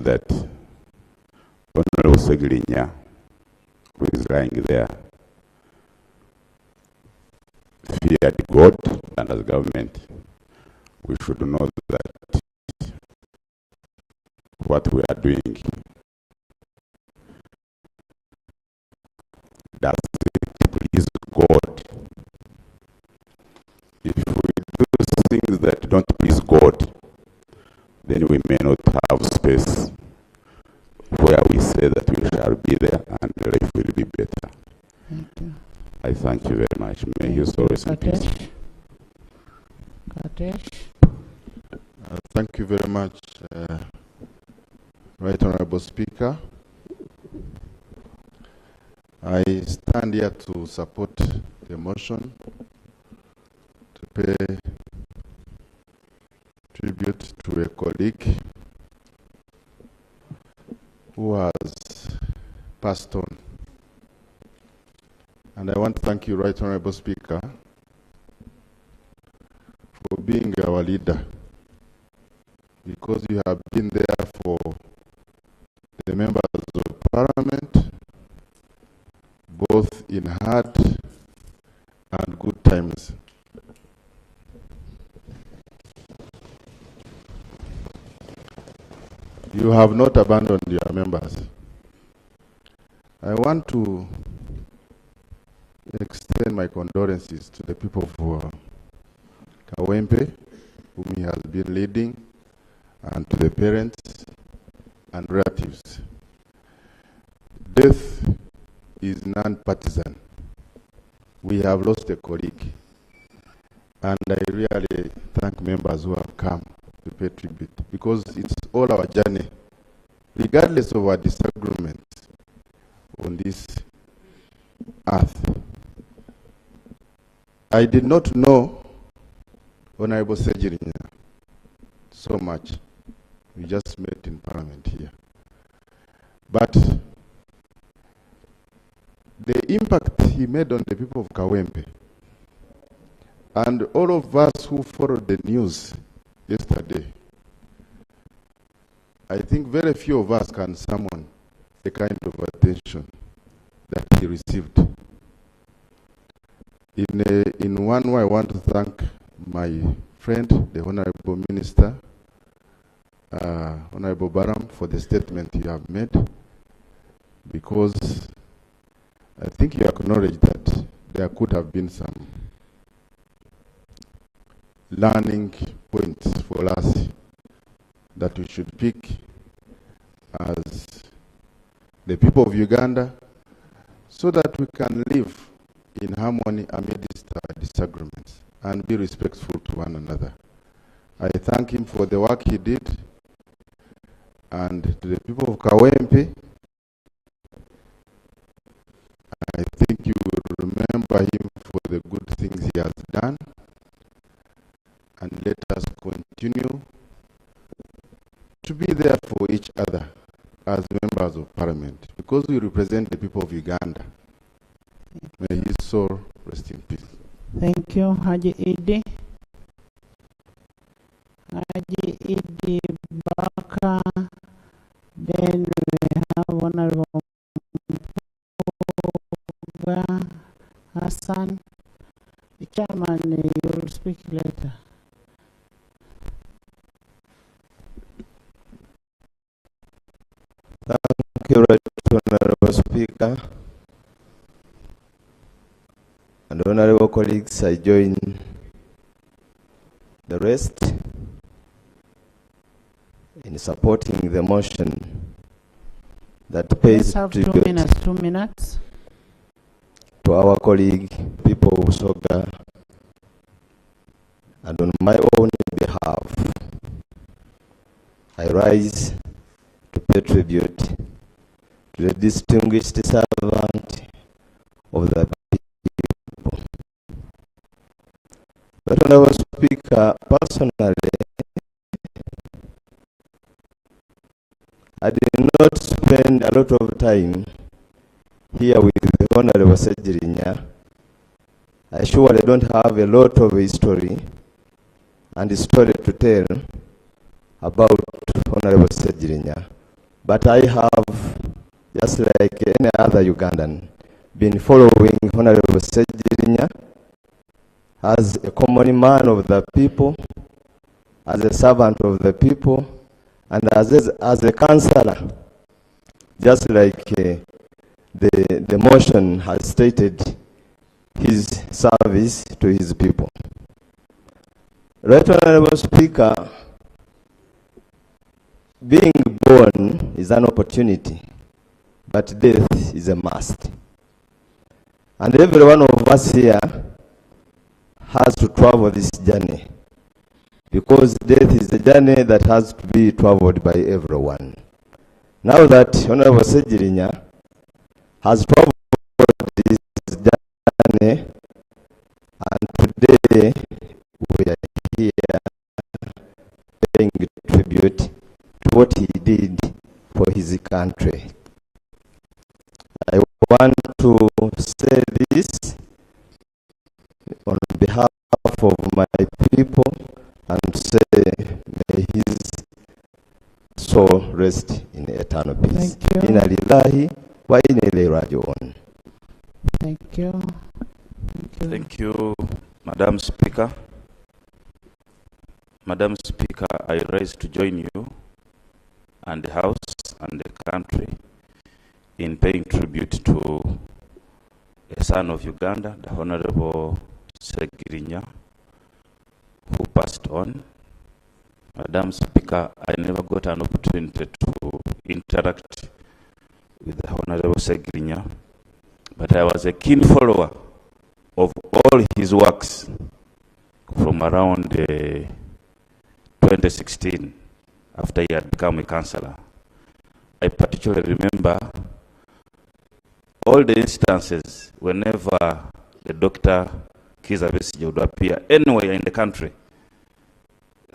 that Honorable Ssegirinya, who is lying there, feared God, and as government, we should know that what we are doing does it please God. If we do things that don't please God, then we may not have space where we say that we shall be there and life will be better. Thank you. I thank you very much. May you so rest in peace. Thank you very much, Right Honorable Speaker. I stand here to support the motion to pay tribute to a colleague who has passed on. And I want to thank you, Right Honorable Speaker, for being our leader, because you have been there for the members of Parliament, both in hard and good times. You have not abandoned your members. I want to extend my condolences to the people of Kawempe, whom he has been leading, and to the parents and relatives. Death is non-partisan. We have lost a colleague, and I really thank members who have come to pay tribute, because it's all our journey, regardless of our disagreements on this earth. I did not know Honorable Ssegirinya so much. We just met in Parliament here. But the impact he made on the people of Kawempe, and all of us who followed the news yesterday, I think very few of us can summon the kind of attention that he received. In one way, I want to thank my friend, the Honorable Minister, Honorable Baram, for the statement you have made, because I think you acknowledge that there could have been some learning points for us that we should pick as the people of Uganda, so that we can live in harmony amidst our disagreements and be respectful to one another. I thank him for the work he did, and to the people of Kawempe, I think you will remember him for the good things he has done, and let us continue to be there for each other as members of Parliament, because we represent the people of Uganda. May his soul rest in peace. Thank you, Haji Idi. Haji Idi Baka. Then we have Honorable Hassan. The chairman, you will speak later. Thank you, Right Honorable Speaker. And honorable colleagues, I join the rest in supporting the motion that pays tribute 2 minutes. To our colleague, people of Soga, and on my own behalf, I rise to pay tribute to the distinguished servant of the people. But Honorable Speaker, personally, I did not spend a lot of time here with the Honorable Ssegirinya. I surely don't have a lot of history and story to tell about Honorable Ssegirinya. but I have, just like any other Ugandan, been following Honorable Ssegirinya as a common man of the people, as a servant of the people, and as a councillor, just like the motion has stated, his service to his people. Right Honorable Speaker, being born is an opportunity, but death is a must. And every one of us here has to travel this journey, because death is a journey that has to be traveled by everyone. Now that Honorable Ssegirinya has traveled this journey, and today we are here paying tribute to what he did for his country. I want to say this on behalf of my people and say, may his soul rest in eternal peace. Thank you. Inna lillahi wa inna ilaihi raji'un. Thank you. Thank you, Madam Speaker. Madam Speaker, I rise to join you and the House and the country in paying tribute to a son of Uganda, the Honorable Ssegirinya, who passed on. Madam Speaker, I never got an opportunity to interact with the Honorable Ssegirinya, but I was a keen follower of all his works from around 2016, after he had become a councillor. I particularly remember all the instances whenever the Dr. Kizza Besigye would appear anywhere in the country,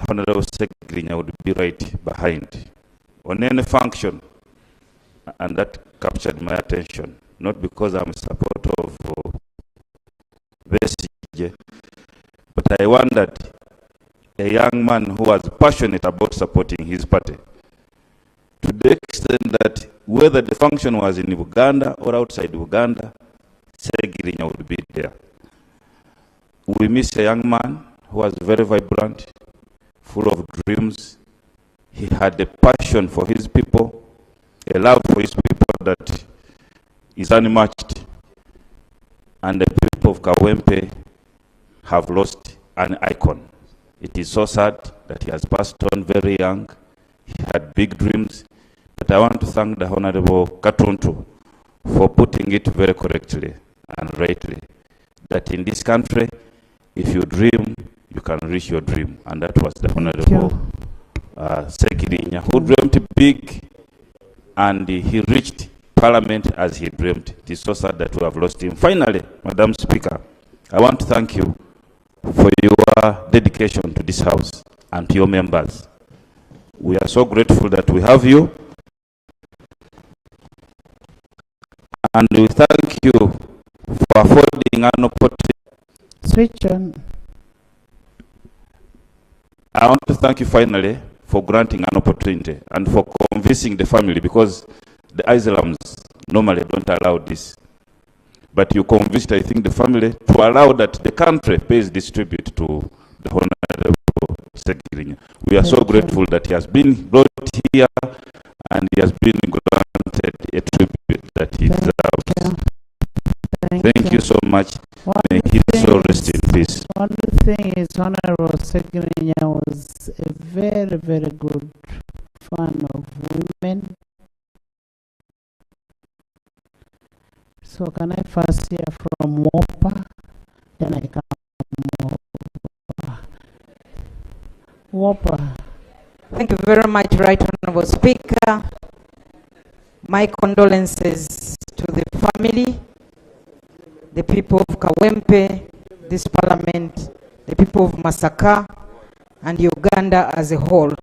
Honorable Ssegirinya would be right behind on any function, and that captured my attention, not because I'm a supporter of Besigye, but I wondered, a young man who was passionate about supporting his party, to the extent that whether the function was in Uganda or outside Uganda, Ssegirinya would be there. We miss a young man who was very vibrant, full of dreams. He had a passion for his people, a love for his people that is unmatched. And the people of Kawempe have lost an icon. It is so sad that he has passed on very young. He had big dreams. But I want to thank the Honorable Katuntu for putting it very correctly and rightly, that in this country, if you dream, you can reach your dream. And that was the Honorable Ssegirinya, who dreamt big, and he reached Parliament as he dreamed. It is so sad that we have lost him. Finally, Madam Speaker, I want to thank you for your dedication to this House and to your members. We are so grateful that we have you, and we thank you for affording an opportunity. Switch on. I want to thank you finally for granting an opportunity and for convincing the family, because the Islams normally don't allow this. But you convinced, I think, the family to allow that the country pays this tribute to the Honorable Ssegirinya. We are so grateful that he has been brought here and he has been granted a tribute that he deserves. Thank you so much. May his soul rest in peace. One thing is, Honorable Ssegirinya was a very, very good fan of women. So can I first hear from Wopa? Then I come Wopa. Thank you very much, Right Honorable Speaker. My condolences to the family, the people of Kawempe, this Parliament, the people of Masaka, and Uganda as a whole.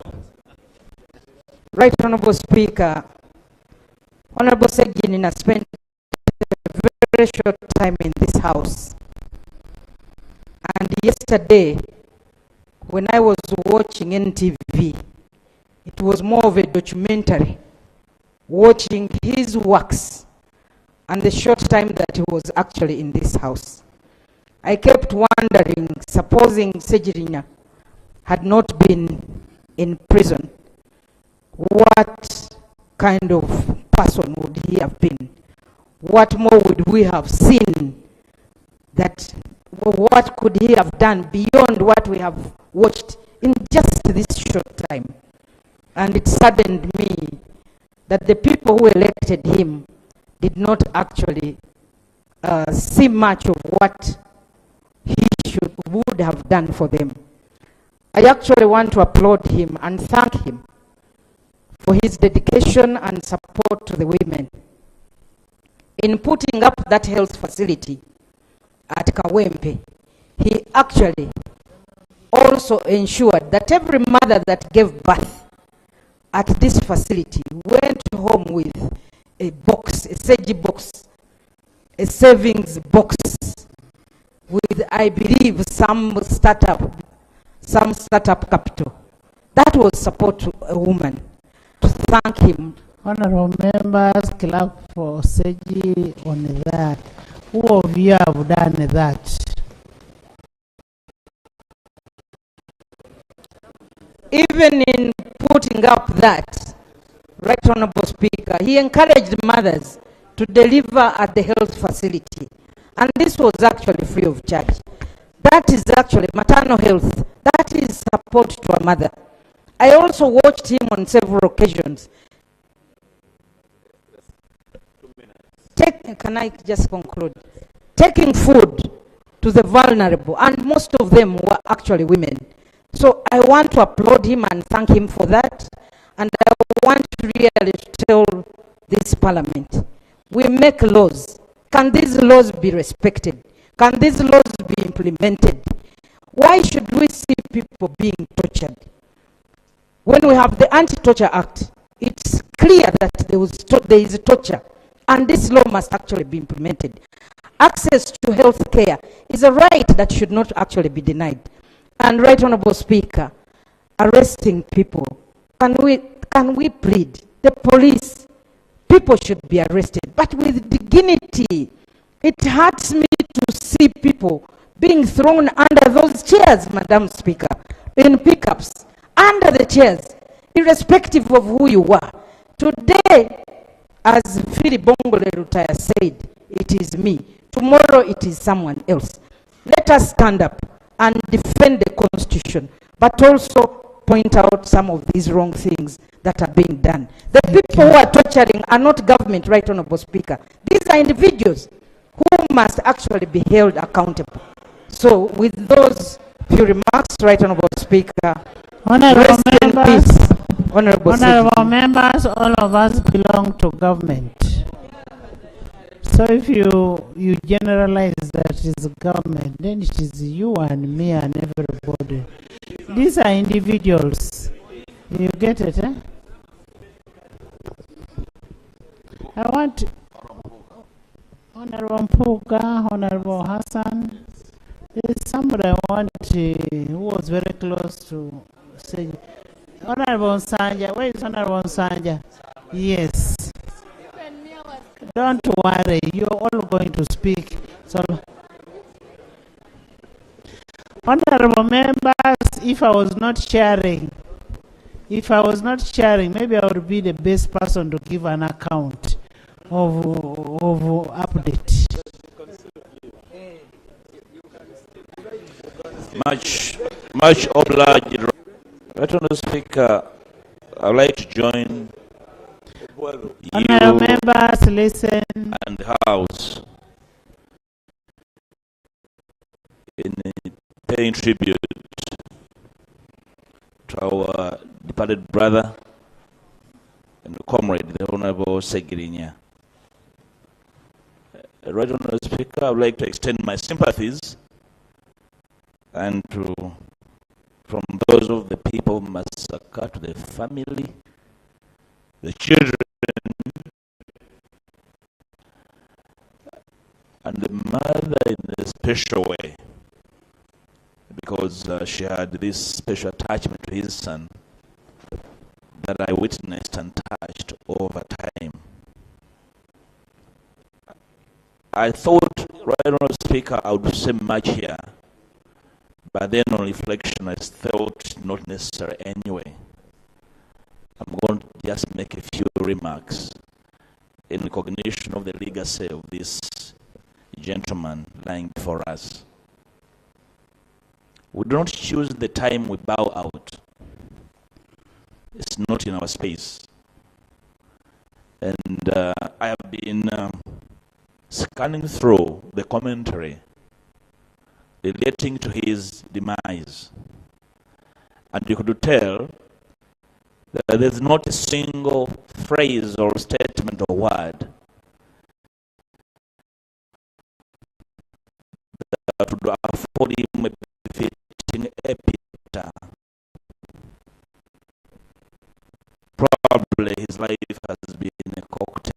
Right Honorable Speaker, Honorable Ssegirinya spent a very short time in this House. And yesterday, when I was watching NTV, it was more of a documentary watching his works and the short time that he was actually in this house. I kept wondering, supposing Ssegirinya had not been in prison, what kind of person would he have been? What more would we have seen? That what could he have done beyond what we have watched in just this short time? And it saddened me that the people who elected him did not actually see much of what he would have done for them. I actually want to applaud him and thank him for his dedication and support to the women in putting up that health facility at Kawempe. He actually also ensured that every mother that gave birth at this facility went home with a box, a Segi box, a savings box with, I believe, some startup capital. That was support to a woman. To thank him. Honorable members, clap for Segi on that. Who of you have done that? Even in putting up that, Right Honorable Speaker, he encouraged mothers to deliver at the health facility. And this was actually free of charge. That is actually maternal health. That is support to a mother. I also watched him on several occasions. Can I just conclude? Taking food to the vulnerable, and most of them were actually women. So I want to applaud him and thank him for that. And I want to really tell this parliament, we make laws. Can these laws be respected? Can these laws be implemented? Why should we see people being tortured? When we have the Anti-Torture Act, it's clear that there is torture, and this law must actually be implemented. Access to health care is a right that should not actually be denied. And Right Honorable Speaker, arresting people, can we plead? The police, people should be arrested, but with dignity. It hurts me to see people being thrown under those chairs, Madam Speaker, in pickups, under the chairs, irrespective of who you are. Today, as Philip Bongole Rutaya said, it is me. Tomorrow it is someone else. Let us stand up and defend the Constitution, but also point out some of these wrong things that are being done. The people who are torturing are not government, Right Honorable Speaker. These are individuals who must actually be held accountable. So with those few remarks, Right Honorable Speaker, Honorable members, Honorable members, all of us belong to government. So if you generalize that is government, then it is you and me and everybody. These are individuals. You get it, eh? I want Honorable Mpuga, Honorable Hassan. There's somebody I want who was very close to say, Honorable Sanja. Where is Honorable Sanja? Yes. Don't worry, you're all going to speak. So, honorable members, if I was not sharing, maybe I would be the best person to give an account of update. Much obliged. Right Honourable Speaker, I would like to join Honorable members, listen. And the House in paying tribute to our departed brother and comrade, the Honorable Ssegirinya. Right Honourable Speaker, I would like to extend my sympathies and from those of the people massacred, to the family, the children, and the mother in a special way, because she had this special attachment to his son that I witnessed and touched over time. I thought, right, Honourable Speaker, I would say much here, but then on reflection, I felt not necessary anyway. I'm going to just make a few remarks in recognition of the legacy of this gentleman lying before us. We do not choose the time we bow out. It's not in our space. And I have been scanning through the commentary relating to his demise. And you could tell that there's not a single phrase or statement or word that would afford him a befitting epitaph. Probably his life has been a cocktail.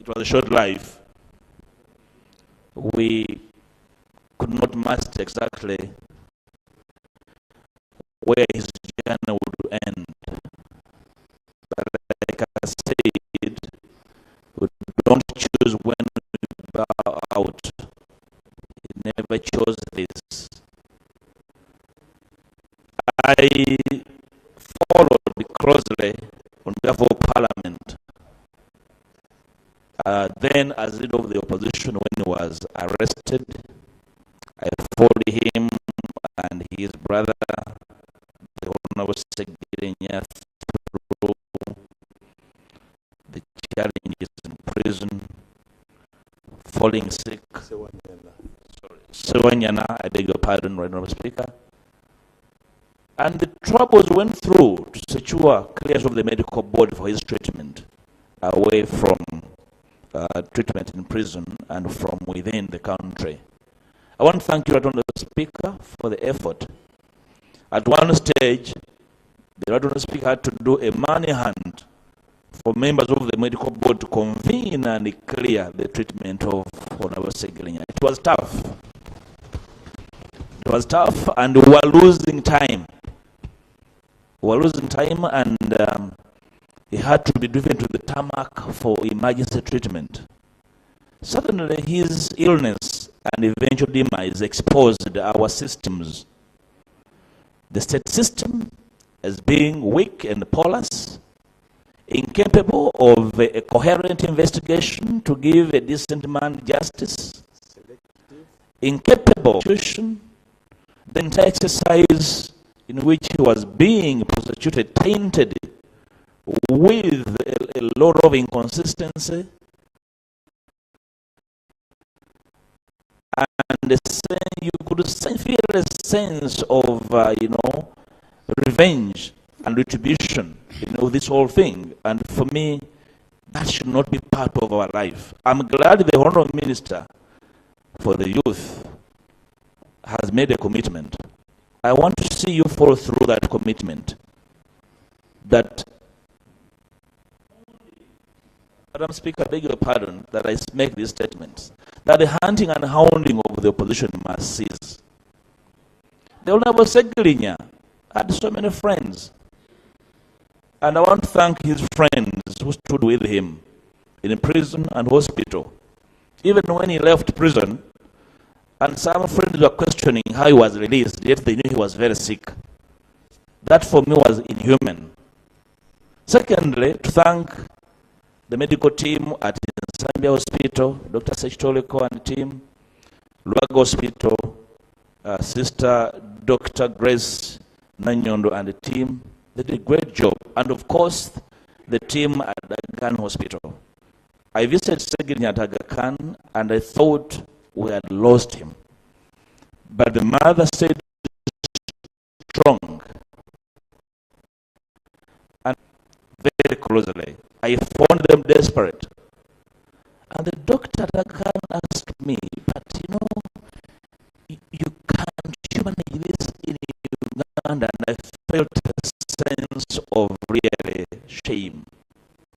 It was a short life. We could not master exactly where his journey would end. But like I said, we don't choose when we bow out. He never chose this. I followed closely on behalf of Parliament. Then, as leader of the opposition, when he was arrested, I followed him and his brother, the Honorable Ssegirinya, through the challenges in prison, falling sick. Ssegirinya, I beg your pardon, Right Honorable Speaker. And the troubles went through to secure clearance of the medical board for his treatment away from treatment in prison and from within the country. I want to thank you, Right Honourable Speaker, for the effort. At one stage, the Right Honourable Speaker had to do a money hunt for members of the medical board to convene and clear the treatment of Honourable Ssegirinya. It was tough. It was tough, and we were losing time. We were losing time, and he had to be driven to the tarmac for emergency treatment. Suddenly, his illness and eventual demise exposed our systems. The state system as being weak and porous, incapable of a coherent investigation to give a decent man justice, incapable of the entire exercise in which he was being prosecuted, tainted with a lot of inconsistency and you could feel a sense of revenge and retribution, this whole thing. And for me, that should not be part of our life. I'm glad the Honourable Minister for the Youth has made a commitment. I want to see you follow through that commitment. That, Madam Speaker, I beg your pardon that I make these statements, that the hunting and hounding of the opposition must cease. The Honourable Ssegirinya had so many friends, and I want to thank his friends who stood with him in prison and hospital. Even when he left prison, and some friends were questioning how he was released, yet they knew he was very sick. That for me was inhuman. Secondly, to thank the medical team at Zambia Hospital, Dr. Sechitoliko and team, Luaga Hospital, Sister Dr. Grace Nanyondo and the team. They did a great job. And of course, the team at Aga Khan Hospital. I visited Ssegirinya at Aga Khan, and I thought we had lost him. But the mother stayed strong and very closely. I found them desperate. And the doctor at Aga Khan asked me, but you can't manage this in Uganda. And I felt a sense of really shame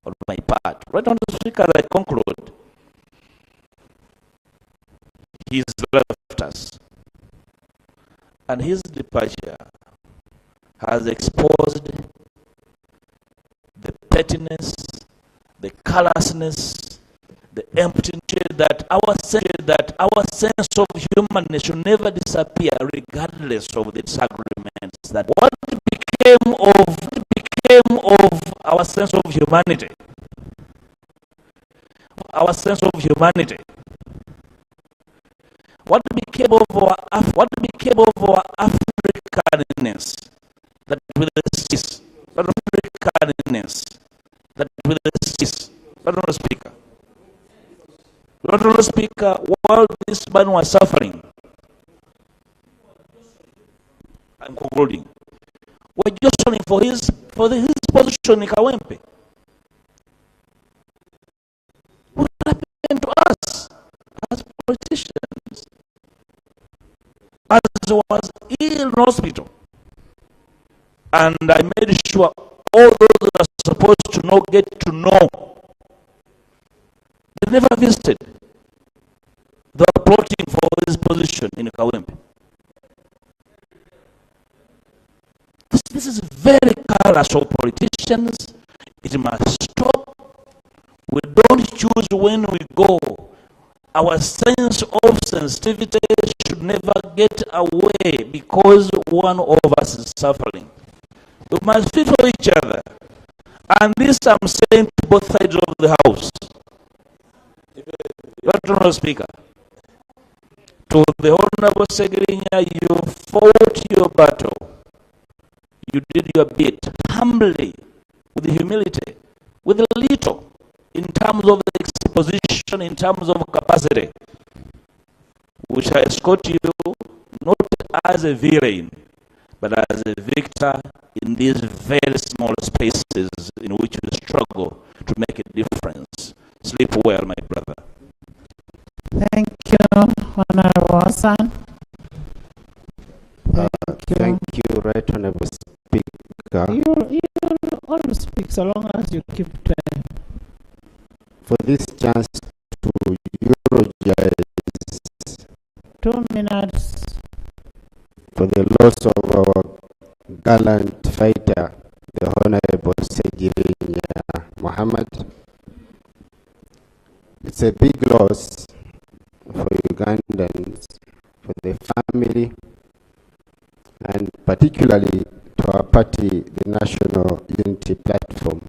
on my part. Right on the speaker, I conclude, he's left us. And his departure has exposed pettiness, the callousness, the emptiness, that our sense of humanness should never disappear regardless of the disagreements. That what became of our sense of humanity? Our sense of humanity. What became of our Africanness? That with the cease. That Africanness. That with the cease. Honourable Speaker. Honourable Speaker, while this man was suffering, I'm concluding, we're jostling for his position in Kawempe. What happened to us as politicians? As he was ill in hospital, and I made sure all those that are supposed to know get to know. They never visited. They were plotting for his position in Kawempe. This is very callous of politicians. It must stop. We don't choose when we go. Our sense of sensitivity should never get away because one of us is suffering. We must fit for each other. And this I'm saying to both sides of the house. Honourable Speaker, to the Honourable Ssegirinya, you fought your battle. You did your bit humbly, with humility, with a little, in terms of the exposition, in terms of capacity. We shall escort you not as a villain, but as a victor in these very small spaces in which you struggle to make a difference. Sleep well, my brother. Thank you, Honorable Hassan. Thank you, Right Honorable Speaker. You always speak so long as you keep time. For this chance to eulogize 2 minutes. for the loss of our gallant fighter, the Honorable Ssegirinya Muhammad. It's a big loss for Ugandans, for the family, and particularly to our party, the National Unity Platform.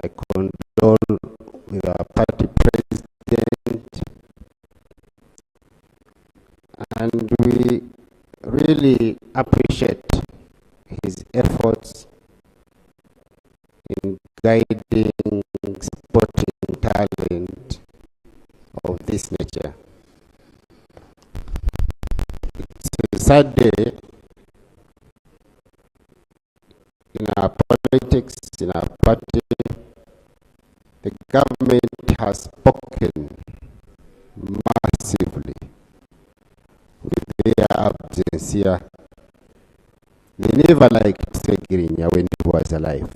I condole with our party president, and we really appreciate his efforts in guiding sporting talent of this nature. It's a sad day in our politics, in our party. The government has spoken massively with their absence here. They never liked Ssegirinya when he was alive.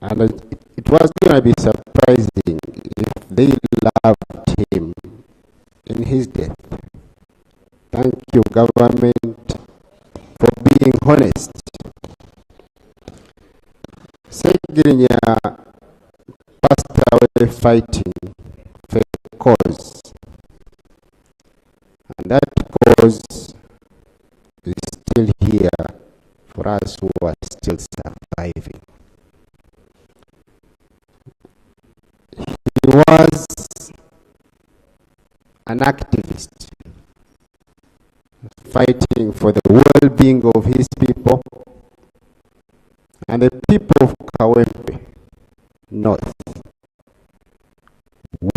And it was going to be surprising if they loved him in his death. Thank you, government, for being honest. Ssegirinya passed away fighting for a cause, and that cause is still here for us who are still surviving. He was an activist fighting for the well-being of his people and the people of Kawempe North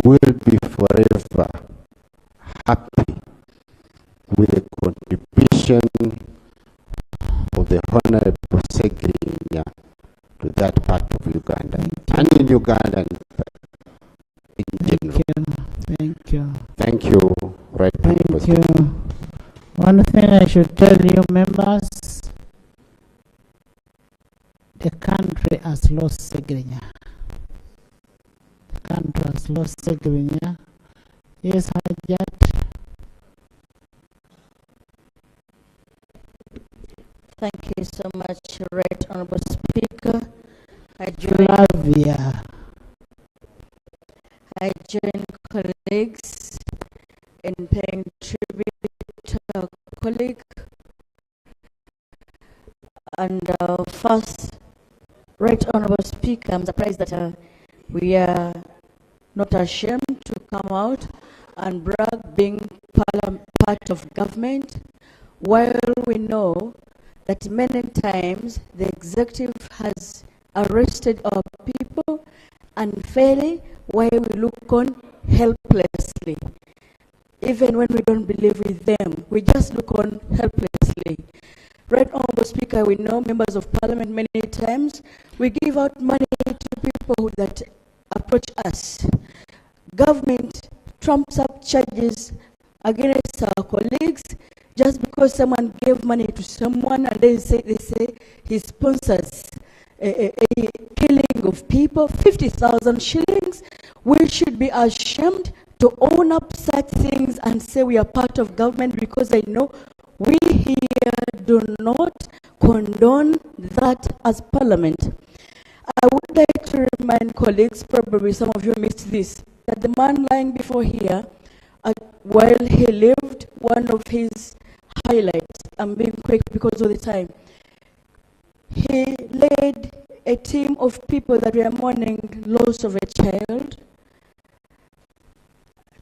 will be forever happy with the contribution of the Honorable Ssegirinya to that part of Uganda and in Uganda in general. Thank you. Thank you, Right Honorable Thank you. One thing I should tell you, members, the country has lost Ssegirinya. The country has lost Ssegirinya. Yes, Hajat. Thank you so much, Right Honorable Speaker. I join Flavia. colleagues in paying tribute to our colleague. And first, Right Honorable Speaker, I'm surprised that we are not ashamed to come out and brag being part of government, while we know that many times the executive has arrested our people unfairly, while we look on helplessly. Even when we don't believe with them, we just look on helplessly. Right Honorable Speaker, we know members of parliament many times, we give out money to people that approach us. Government trumps up charges against our colleagues just because someone gave money to someone and they say he sponsors a killing of people, 50,000 shillings. We should be ashamed to own up such things and say we are part of government, because I know we here do not condone that as parliament. I would like to remind colleagues, probably some of you missed this, that the man lying before here, while he lived, one of his highlights, I'm being quick because of the time, he led a team of people that were mourning loss of a child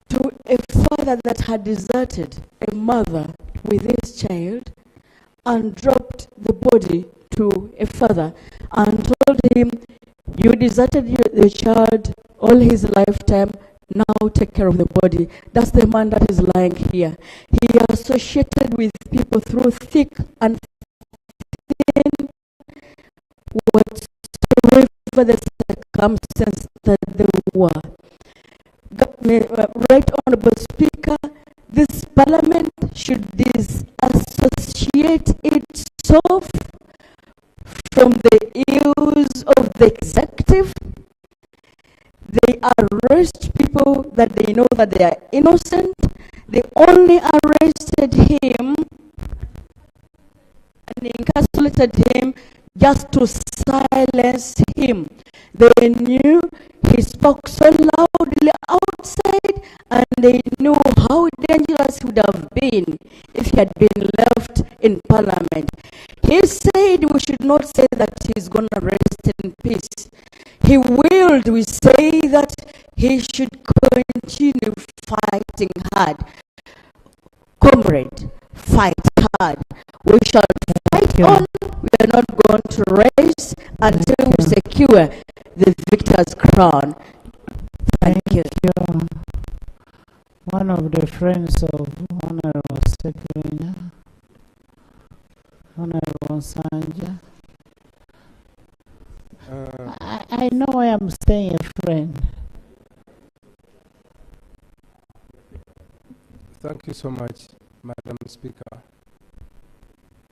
to a father that had deserted a mother with his child and dropped the body to a father and told him, you deserted the child all his lifetime, now take care of the body. That's the man that is lying here. He associated with people through thick and thin, whatsoever the circumstance that they were. Right Honorable Speaker, this parliament should disassociate itself from the ills of the executive. They arrest people that they know that they are innocent. They only arrested him and incarcerated him just to silence him. They knew he spoke so loudly outside, and they knew how dangerous he would have been if he had been left in parliament. He said we should not say that he's going to rest in peace. He willed, we say that he should continue fighting hard. Comrade, fight hard. We shall fight on. We are not going to rest until we secure the victor's crown. Thank you. One of the friends of Honorable Ssegirinya, Honorable Sanja. I know I am staying a friend. Thank you so much, Madam Speaker.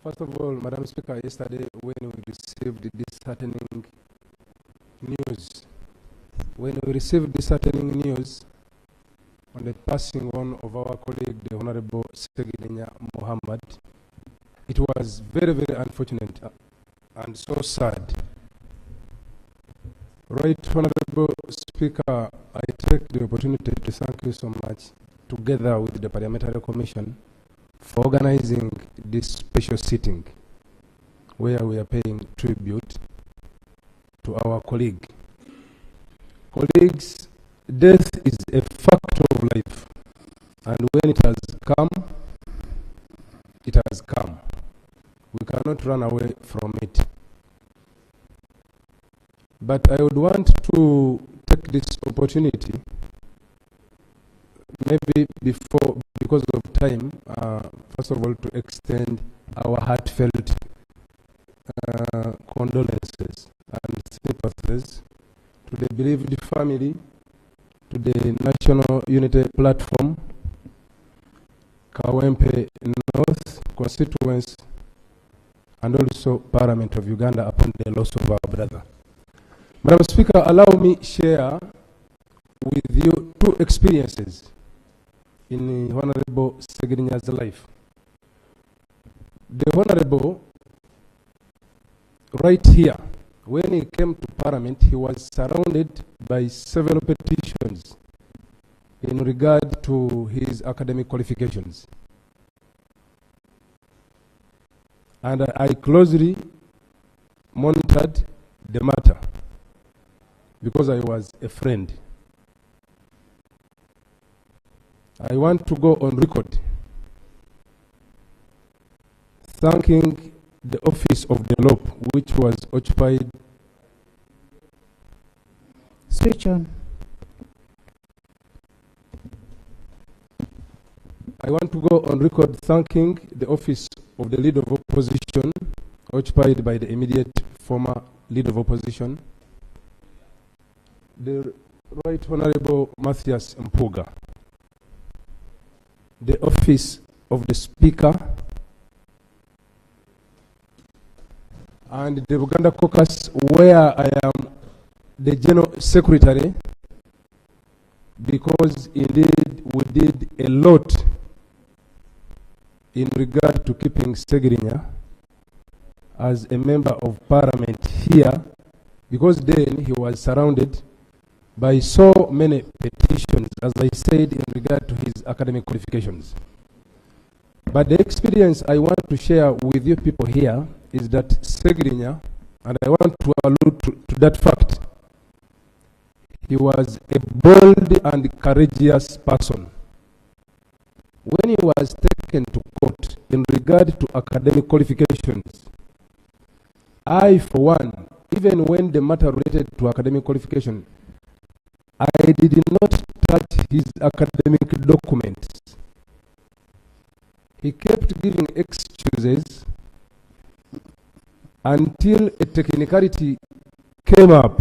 First of all, Madam Speaker, yesterday when we received this heartening news, on the passing on of our colleague, the Honorable Ssegirinya Muhammad, it was very, very unfortunate and so sad. Right Honorable Speaker, I take the opportunity to thank you so much, together with the Parliamentary Commission, for organizing this special sitting where we are paying tribute to our colleague. Colleagues, death is a fact of life, and when it has come, it has come. We cannot run away from it. But I would want to take this opportunity, maybe because of time, first of all, to extend our heartfelt condolences and sympathies to the bereaved family, to the National Unity Platform, Kawempe North constituents, and also Parliament of Uganda upon the loss of our brother. Madam Speaker, allow me share with you two experiences in Honorable Ssegirinya life. The Honorable right here, when he came to Parliament, he was surrounded by several petitions in regard to his academic qualifications. And I closely monitored the matter because I was a friend. I want to go on record thanking the office of the LOP, which was occupied. Switch on. I want to go on record thanking the office of the Leader of Opposition, occupied by the immediate former Leader of Opposition, the Right Honorable Matthias Mpuga, the office of the Speaker, and the Uganda Caucus, where I am the General Secretary, because indeed we did a lot in regard to keeping Ssegirinya as a member of Parliament here, because then he was surrounded by so many petitions, as I said, in regard to his academic qualifications. But the experience I want to share with you people here is that Ssegirinya, and I want to allude to that fact, he was a bold and courageous person. When he was taken to court in regard to academic qualifications, I, for one, even when the matter related to academic qualification, I did not touch his academic documents. He kept giving excuses until a technicality came up.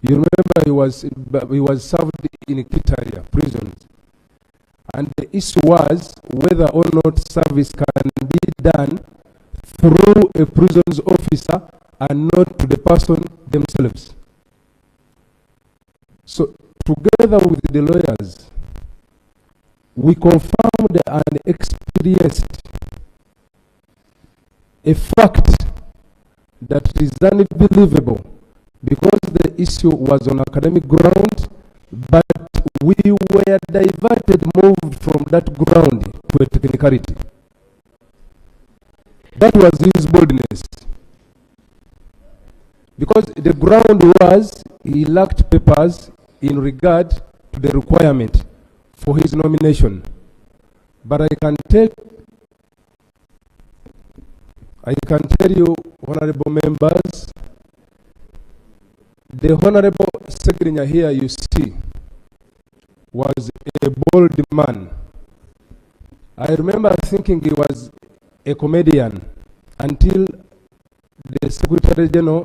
You remember he was served in Kitaria prisons. And the issue was whether or not service can be done through a prison's officer and not to the person themselves. So, together with the lawyers, we confirmed and experienced a fact that is unbelievable, because the issue was on academic ground, but we were diverted, moved from that ground to a technicality. That was his boldness. Because the ground was he lacked papers in regard to the requirement for his nomination. But I can tell you, honorable members, the Honorable Ssegirinya here you see was a bold man. I remember thinking he was a comedian until the Secretary General,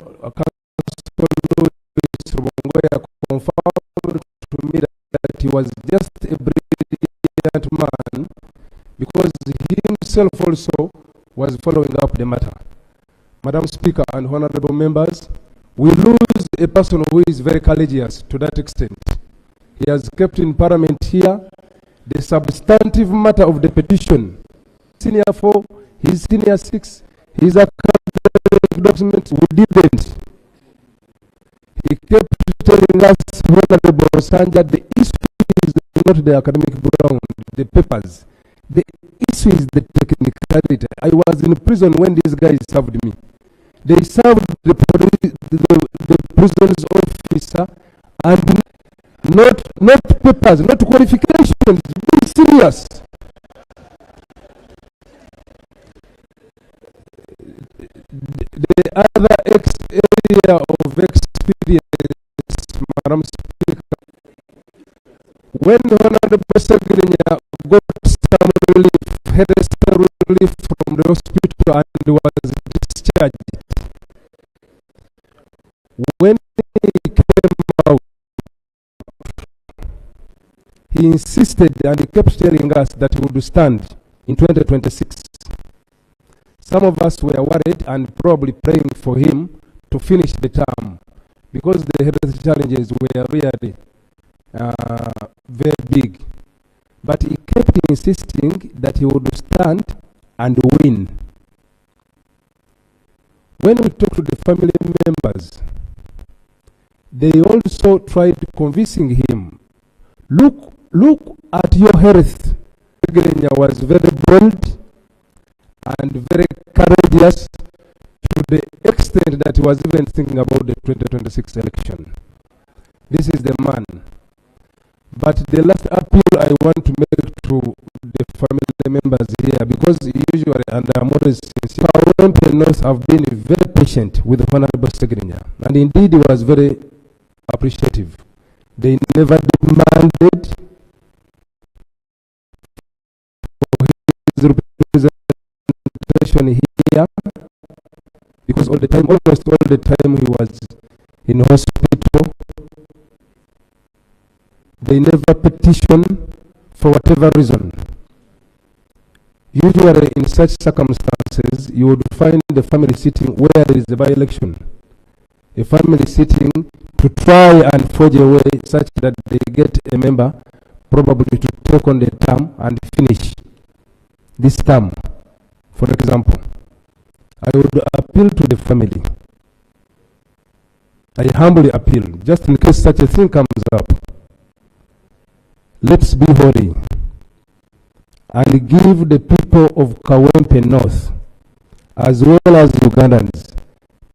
confirmed to me that he was just a brilliant man, because he himself also was following up the matter. Madam Speaker and honorable members, we lose a person who is very courageous to that extent. He has kept in Parliament here the substantive matter of the petition. Senior 4, his senior 6, his academic documents, we didn't. He kept telling us, Honorable Sanja, the issue is not the academic ground, the papers. The issue is the technicality. I was in prison when these guys served me. They served the prison's officer, and not papers, not qualifications. Be serious. The other area of experience, Madam Speaker, when Honorable Ssegirinya got some relief, had some relief from the hospital and was discharged, when he came out, he insisted and he kept telling us that he would stand in 2026. Some of us were worried and probably praying for him to finish the term, because the health challenges were really very big. But he kept insisting that he would stand and win. when we talk to the family members, they also tried convincing him, look at your health. Ssegirinya was very bold and very courageous to the extent that he was even thinking about the 2026 election. This is the man. But the last appeal I want to make to the family members here, because usually, and I'm always sincere, Palamenti North have been very patient with Honorable Ssegirinya, and indeed he was very appreciative. They never demanded for his representation here, because all the time, almost all the time he was in hospital. They never petition for whatever reason. Usually in such circumstances, you would find the family sitting where there is a by-election. A family sitting to try and forge a way such that they get a member probably to take on the term and finish this term. For example, I would appeal to the family. I humbly appeal, just in case such a thing comes up. Let's be holy and give the people of Kawempe North, as well as Ugandans,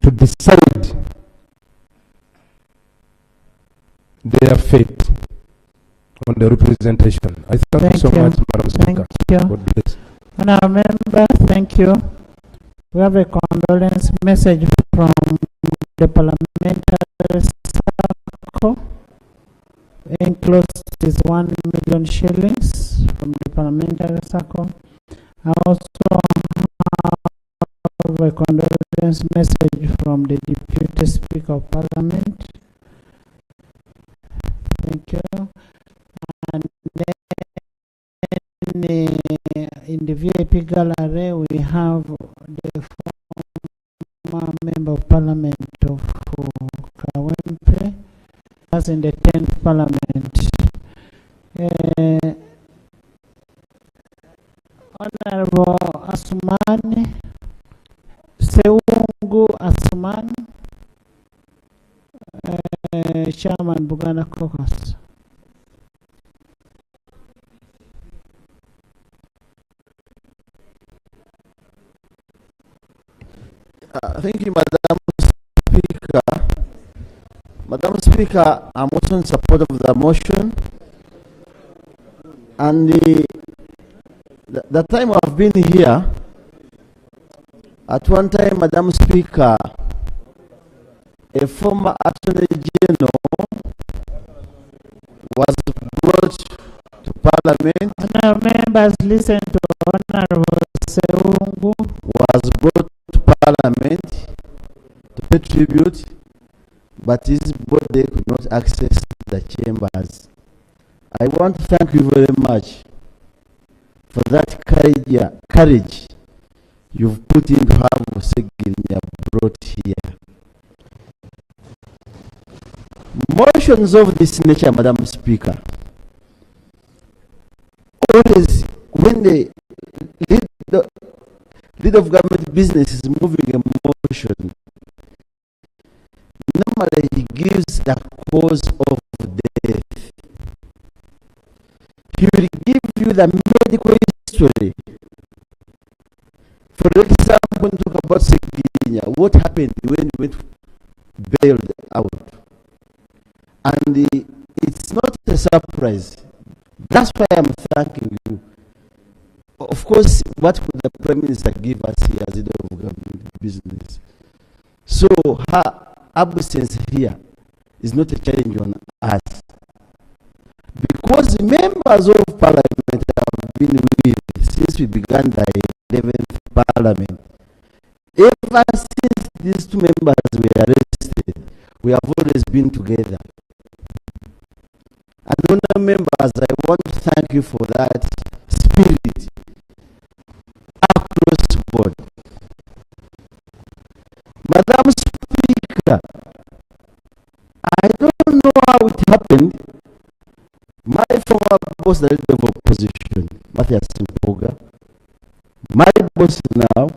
to decide their fate on the representation. I thank you so much, Madam Speaker. Thank you. God bless. Honourable Member, thank you. We have a condolence message from the parliamentary circle. Enclosed is 1 million shillings from the parliamentary circle. I also have a condolence message from the Deputy Speaker of Parliament. Thank you. And then in the VIP gallery, we have the former Member of Parliament of Kawempe, as in the 10th Parliament. Honorable Asumani, Seungu Asumani, Chairman Buganda Caucus. Thank you, Madam Speaker. Madam Speaker, I'm also in support of the motion. And the time I've been here, at one time, Madam Speaker, a former Attorney General was brought to Parliament. Honourable members, listen to Honourable Seungu. Was brought to Parliament to pay tribute, but his body could not access the chambers. I want to thank you very much for that courage you've put in to have Ssegirinya brought here. Motions of this nature, Madam Speaker, always when the lead of government business is moving a motion, normally he gives the cause of death. He will give you the medical history. For example, when you talk about Ssegirinya, what happened when he went bailed out? And it's not a surprise. That's why I'm thanking you. Of course, what would the Prime Minister give us here as head of government business? So her absence here is not a challenge on us. Because members of Parliament have been with since we began the 11th Parliament. Ever since these two members were arrested, we have always been together. And honourable members, I want to thank you for that spirit across the board. Madam Speaker, I don't know how it happened. My former boss, the leader of opposition, Matthias Mpoga, my boss now,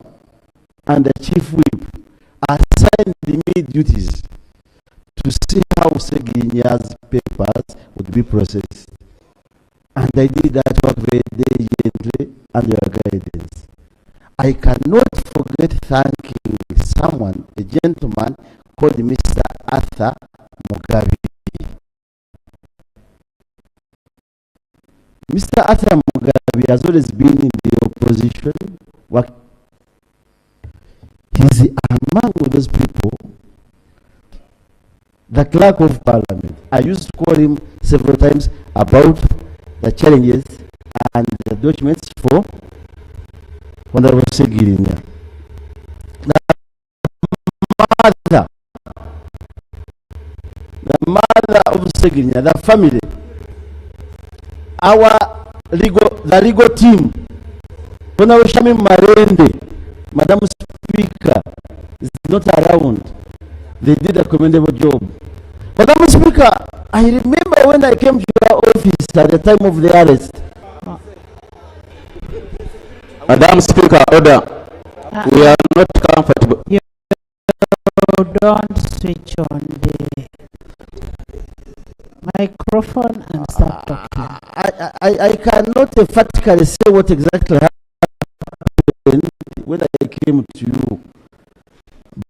and the chief whip me duties to see how Ssegirinya's papers would be processed. And I did that work very diligently under your guidance. I cannot forget thanking someone, a gentleman called Mr. Arthur Mugabe. Mr. Arthur Mugabe has always been in the opposition. He's among those people, the clerk of parliament. I used to call him several times about the challenges and the documents for Honorable Ssegirinya. The mother of Ssegirinya, the family, the legal team, Honorable Shami Marende, Madam Speaker, is not around. They did a commendable job. Madam Speaker, I remember when I came to your office at the time of the arrest. Madam Speaker, order. We are not comfortable. You don't switch on the microphone and start talking. I cannot emphatically say what exactly happened when I came to you,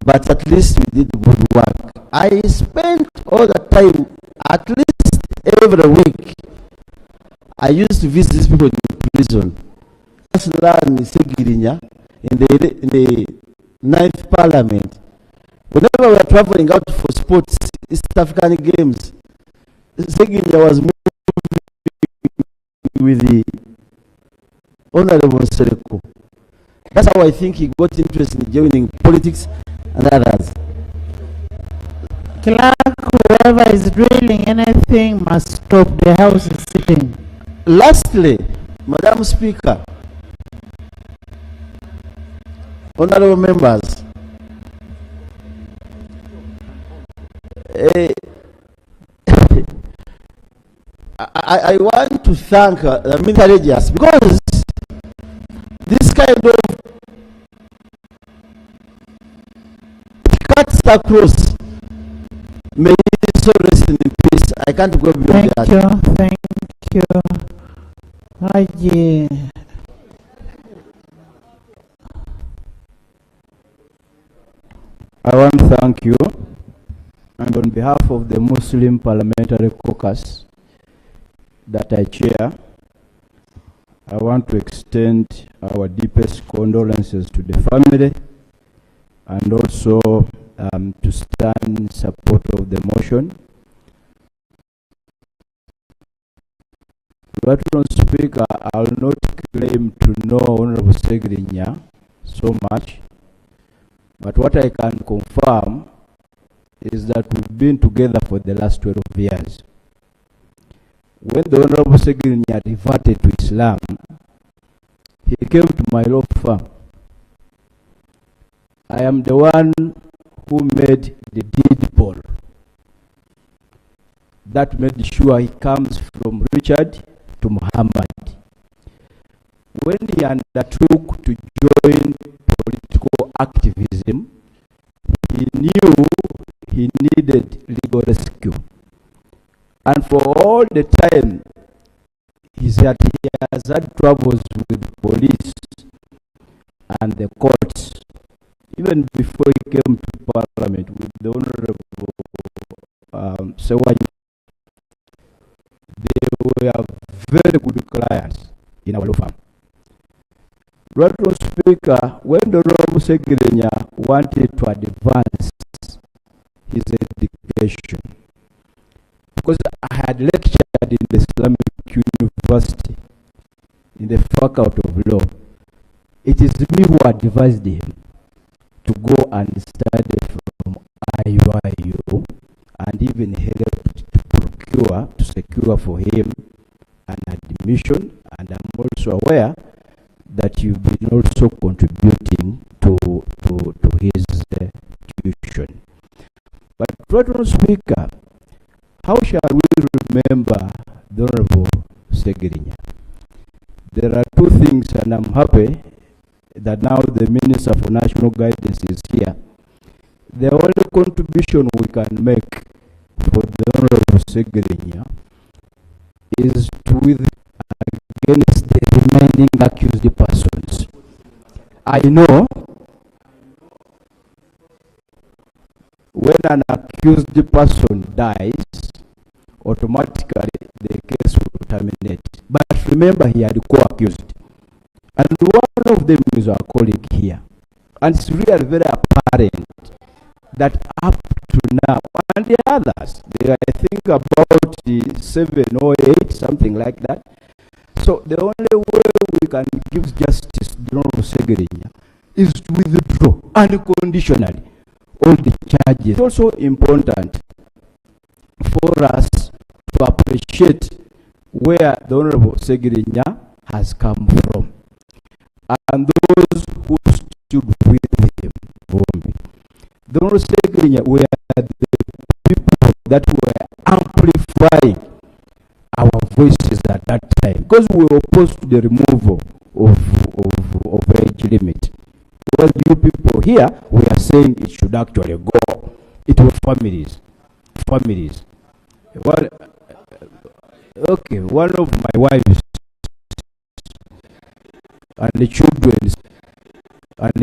but at least we did good work. I spent all the time, at least every week, I used to visit these people in prison. Just learn Ssegirinya in the 9th Parliament. Whenever we were traveling out for sports, East African Games, Ssegirinya was moving with the Honorable Sereko. That's how I think he got interested in joining politics and others. Clerk, whoever is drilling anything must stop. The house is sitting. Lastly, Madam Speaker, honorable members, I want to thank the military agents, because this kind of cuts across, may he so rest in peace. I can't go beyond that. Thank you. Haji. I want to thank you, and on behalf of the Muslim Parliamentary Caucus that I chair, I want to extend our deepest condolences to the family, and also to stand in support of the motion. Madam Speaker, I will not claim to know Honorable Ssegirinya so much, but what I can confirm is that we've been together for the last 12 years. When the Honorable Ssegirinya reverted to Islam, he came to my law firm. I am the one who made the deed poll that made sure he comes from Richard to Muhammad. When he undertook to join political activism, he knew he needed legal rescue. And for all the time he has had troubles with the police and the courts, even before he came to Parliament with the Honorable Ssegirinya, they were very good clients in our law firm. Madam Speaker, when the Honorable Ssegirinya wanted to advance his education, because I had lectured in the Islamic University in the faculty of law, it is me who advised him to go and study from IUIU, and even helped to secure for him an admission. And I'm also aware that you've been also contributing to his tuition. But Madam Speaker, how shall we remember the Honorable Ssegirinya? There are two things, and I'm happy that now the Minister for National Guidance is here. the only contribution we can make for the Honorable Ssegirinya is to with against the remaining accused persons. I know when an accused person dies, automatically the case will terminate. But remember, he had co-accused. And one of them is our colleague here. And it's really very apparent that up to now, and the others, they, I think about 7 or 8, something like that. So the only way we can give justice to Honorable Ssegirinya is to withdraw unconditionally all the charges. It's also important for us to appreciate where the Honorable Ssegirinya has come from and those who stood with him. The Honorable Ssegirinya were the people that were amplifying our voices at that time, because we were opposed to the removal of age limit. Well, you people here, we are saying it should actually go. It was families. Well, okay, one of my wives and the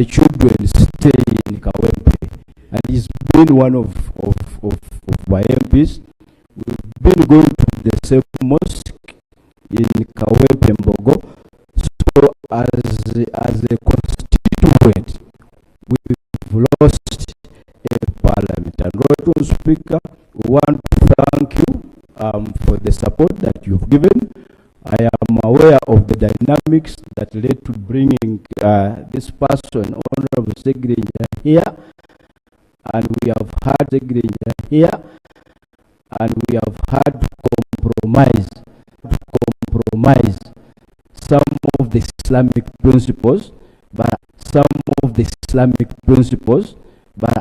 children stay in Kawempe, and he's been one of my MPs. We've been going to the same mosque in Kawempe Mbogo. So as a constituent, we've lost a parliament. And Honorable Speaker, we want to thank you for the support that you've given. I am aware of the dynamics that led to bringing this person, Honorable Ssegirinya, here. And we have had Ssegirinya here. And we have had to compromise some of the Islamic principles, but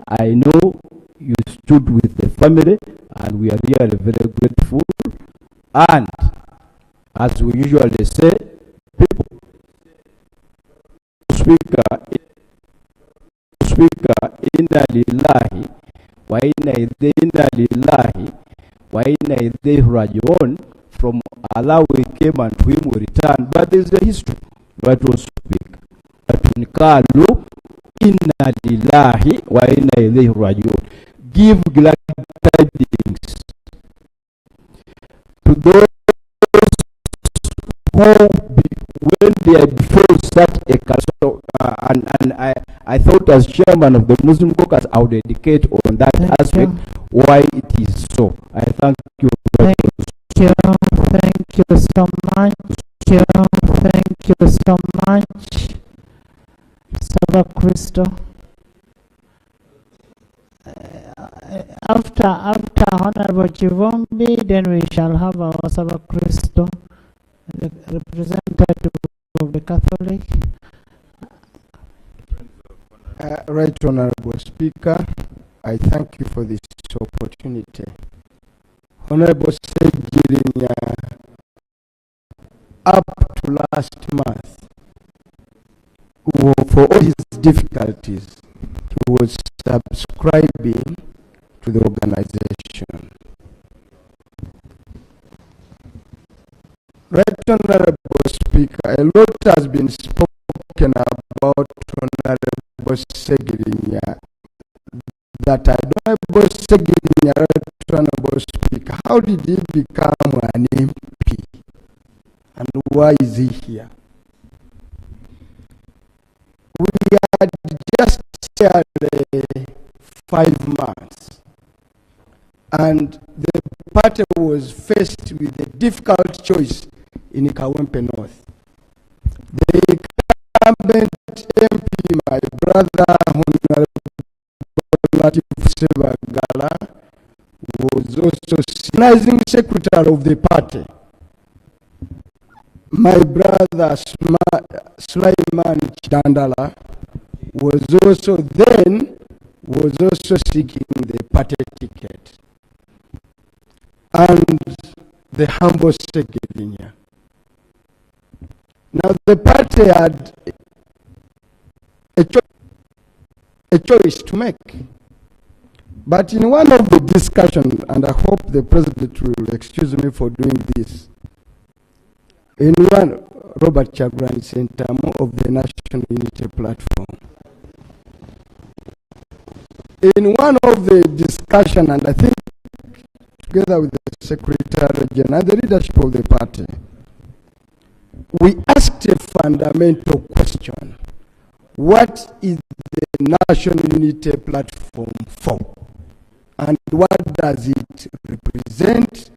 I know you stood with the family, and we are really very grateful. And as we usually say, people, Speaker, inna lillahi wa inna lillahi wa inna ilayhi rajiun. From Allah we came and to him we return. But there is a history. What will speak? Kalu inna lillahi wa inna ilayhi rajiun. Give glad tidings to those who, when they are before such a castle, and I thought as chairman of the Muslim caucus, I would dedicate on that aspect why it is so. I thank you. Thank you so much. Thank you so much. Saba Christo. After Honorable Chivombi, then we shall have our Saba Christo, the representative of the Catholic. Right Honorable Speaker, I thank you for this opportunity. Honorable Ssegirinya, up to last month, for all his difficulties, he was subscribing to the organization. Right Honorable Speaker, a lot has been spoken about Honorable Ssegirinya, that Honorable Ssegirinya, Right Honorable Speaker, how did he become an MP? And why is he here? We had just shared 5 months, and the party was faced with a difficult choice in Kawempe North. The incumbent MP, my brother, Honorable Sebagala, was also organizing secretary of the party. My brother Sulaiman Chandala was also seeking the party ticket, and the humble Ssegirinya. Now the party had a choice to make. But in one of the discussions, and I hope the president will excuse me for doing this, in one, Robert Chagulanyi Sentamu of the National Unity Platform, in one of the discussion, and I think together with the Secretary General and the leadership of the party, we asked a fundamental question: what is the National Unity Platform for? And what does it represent?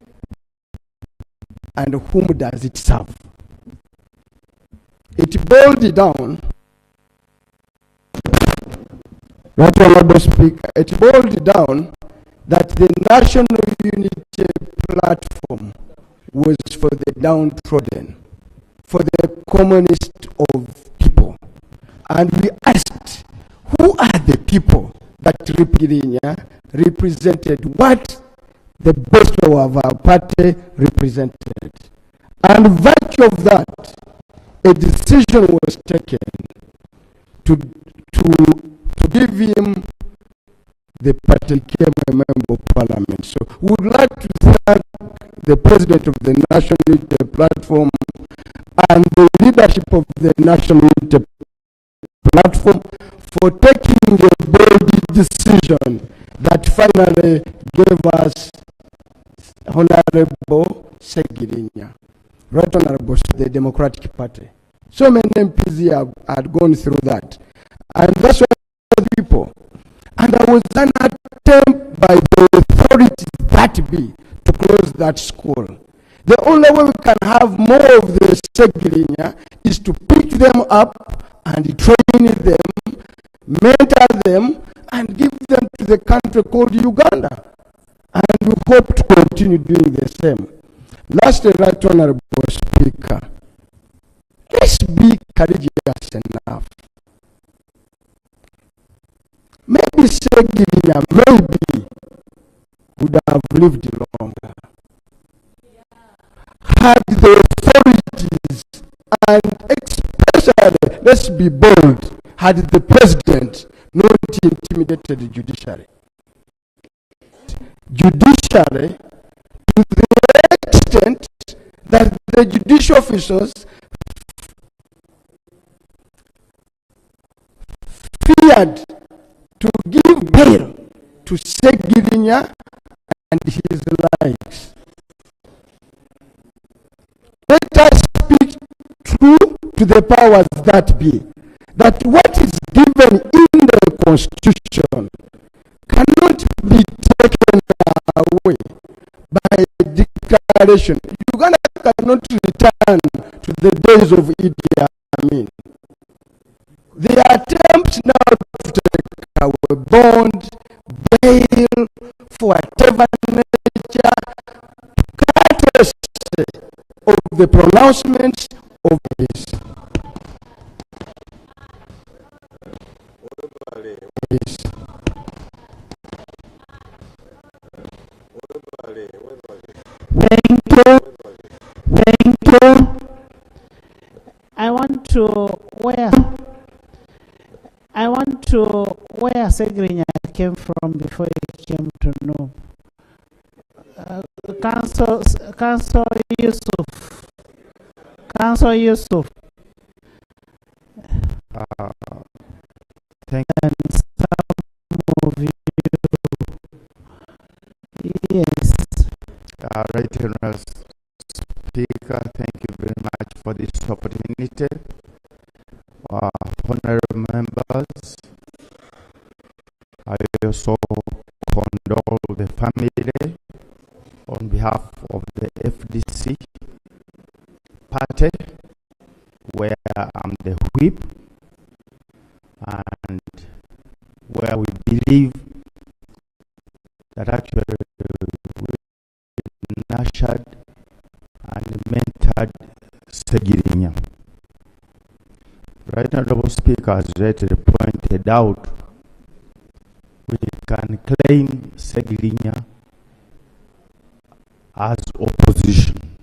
And whom does it serve? It boiled down, Right Honorable Speaker, it boiled down that the National Unity Platform was for the downtrodden, for the commonest of people. And we asked, who are the people that Ssegirinya represented, what the best of our party represented? And virtue of that, a decision was taken to give him the party, became a member of parliament. So we would like to thank the president of the National Unity Platform and the leadership of the National Unity Platform for taking a bold decision that finally gave us Honorable Ssegirinya, Right Honorable the Democratic Party. So many MPs here had gone through that. And that's what people. And there was an attempt by the authorities that be to close that school. The only way we can have more of the Ssegirinya is to pick them up and train them, mentor them, and give them to the country called Uganda. And we hope to continue doing the same. Lastly, Right Honorable Speaker, let's be courageous enough. Maybe Ssegirinya, maybe, would have lived longer. Had the authorities, and especially, let's be bold, had the president not intimidated the judiciary. Judiciary, to the extent that the judicial officers feared to give bail to Ssegirinya and his likes. Let us speak true to the powers that be, that what is given in the Constitution cannot be taken away by declaration. Uganda cannot return to the days of Idi Amin. The attempt now to take away bond, bail, for whatever nature, courtesy of the pronouncements of this. Yes. Thank you. Thank you. I want to where Ssegirinya came from before he came to know. Council Yusuf. Thank and some of you. Yes. Right Honourable Speaker, thank you very much for this opportunity. Honourable members, I also condole the family on behalf of the FDC party, where I'm the whip, and where we believe that actually we nurtured and mentored Ssegirinya. Right Honourable Speaker has already pointed out, we can claim Ssegirinya as opposition.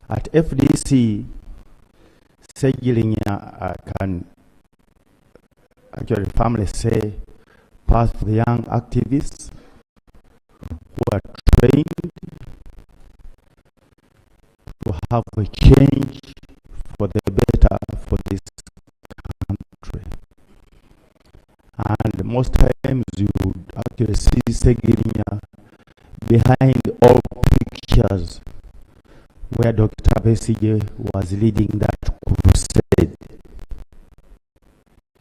At FDC, Ssegirinya can actually firmly say path for the young activists who are trained to have a change for the better for this country. And most times you would actually see Ssegirinya behind all pictures where Dr. Besigye was leading that crusade.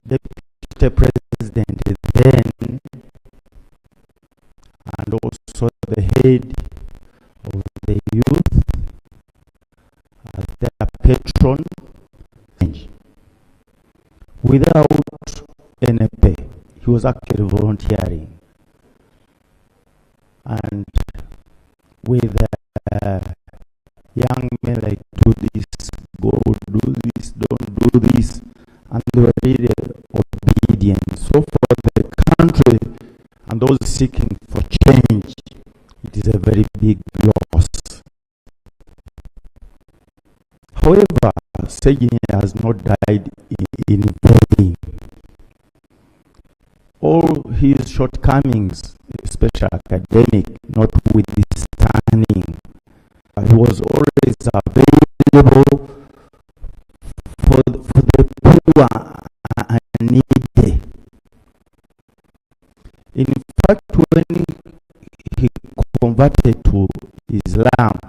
Deputy President then, and also the head of the youth as their patron, without any pay. He was actually volunteering. And with young men like, do this, go do this, don't do this, and they were really obedient. So for the country and those seeking for change, it is a very big loss. However, Ssegirinya has not died in vain. All his shortcomings, especially academic, notwithstanding, he was always available for the poor and needy. In fact, when he converted to Islam,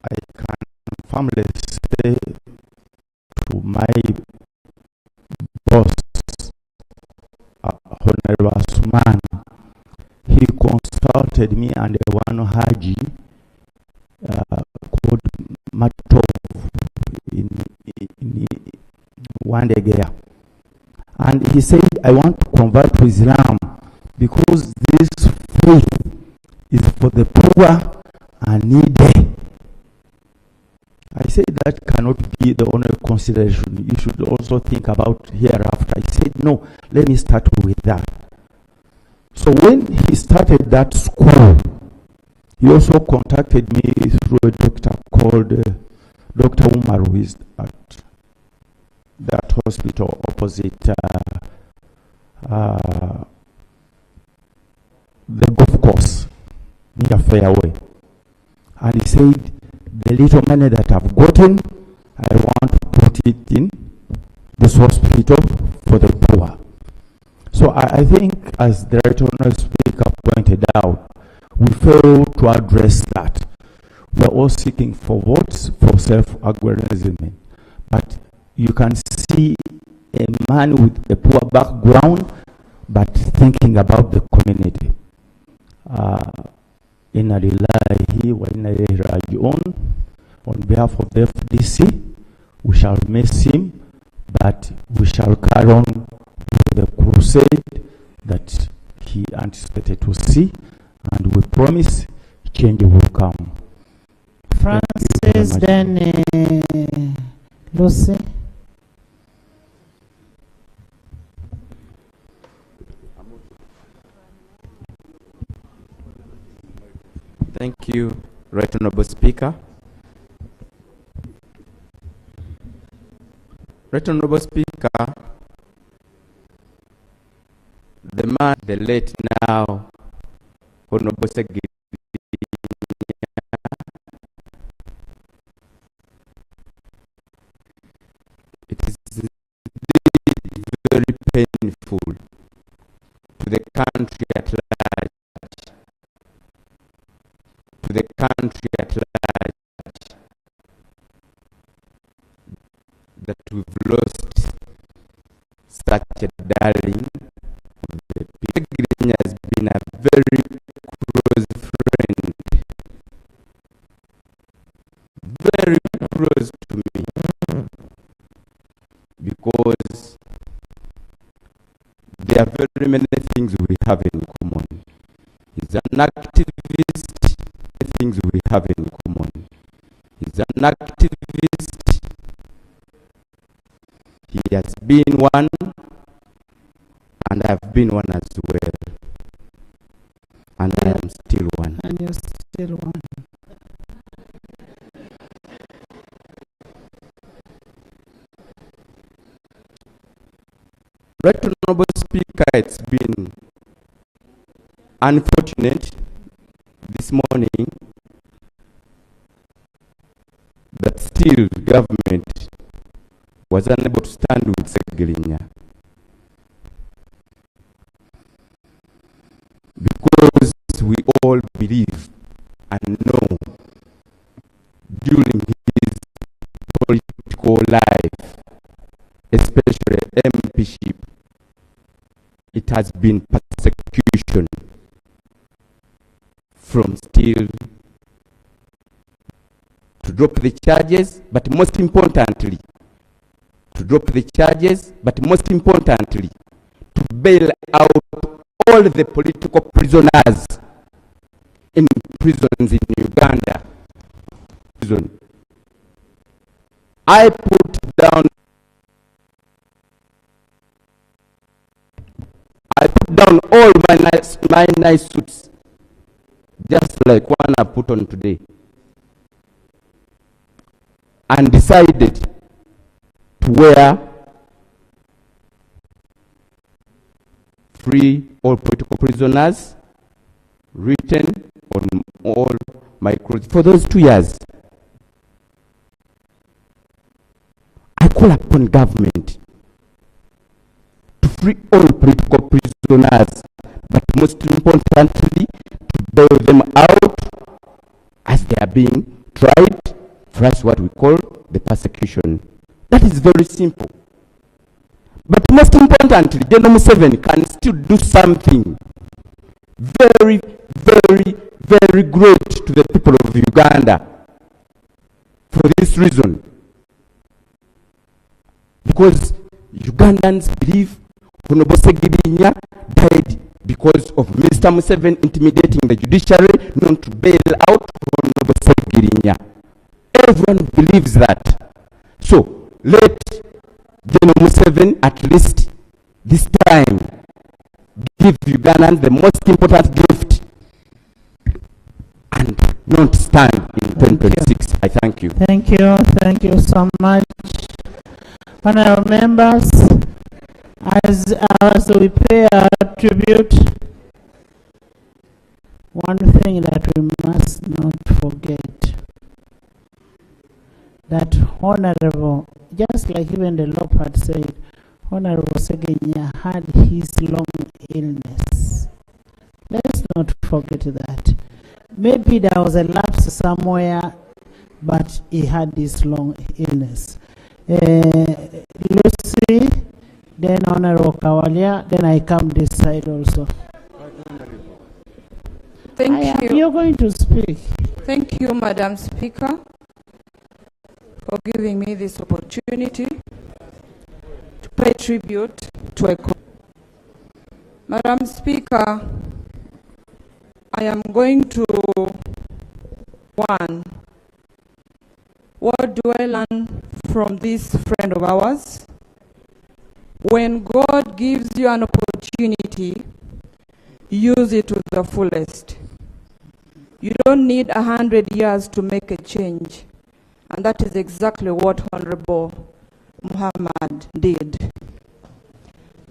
I can firmly say to my boss, Honorable Asuman, he consulted me and one Haji called Matov in Wandegea. And he said, I want to convert to Islam because this faith is for the poor and needy. I said that cannot be the only consideration. You should also think about hereafter. I said, no, let me start with that. So when he started that school, he also contacted me through a doctor called Dr. Umar, who is at that hospital opposite the golf course near Fairway. And he said, the little money that I've gotten, I want to put it in this hospital for the poor. So I think, as the right honourable speaker pointed out, we fail to address that. We're all seeking for votes for self-aggrandizement. But you can see a man with a poor background, but thinking about the community. Inna lillahi wa inna ilayhi raji'un. On behalf of the FDC, we shall miss him, but we shall carry on with the crusade that he anticipated to see, and we promise change will come. Francis, then Lucy. Thank you, Right Honourable Speaker. Right Honourable Speaker, the man, the late now, Honourable Ssegirinya, it is very painful to the country at large, that we've lost such a darling of the people. Ssegirinya has been a very close friend, very close to me, because there are very many things we have in common. He's an activist, things we have in common. He's an activist. He has been one, and I've been one as well. And I am still one. And you're still one. Right Honourable Speaker, it's been unfortunate this morning that still government was unable to stand with Ssegirinya, because we all believe and know during his political life, especially MPship, it has been persecution from still to drop the charges, but most importantly, to bail out all the political prisoners in prisons in Uganda. I put down all my nice suits, just like one I put on today, and decided to wear free all political prisoners written on all my clothes for those 2 years. I call upon government to free all political prisoners, but most importantly, to bail them out as they are being tried for us what we call the persecution. That is very simple. But most importantly, General Museveni can still do something very, very, very great to the people of Uganda for this reason. Because Ugandans believe Honorable Ssegirinya died because of Mr. Museveni intimidating the judiciary not to bail out Honorable Ssegirinya. Everyone believes that. So let General Museveni at least this time give Ugandans the most important gift and not stand in 2026. I thank you. Thank you so much. Honorable members, as we pay our tribute, one thing that we must not forget, that Honorable, just like even the Leopard said, Honorable Ssegirinya had his long illness. Let's not forget that. Maybe there was a lapse somewhere, but he had this long illness. Lucy, then Honorable Kawalia, then I come this side also. Thank you. You're going to speak. Thank you, Madam Speaker, for giving me this opportunity to pay tribute to a Madam Speaker, I am going to, one, what do I learn from this friend of ours? When God gives you an opportunity, use it to the fullest. You don't need 100 years to make a change. And that is exactly what Honorable Muhammad did.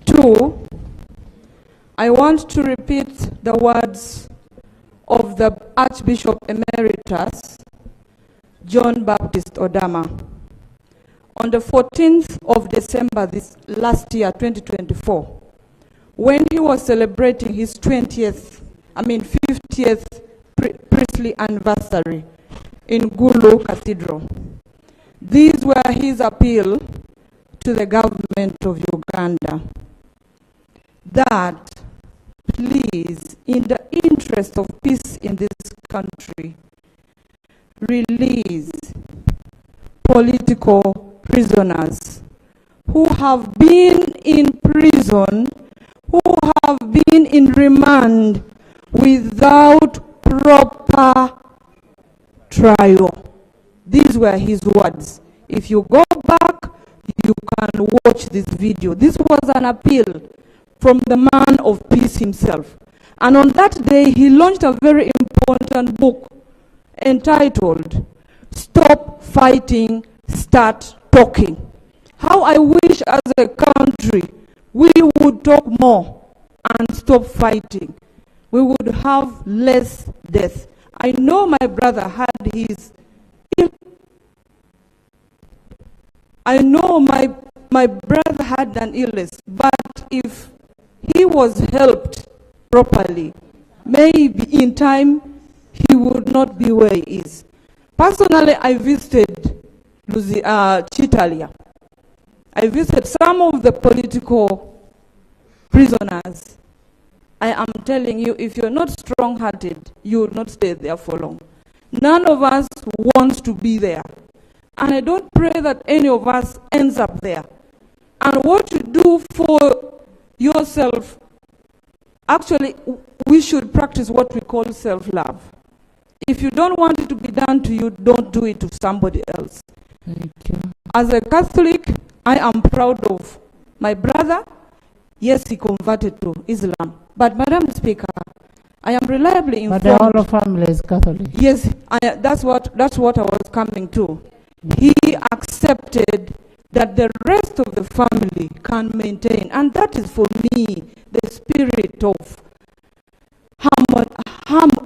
Two, I want to repeat the words of the Archbishop Emeritus, John Baptist Odama. On the 14th of December last year, 2024, when he was celebrating his 50th priestly anniversary in Gulu Cathedral. These were his appeal to the government of Uganda, that please, in the interest of peace in this country, release political prisoners who have been in prison, who have been in remand without proper trial. These were his words. If you go back, you can watch this video. This was an appeal from the man of peace himself. And on that day, he launched a very important book entitled, Stop Fighting, Start Talking. How I wish as a country we would would talk more and stop fighting, we would have less death. I know my brother had his, I know my brother had an illness, but if he was helped properly, maybe in time he would not be where he is. Personally, I visited Chitalia. I visited some of the political prisoners. I am telling you, if you're not strong-hearted, you will not stay there for long. None of us wants to be there. And I don't pray that any of us ends up there. And what you do for yourself, actually, we should practice what we call self-love. If you don't want it to be done to you, don't do it to somebody else. Thank you. As a Catholic, I am proud of my brother. Yes, he converted to Islam. But, Madam Speaker, I am reliably informed. But the whole family is Catholic. Yes, that's what I was coming to. He accepted that the rest of the family can maintain, and that is for me the spirit of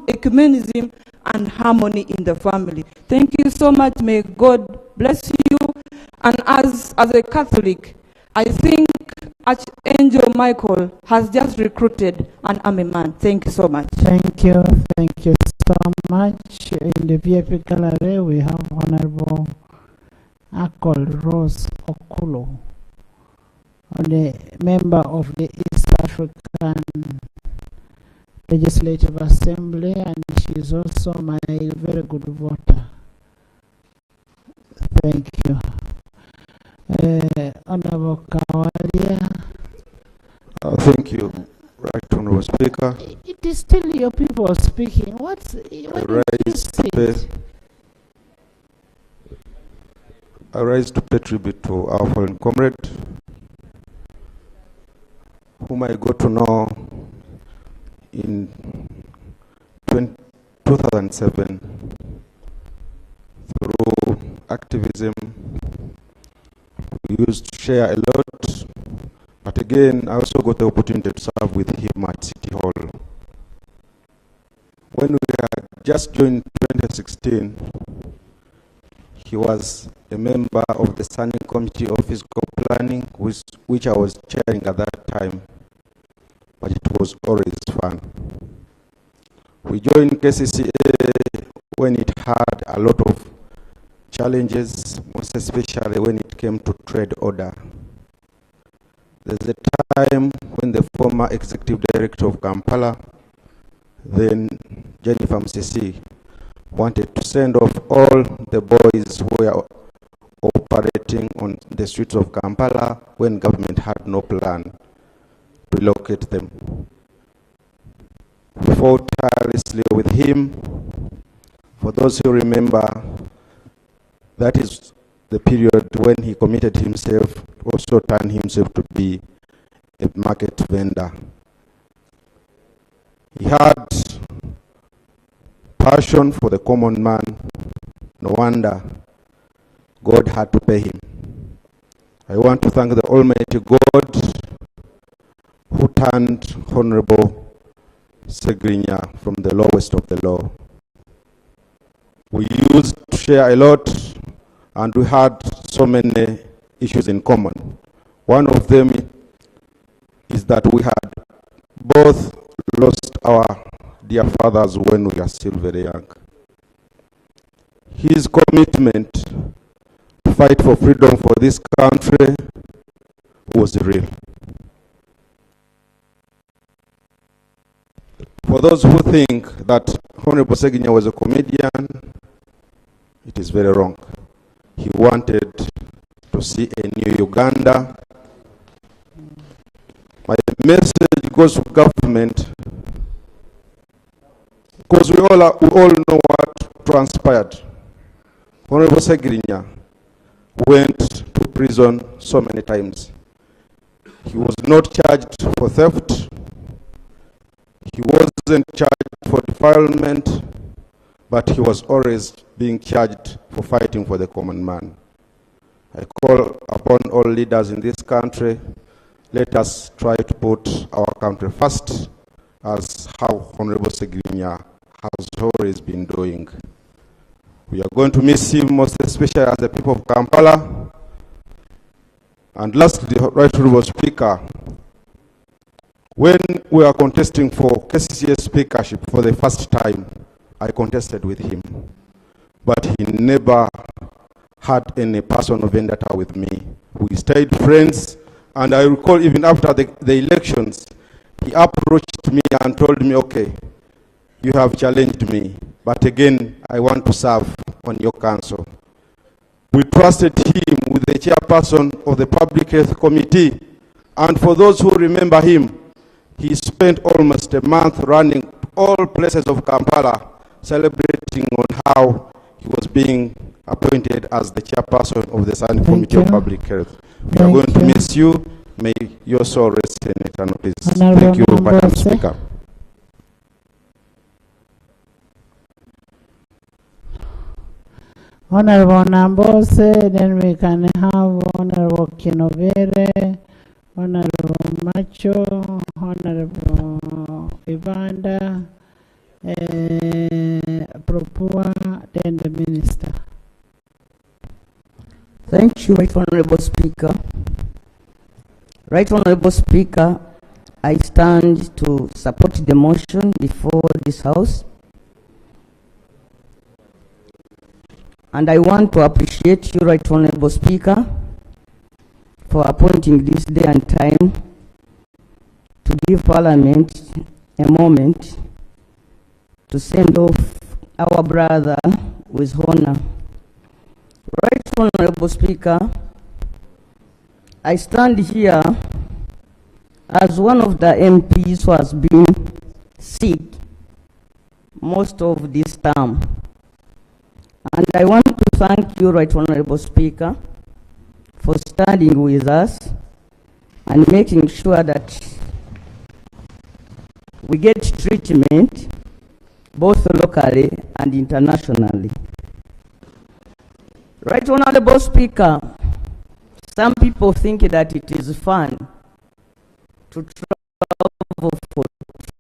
ecumenism and harmony in the family. Thank you so much. May God bless you. And as a Catholic, I think Archangel Michael has just recruited an army man. Thank you so much. Thank you so much. In the VIP gallery, we have Honorable Akol Rose Okulo, the member of the East African Legislative Assembly, and she is also my very good voter. Thank you. Honorable Kawalia. Thank you, Right Honorable Speaker. It is still your people speaking. What I rise to pay tribute to our fallen comrade, whom I got to know in 2007 through activism. We used to share a lot, but again, I also got the opportunity to serve with him at City Hall. When we had just joined 2016, he was a member of the Standing Committee of Physical Planning, which I was chairing at that time, but it was always fun. We joined KCCA when it had a lot of challenges, most especially when it came to trade order. There's a time when the former executive director of Kampala, then Jennifer Msisi, wanted to send off all the boys who were operating on the streets of Kampala when government had no plan to relocate them. We fought tirelessly with him. For those who remember, that is the period when he committed himself, also turned himself to be a market vendor. He had passion for the common man. No wonder God had to pay him. I want to thank the Almighty God who turned Honorable Ssegirinya from the lowest of the low. We used to share a lot, and we had so many issues in common. One of them is that we had both lost our dear fathers when we were still very young. His commitment to fight for freedom for this country was real. For those who think that Honorable Ssegirinya was a comedian, it is very wrong. He wanted to see a new Uganda. My message goes to government, because we all know what transpired. Honorable Ssegirinya went to prison so many times. He was not charged for theft. He wasn't charged for defilement, but he was always being charged for fighting for the common man. I call upon all leaders in this country, let us try to put our country first, as how Honorable Ssegirinya has always been doing. We are going to miss him, most especially as the people of Kampala. And lastly, Right Honorable Speaker, when we are contesting for KCCA speakership for the first time, I contested with him. But he never had any personal vendetta with me. We stayed friends, and I recall even after the elections, he approached me and told me, okay, you have challenged me, but again, I want to serve on your council. We trusted him with the chairperson of the Public Health Committee, and for those who remember him, he spent almost a month running all places of Kampala, celebrating on how he was being appointed as the chairperson of the Standing Committee of Public Health. We are going to miss you. May your soul rest in eternal peace. Thank you, Madam Speaker. Honorable Nambose, then we can have Honorable Kinovere, Honorable Macho, Honorable Ibanda, Propua, then the Minister. Thank you, Right Honorable Speaker. Right Honorable Speaker, I stand to support the motion before this House. And I want to appreciate you, Right Honorable Speaker, for appointing this day and time to give Parliament a moment to send off our brother with honor. Right Honorable Speaker, I stand here as one of the MPs who has been sick most of this term. And I want to thank you, Right Honorable Speaker, for standing with us and making sure that we get treatment both locally and internationally. Right Honorable Speaker, some people think that it is fun to travel for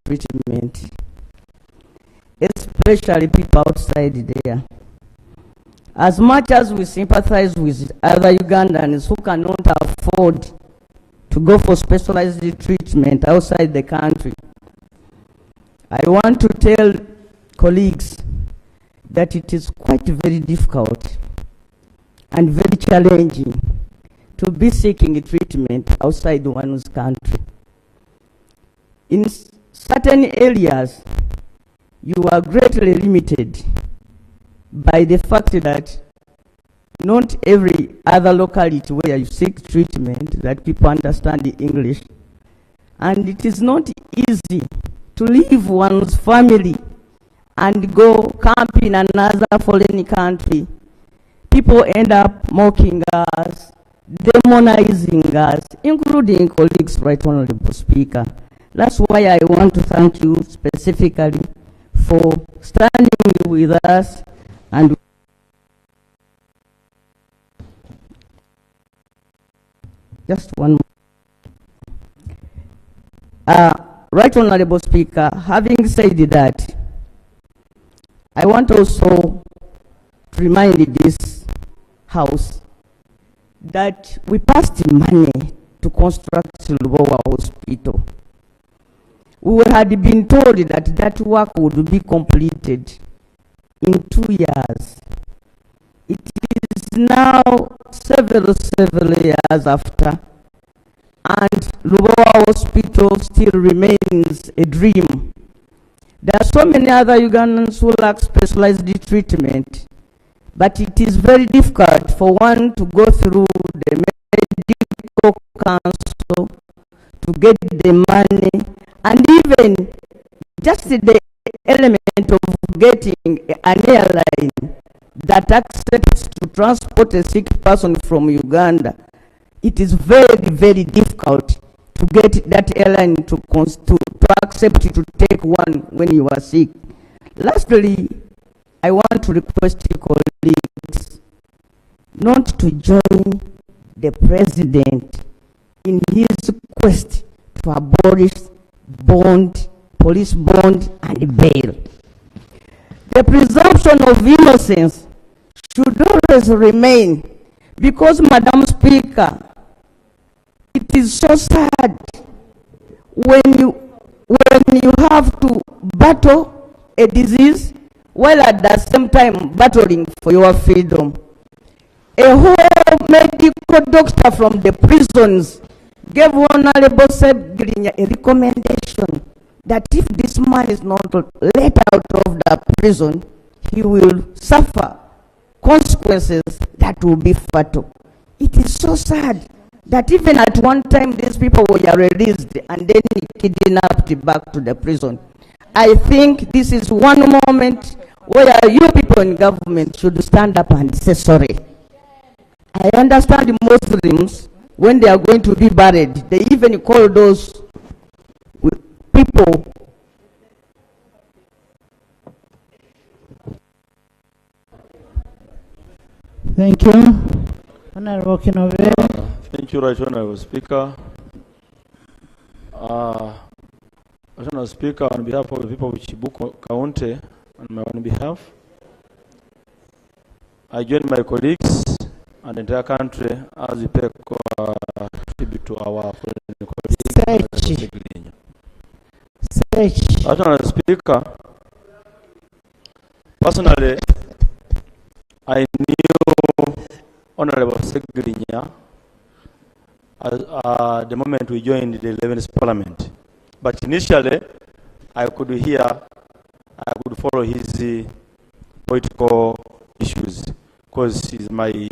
treatment, especially people outside there. As much as we sympathize with other Ugandans who cannot afford to go for specialized treatment outside the country, I want to tell colleagues that it is quite very difficult and very challenging to be seeking treatment outside one's country. In certain areas, you are greatly limited by the fact that not every other locality where you seek treatment that people understand the English, and it is not easy to leave one's family and go camp in another foreign country. People end up mocking us, demonizing us, including colleagues, Right Honorable Speaker. That's why I want to thank you specifically for standing with us and just one more. Right Honorable Speaker, having said that, I want also to remind this House that we passed money to construct Lubowa Hospital. We had been told that that work would be completed in 2 years. It is now several years after, and Lubowa Hospital still remains a dream. There are so many other Ugandans who lack specialized treatment, but it is very difficult for one to go through the medical council to get the money, and even just the element of getting an airline that accepts to transport a sick person from Uganda. It is very, very difficult to get that airline to accept to take one when you are sick. Lastly, I want to request you colleagues not to join the president in his quest to abolish bond, police bond, and bail. The presumption of innocence should always remain, because, Madam Speaker, it is so sad when you have to battle a disease while at the same time battling for your freedom. A whole medical doctor from the prisons gave Honorable Ssegirinya a recommendation that if this man is not let out of the prison, he will suffer consequences that will be fatal. It is so sad that even at one time these people were released and then kidnapped back to the prison. I think this is one moment where you people in government should stand up and say sorry. I understand the Muslims, when they are going to be buried, they even call those people Thank you. Honorable Kinove. Thank you, Right Honorable Speaker. Honorable Speaker, on behalf of the people of Chibuko County, on my own behalf, I join my colleagues and the entire country as we pay tribute to our colleague. Honorable Speaker, personally, I knew Honorable Ssegirinya the moment we joined the 11th Parliament. But initially, I could follow his political issues because he's my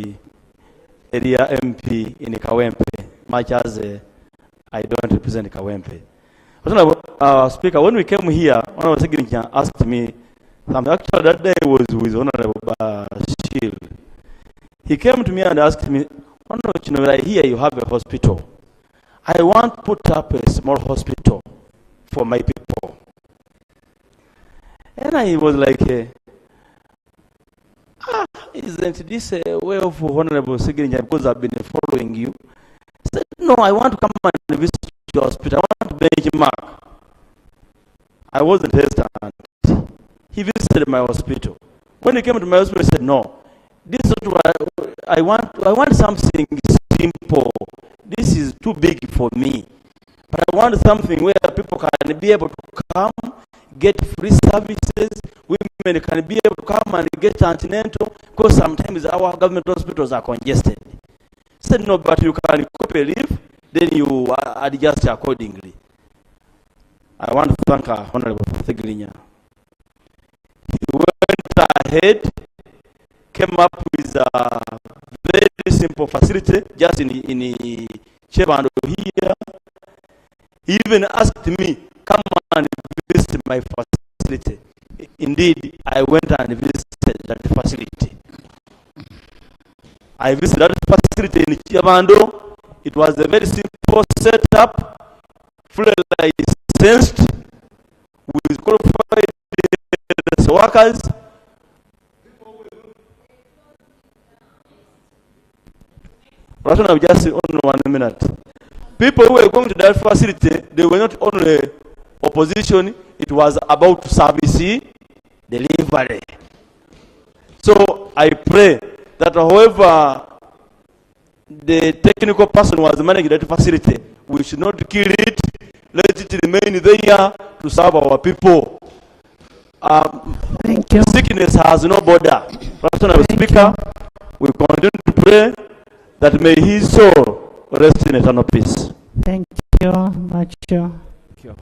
area MP in Kawempe, much as I don't represent Kawempe. Honorable Speaker, when we came here, Honorable Ssegirinya asked me something. Actually, that day was with Honorable Shield. He came to me and asked me, Honorable, I hear you have a hospital. I want to put up a small hospital for my people. And I was like, isn't this a way of Honorable Ssegirinya, because I've been following you? He said, no, I want to come and visit your hospital. I want to benchmark. I wasn't hesitant. He visited my hospital. When he came to my hospital, he said, no, this is what I want. I want something simple. This is too big for me. But I want something where people can be able to come, get free services. Women can be able to come and get antenatal, because sometimes our government hospitals are congested. He said, no, but you can copy a leave, then you adjust accordingly. I want to thank Honorable Ssegirinya. He went ahead, came up with a very simple facility, just in Chevando here. He even asked me, come and visit my facility. Indeed, I went and visited that facility. I visited that facility in Chevando. It was a very simple setup, fully licensed, with qualified workers. Just only 1 minute. People who were going to that facility, they were not only opposition, it was about service delivery. So I pray that however the technical person was managing that facility, we should not kill it, let it remain there to serve our people. Thank you. Sickness has no border. Honorable Speaker, we continue to pray that may his soul rest in eternal peace. Thank you much. Thank you.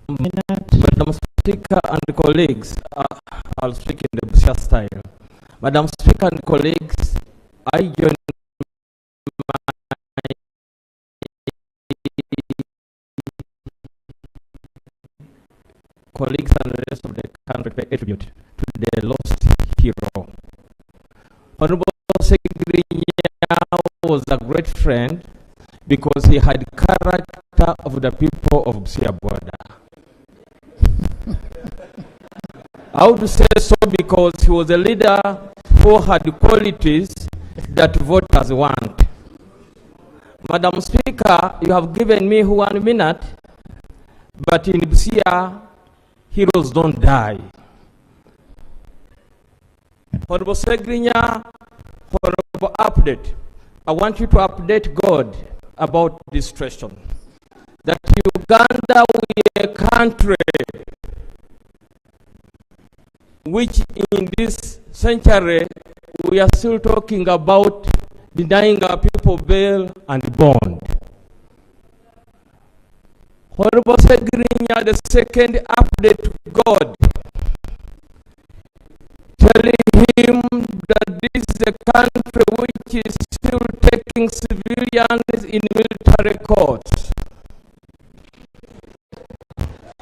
Madam Speaker and colleagues, I'll speak in the Busia style. Madam Speaker and colleagues, I join my colleagues and the rest of the country pay tribute to the lost hero. Honorable Ssegirinya was a great friend because he had character of the people of Busia border. I would say so because he was a leader who had qualities that voters want. Madam Speaker, you have given me 1 minute, but in Busia, heroes don't die. Honorable Ssegirinya, Honorable Update, I want you to update God about this question. That Uganda, we are a country which in this century, we are still talking about denying our people bail and bond. Honorable Ssegirinya, the second update to God, telling him that this is a country which is still taking civilians in military courts.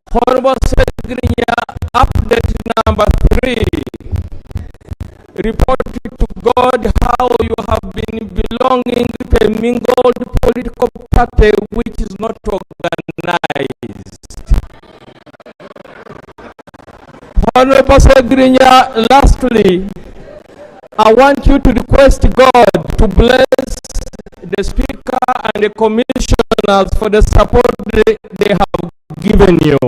Honorable Ssegirinya, update number 3, report to God how you have been belonging to a mingled political party which is not organized. Honorable Ssegirinya, lastly, I want you to request God to bless the Speaker and the Commissioners for the support they have given you.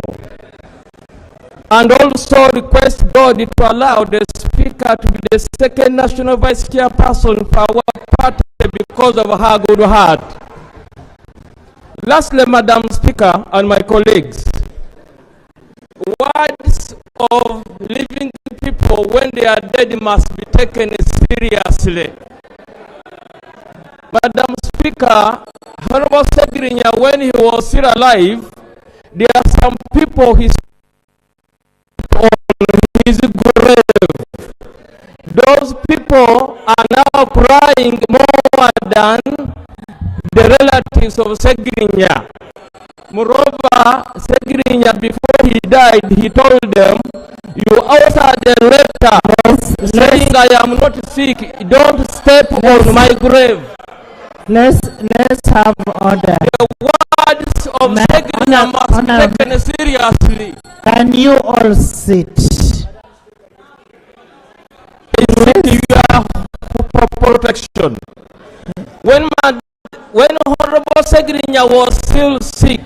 And also request God to allow the Speaker to be the second National Vice Chairperson for our party because of her good heart. Lastly, Madam Speaker and my colleagues, words of living people when they are dead must be taken seriously. Madam Speaker, Honorable Ssegirinya, when he was still alive, there are some people he on his grave. Those people are now crying more than the relatives of Ssegirinya. Moreover, Ssegirinya, before he died, he told them, you authored a letter saying I am not sick, don't step on my grave. Let's have order. The words of Ssegirinya must be taken seriously. Can you all sit? For protection. When Honorable Ssegirinya was still sick,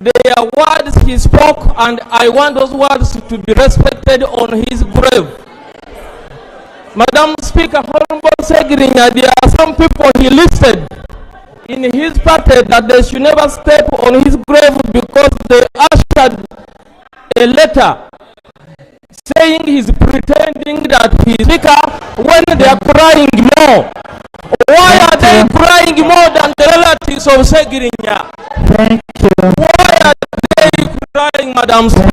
there are words he spoke, and I want those words to be respected on his grave. Madam Speaker, Honorable Ssegirinya, there are some people he listed in his party that they should never step on his grave because they ushered a letter saying he's pretending that he's speaker when they are crying more. Why are they crying more than the relatives of Ssegirinya? Thank you. Why are they crying, Madam Speaker?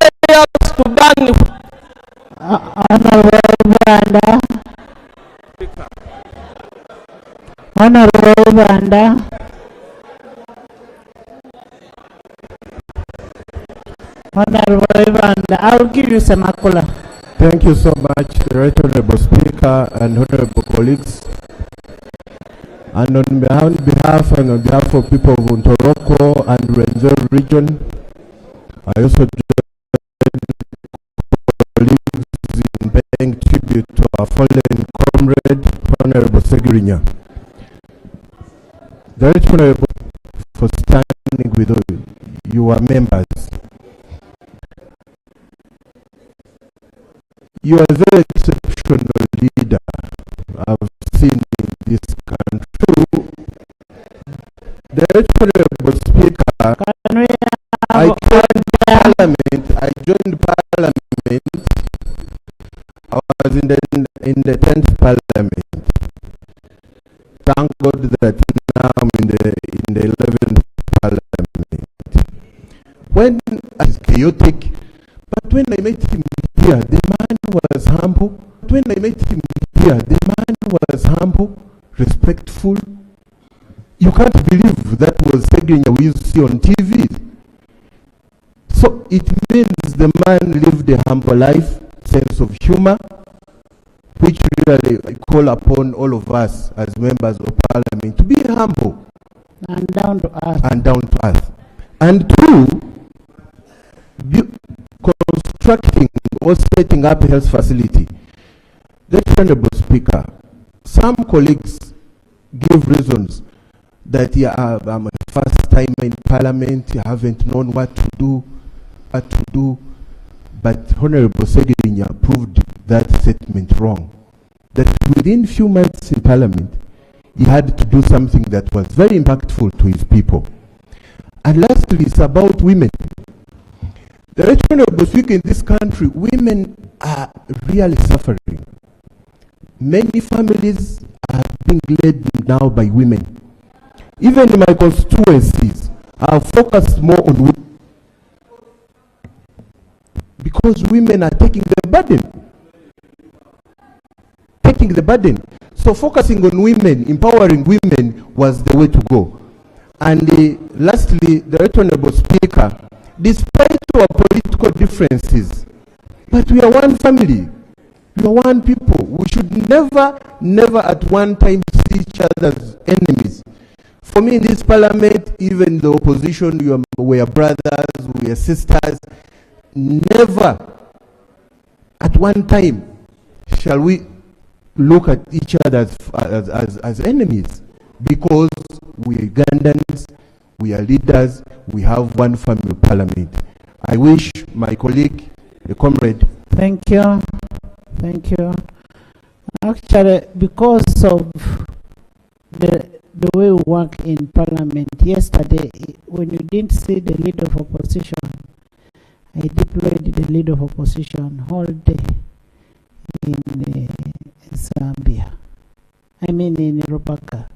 They have to ban Honorable Banda. Honorable Banda. Honorable Banda, I'll give you some akula. Thank you so much, the Right Honorable Speaker and Honorable colleagues. And on behalf of people of Ntoroko and Rwenzori region, I also join colleagues in paying tribute to our fallen comrade, Honorable Ssegirinya. The Right Honorable for standing with your members. You are a very exceptional leader I've seen in this country. The Right Honorable Speaker, I joined Parliament. I was in the 10th Parliament. Thank God that now I'm in the 11th Parliament. When I was chaotic, but when I met him here, the man was humble. When I met him here, the man was humble, respectful. You can't believe that was Ssegirinya we used to see on TV. So it means the man lived a humble life, sense of humor, which really I call upon all of us as members of Parliament to be humble and down to earth. And two, constructing or setting up a health facility. The Honorable Speaker, some colleagues give reasons that I'm first time in Parliament, I haven't known what to do. But Honorable Ssegirinya proved that statement wrong. That within few months in Parliament, he had to do something that was very impactful to his people. And lastly, it's about women. The right honorable speaker in this country, women are really suffering. Many families are being led now by women. Even in my constituencies, I focused more on women because women are taking the burden. So focusing on women, empowering women was the way to go. And lastly, the right honorable speaker, despite our political differences, but we are one family. We are one people. We should never at one time see each other as enemies. For me, in this parliament, even the opposition, we are brothers, we are sisters. Never at one time shall we look at each other as enemies, because we are Ugandans, we are leaders, we have one family parliament. I wish my colleague, the comrade. Thank you. Thank you. Actually, because of the way we work in Parliament, yesterday, when you didn't see the leader of opposition, I deployed the leader of opposition whole day in Zambia. I mean in Omubaka.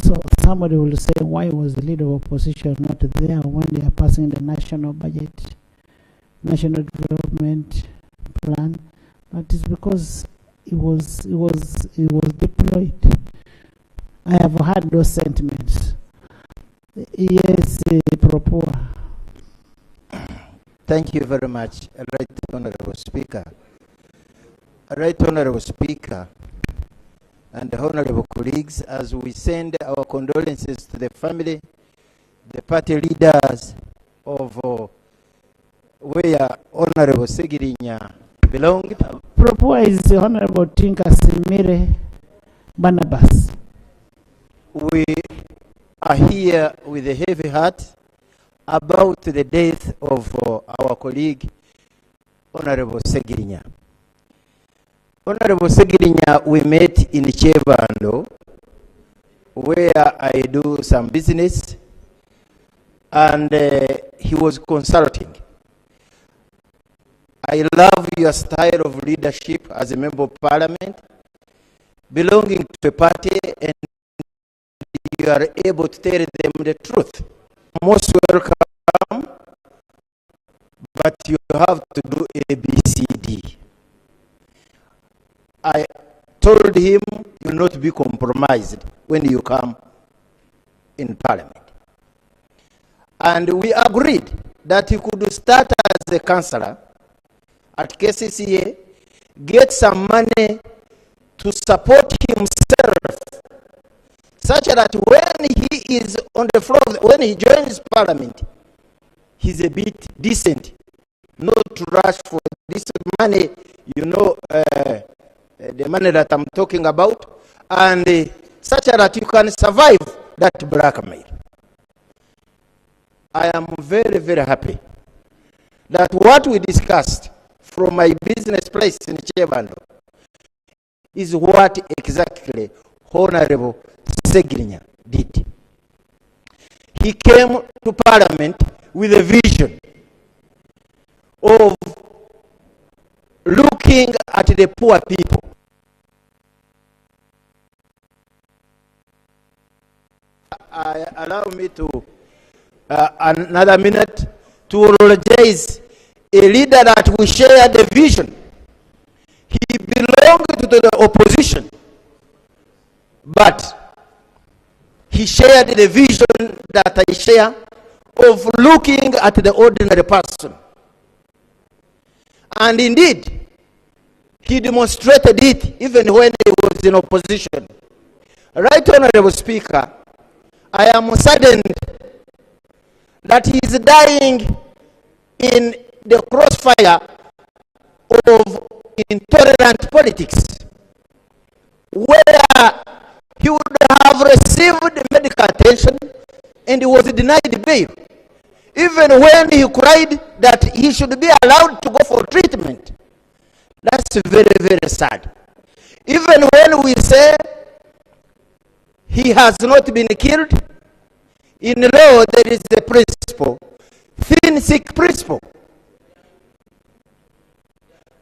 So somebody will say, why was the leader of opposition not there when they are passing the national budget, national development plan? But it's because it was deployed. I have had those sentiments. Yes, Propua. Thank you very much, Right Honorable Speaker. Right Honorable Speaker and honorable colleagues, as we send our condolences to the family, the party leaders of where Honorable Ssegirinya belonged. Propua is Honorable Tinka Simire Barnabas. We are here with a heavy heart about the death of our colleague, Honorable Ssegirinya. Honorable Ssegirinya, we met in Chebando, where I do some business, and he was consulting. I love your style of leadership as a member of parliament, belonging to a party, and you are able to tell them the truth. Most welcome, but you have to do ABCD. I told him you will not be compromised when you come in parliament. And we agreed that he could start as a councillor at KCCA, get some money to support himself, such that when he is on the floor, when he joins parliament, he's a bit decent, not to rush for this money, you know, the money that I'm talking about, and such that you can survive that blackmail. I am very, very happy that what we discussed from my business place in Chebando is what exactly Honorable Ssegirinya did. He came to parliament with a vision of looking at the poor people. Allow me to another minute to apologize a leader that we share the vision. He belonged to the opposition, but he shared the vision that I share of looking at the ordinary person. And indeed, he demonstrated it even when he was in opposition. Right Honorable Speaker, I am saddened that he is dying in the crossfire of intolerant politics, where he would received medical attention and was denied bail. Even when he cried that he should be allowed to go for treatment. That's very, very sad. Even when we say he has not been killed, in law there is the principle, thin sick principle,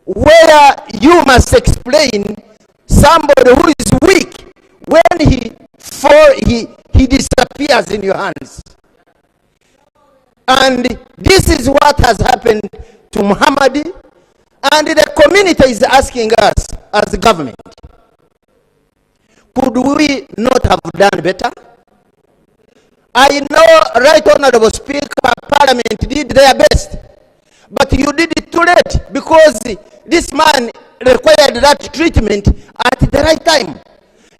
where you must explain somebody who is weak when he disappears in your hands. And this is what has happened to Muhammad, and the community is asking us as government, could we not have done better? I know, Right Honorable Speaker, Parliament did their best, but you did it too late, because this man required that treatment at the right time.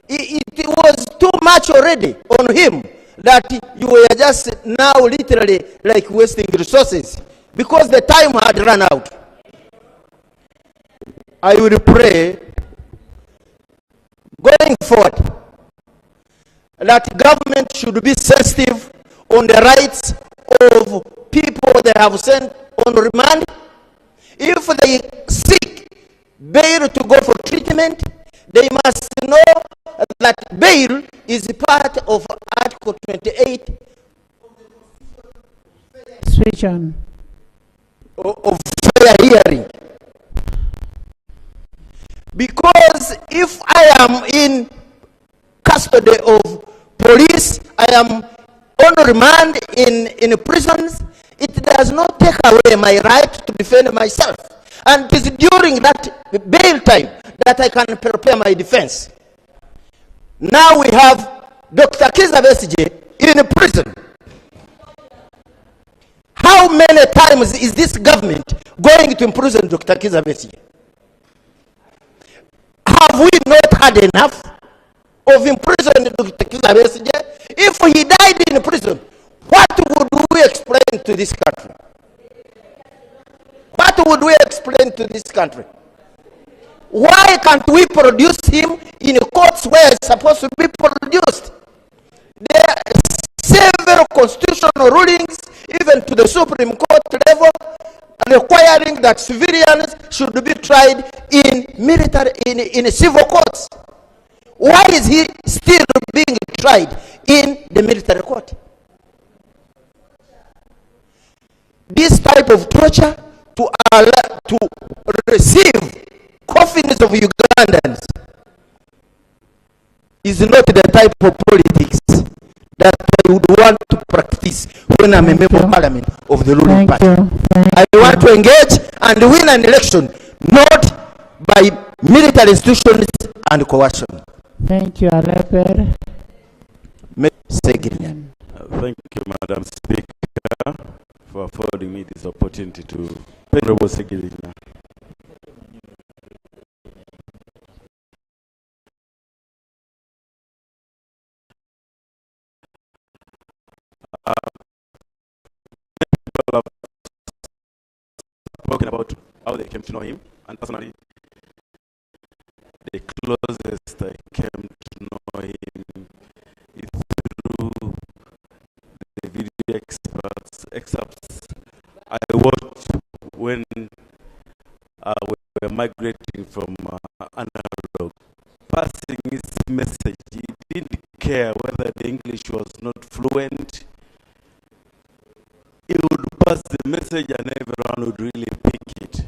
It was too much already on him, that you were just now literally like wasting resources, because the time had run out. I will pray, going forward, that government should be sensitive on the rights of people they have sent on remand. If they seek bail to go for treatment, they must know that bail is part of Article 28 Switch on. of fair hearing. Because if I am in custody of police, I am on remand in prisons, it does not take away my right to defend myself. And it is during that bail time that I can prepare my defense. Now we have Dr. Kizza Besigye in prison. How many times is this government going to imprison Dr. Kizza Besigye? Have we not had enough of imprisoning Dr. Kizza Besigye? If he died in prison, what would we explain to this country? What would we explain to this country? Why can't we produce him in courts where it's supposed to be produced? There are several constitutional rulings, even to the Supreme Court level, requiring that civilians should be tried in military, in civil courts. Why is he still being tried in the military court? This type of torture to receive coffins of Ugandans is not the type of politics that I would want to practice when I'm a member of parliament of the ruling party. I want to engage and win an election, not by military institutions and coercion. Thank you, Aleper. Ssegirinya. Thank you, Madam Speaker, for affording me this opportunity to Honorable Ssegirinya. People have spoken about how they came to know him, and personally, the closest I came to know him is through the video excerpts I watched when we were migrating from analog. Passing his message, he didn't care whether the English was not fluent. He would pass the message and everyone would really pick it.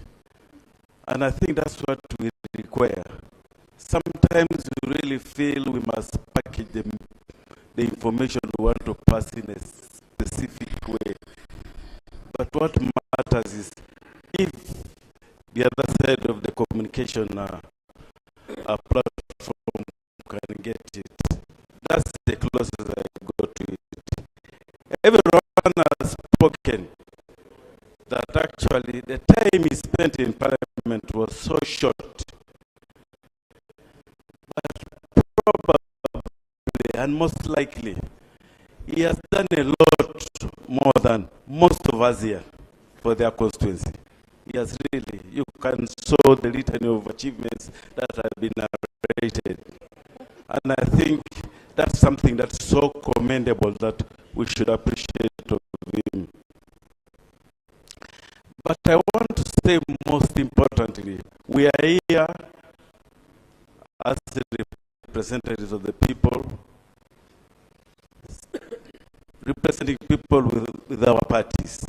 And I think that's what we require. Sometimes we really feel we must package the information we want to pass in a specific way. But what matters is if the other side of the communication platform can get it. That's the closest I go to it. Everyone has spoken that actually the time he spent in Parliament was so short. But probably and most likely, he has done a lot more than most of us here for their constituency. He has really, you can show the litany of achievements that have been narrated. And I think That's something that's so commendable that we should appreciate of him. But I want to say most importantly, we are here as the representatives of the people, representing people with our parties.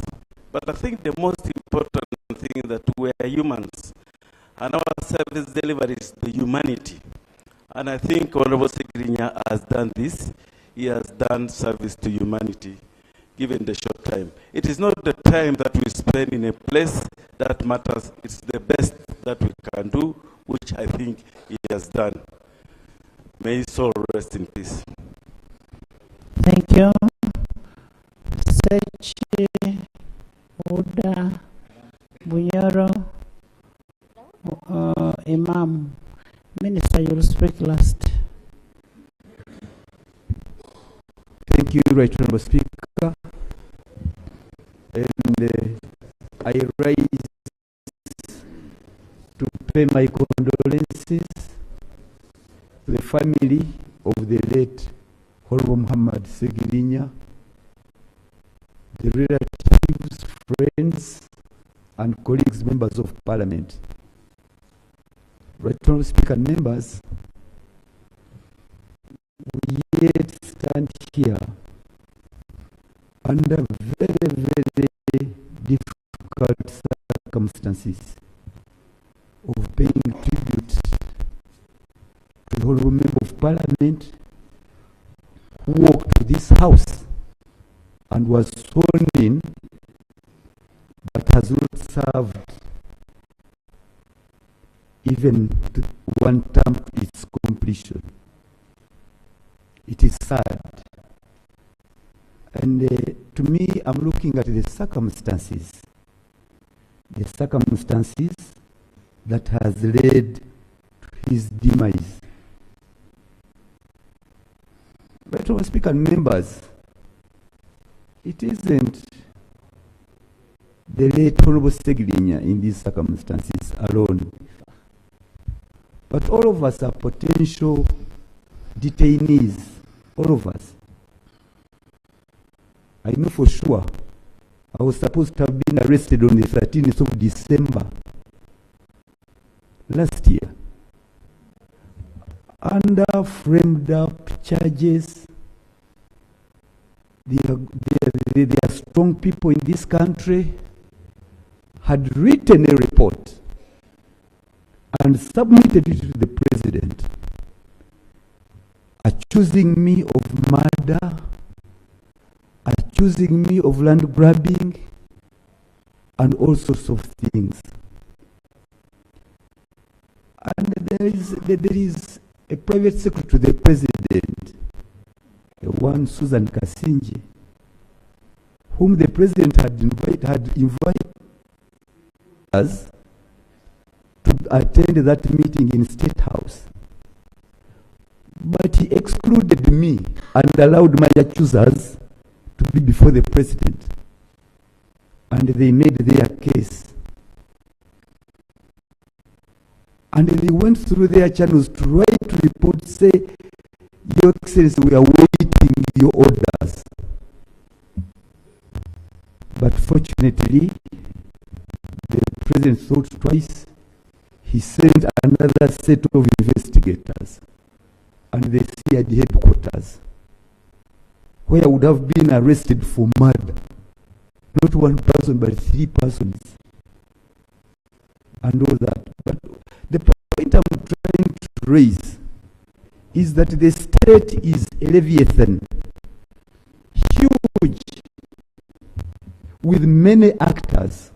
But I think the most important thing is that we are humans, and our service delivery is the humanity. And I think Honorable Ssegirinya has done this. He has done service to humanity, given the short time. It is not the time that we spend in a place that matters. It's the best that we can do, which I think he has done. May his soul rest in peace. Thank you. Sechi, Uda, Bunyoro, Imam. Minister, you'll speak last. Thank you, Right Honorable Speaker. And I rise to pay my condolences to the family of the late Honorable Muhammad Ssegirinya, the relatives, friends, and colleagues, members of Parliament. Right Honorable Speaker, members, we yet stand here under very, very difficult circumstances of paying tribute to the Honorable Member of Parliament who walked to this house and was sworn in but has not served even one term to its completion. It is sad. And to me, I'm looking at the circumstances that has led to his demise. Right Honorable Speaker and members, it isn't the late Honorable Ssegirinya in these circumstances alone, but all of us are potential detainees, all of us. I know for sure I was supposed to have been arrested on the 13th of December last year under framed up charges. There are strong people in this country had written a report and submitted it to the president, accusing me of murder, accusing me of land grabbing, and all sorts of things. And there is a private secretary to the president, one Susan Kasinje, whom the president had invited us to attend that meeting in State House. But he excluded me and allowed my accusers to be before the president. And they made their case. And they went through their channels to write to report, say, Your Excellency, we are waiting your orders. But fortunately, the president thought twice. He sent another set of investigators and they CID headquarters, where I would have been arrested for murder. Not one person, but 3 persons. And all that. But the point I'm trying to raise is that the state is a leviathan, huge, with many actors.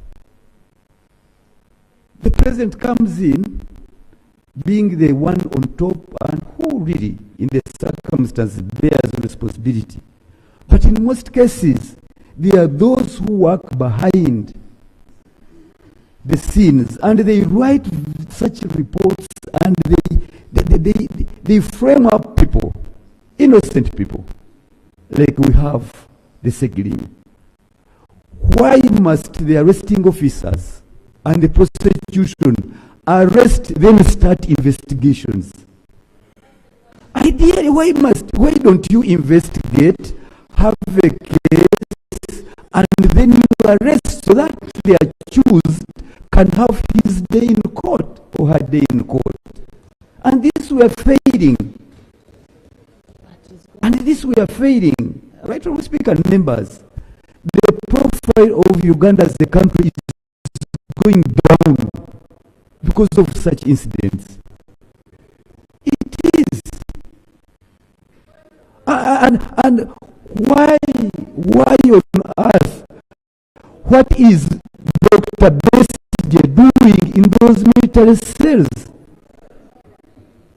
The president comes in being the one on top and who really, in the circumstances, bears responsibility. But in most cases, there are those who work behind the scenes and they write such reports and they frame up people, innocent people, like we have the Ssegirinya. Why must the arresting officers and the prosecution arrest, then start investigations? Ideally, why must Why don't you investigate, have a case, and then you arrest so that the accused can have his day in court or her day in court? And this we are failing. And this we are failing. Right, Honorable Speaker and members, the profile of Uganda as a country is going down because of such incidents. It is. And why on earth, what is Dr. Besigye doing in those military cells?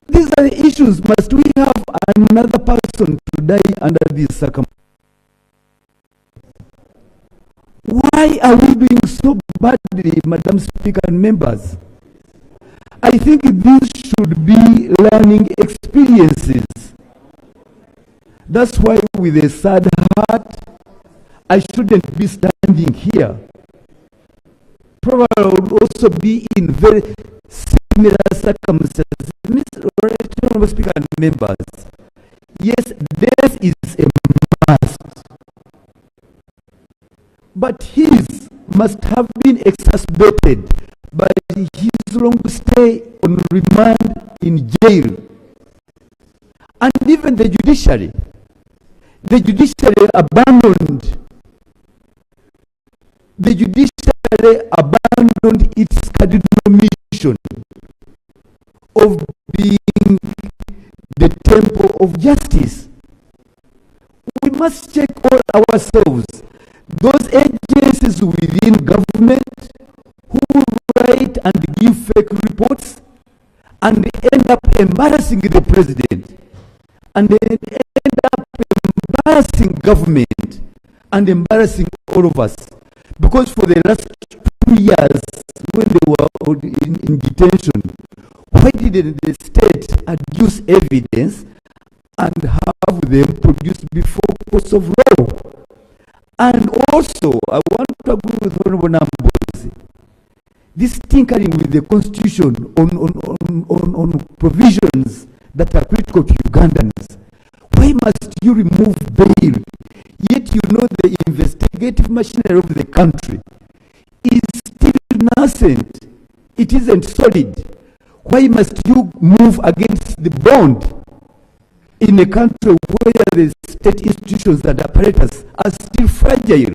These are the issues. Must we have another person to die under these circumstances? Why are we doing so badly, Madam Speaker and members? I think these should be learning experiences. That's why with a sad heart, I shouldn't be standing here. Probably I would also be in very similar circumstances. Mr. Honorable Speaker and members, yes, death is a must. But his must have been exacerbated by his long stay on remand in jail. And even the judiciary abandoned its cardinal mission of being the temple of justice. We must check all ourselves. Those agencies within government who write and give fake reports and end up embarrassing the president, and then end up embarrassing government and embarrassing all of us. Because for the last 2 years, when they were in detention, why didn't the state adduce evidence and have them produced before courts of law? And also, I want to agree with Honorable Nambozi. This tinkering with the constitution on provisions that are critical to Ugandans. Why must you remove bail? Yet you know the investigative machinery of the country is still nascent. It isn't solid. Why must you move against the bond in a country where the state institutions and apparatus are still fragile?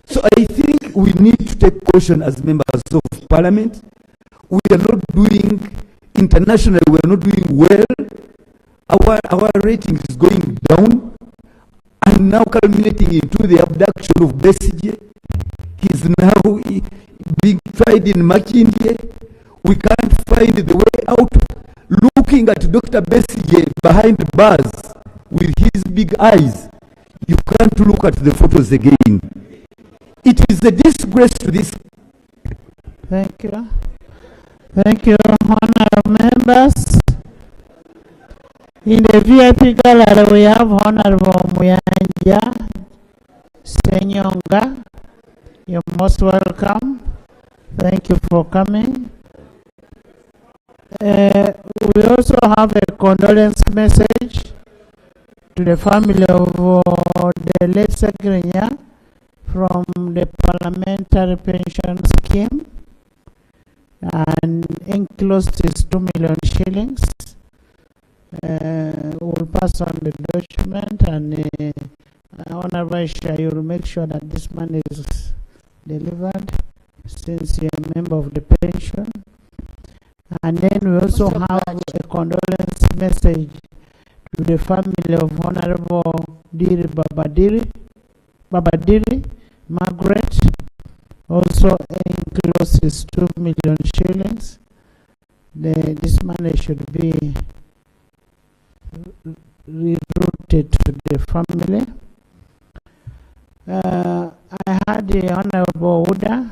So I think we need to take caution as members of parliament. We are not doing, internationally, we are not doing well. Our rating is going down, and now culminating into the abduction of Besigye. He's now being tried in Makindye. We can't find the way out. Looking at Dr. Besigye behind bars with his big eyes, you can't look at the photos again. It is a disgrace to this. Thank you. Thank you, honorable members. In the VIP gallery, we have Honorable Muyanja Senyonga. You're most welcome. Thank you for coming. We also have a condolence message to the family of the late Ssegirinya from the Parliamentary Pension Scheme, and enclosed is 2 million shillings. We'll pass on the document, and Honorable Chair, you'll make sure that this money is delivered since you're a member of the pension. And then we also have a condolence message to the family of Honorable Diri Babadiri Margaret. Also encloses 2 million shillings. This money should be rerouted to the family. I had the Honorable Uda.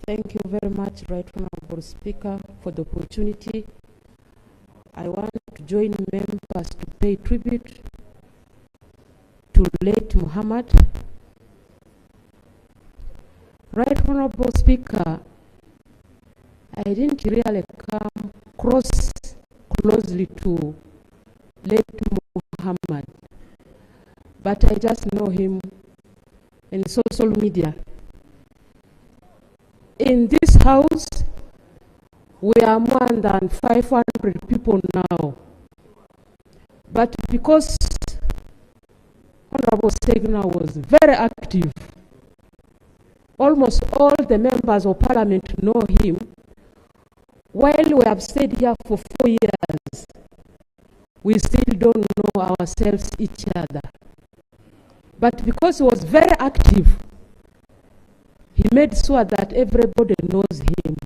Thank you very much, Right Honorable Speaker, for the opportunity. I want to join members to pay tribute to late Muhammad Right Honorable Speaker, I didn't really come closely to late Muhammad, but I just know him in social media. In this house, we are more than 500 people now. But because Honorable Ssegirinya was very active, almost all the members of Parliament know him. While we have stayed here for 4 years, we still don't know ourselves, each other. But because he was very active, he made sure that everybody knows him.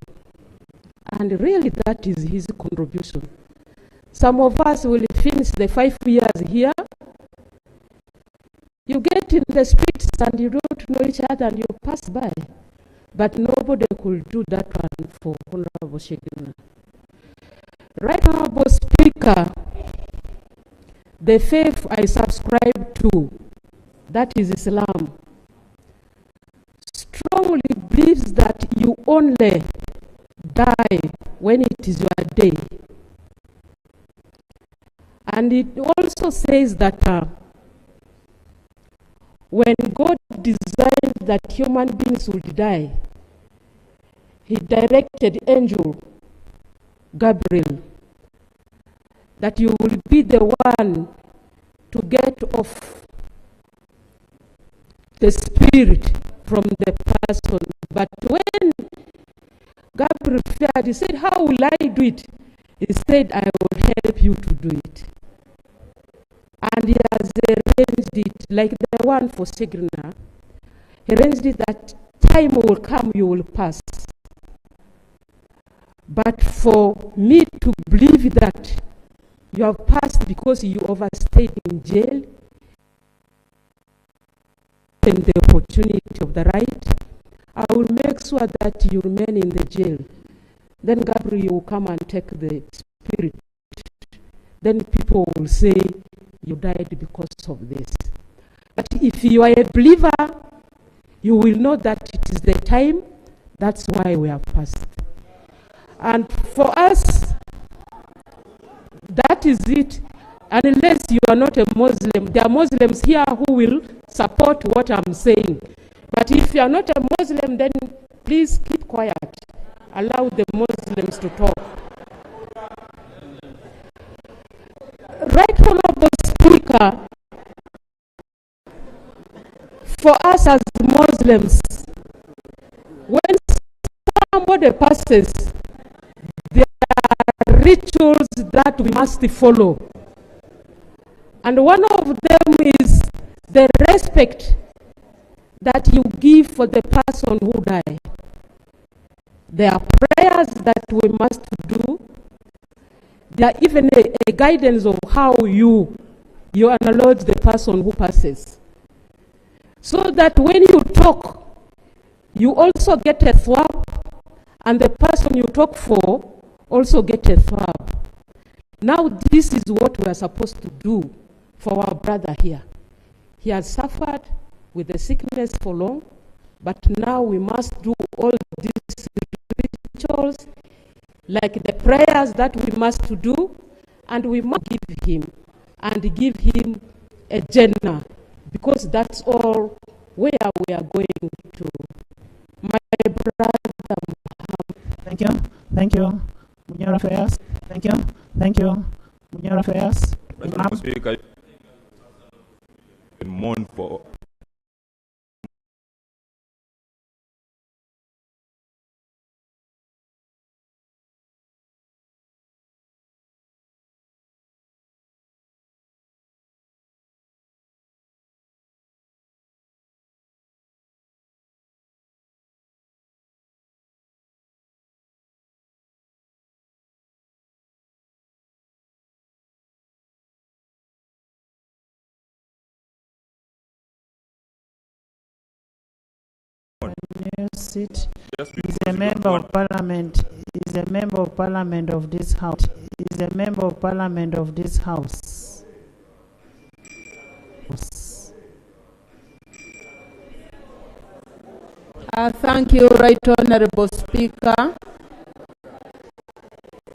And really that is his contribution. Some of us will finish the 5 years here. You get in the streets and you don't know each other and you pass by. But nobody could do that one for Honorable Ssegirinya. Right Honorable Speaker, the faith I subscribe to, that is Islam, strongly believes that you only die when it is your day. And it also says that when God designed that human beings would die, he directed angel Gabriel that you will be the one to get off the spirit from the person. But when Gabriel feared, he said, how will I do it? He said, I will help you to do it. And he has arranged it, like the one for Ssegirinya. He arranged it that time will come, you will pass. But for me to believe that you have passed because you overstayed in jail, and the opportunity of the right, I will make sure that you remain in the jail. Then Gabriel will come and take the spirit. Then people will say, you died because of this. But if you are a believer, you will know that it is the time. That's why we have passed. And for us, that is it. Unless you are not a Muslim, there are Muslims here who will support what I'm saying. But if you are not a Muslim, then please keep quiet. Allow the Muslims to talk. Right Honorable Speaker, for us as Muslims, when somebody passes, there are rituals that we must follow. And one of them is the respect that you give for the person who died. There are prayers that we must do. There are even a guidance of how you acknowledge the person who passes. So that when you talk, you also get a thwap, and the person you talk for also get a thwap. Now this is what we are supposed to do for our brother here. He has suffered with the sickness for long, but now we must do all these rituals, like the prayers that we must do, and we must give him a Jannah, because that's all where we are going to. My brother Muhammad. Thank you. Thank you. Munyara Affairs. Thank you. Thank you. Munyara Affairs. Mr. Speaker, mourn for Seat. Is a member of parliament. Is a member of parliament of this house. Is a member of parliament of this house. Thank you, Right Honorable Speaker.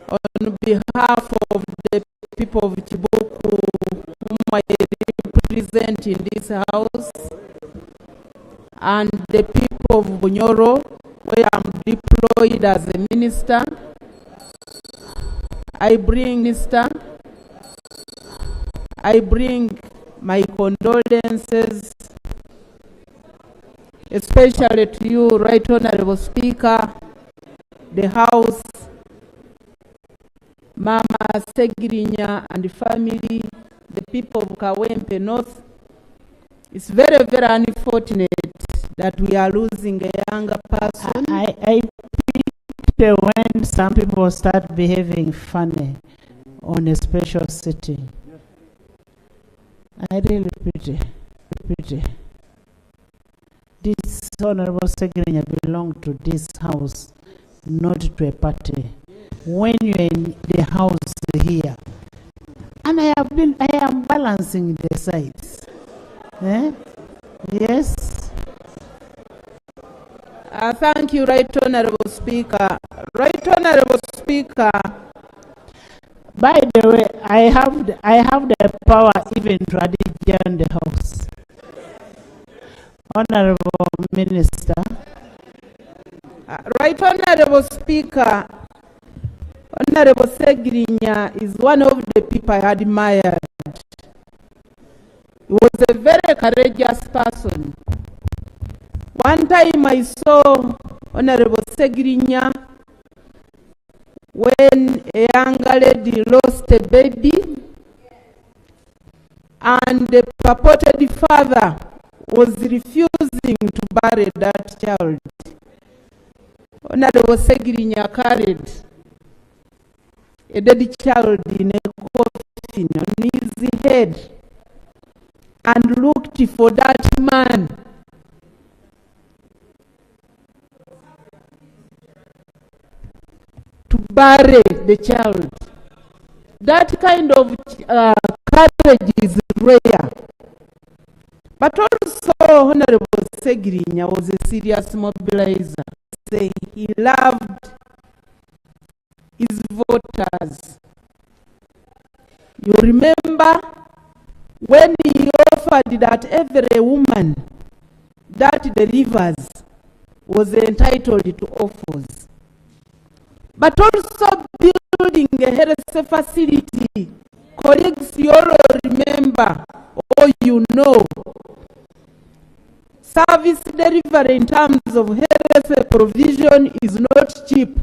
On behalf of the people of Chibuku, whom I represent in this house, and the people of Bunyoro, where I'm deployed as a minister, I bring my condolences, especially to you, Right Honorable Speaker, the House, Mama Ssegirinya and the family, the people of Kawempe North. It's very, very unfortunate that we are losing a younger person. I pity when some people start behaving funny on a special sitting. I really pity. This Honorable Ssegirinya belongs to this house, not to a party. When you're in the house here, and I am balancing the sides. Yes. Thank you, Right Honorable Speaker. Right Honorable Speaker. By the way, I have the power even to adjourn the house. Honorable Minister. Right Honorable Speaker. Honorable Ssegirinya is one of the people I admired. He was a very courageous person. One time I saw Honorable Ssegirinya when a young lady lost a baby and the purported father was refusing to bury that child. Honorable Ssegirinya carried a dead child in a coffin on his head and looked for that man. To bury the child. That kind of courage is rare. But also, Honorable Ssegirinya was a serious mobilizer. Saying he loved his voters. You remember when he offered that every woman that delivers was entitled to offers. But also building a health facility. Colleagues, you all remember, or you know, service delivery in terms of health provision is not cheap.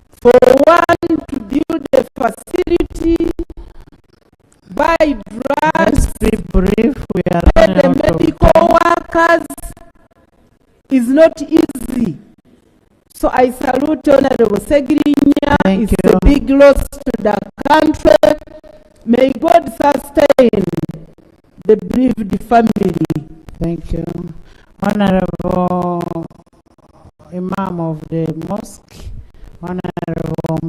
For one to build a facility, buy drugs, be brief, we are pay the medical workers is not easy. So I salute Honorable Ssegirinya. It's a big loss to the country. May God sustain the bereaved family. Thank you. Honorable Imam of the Mosque, Honorable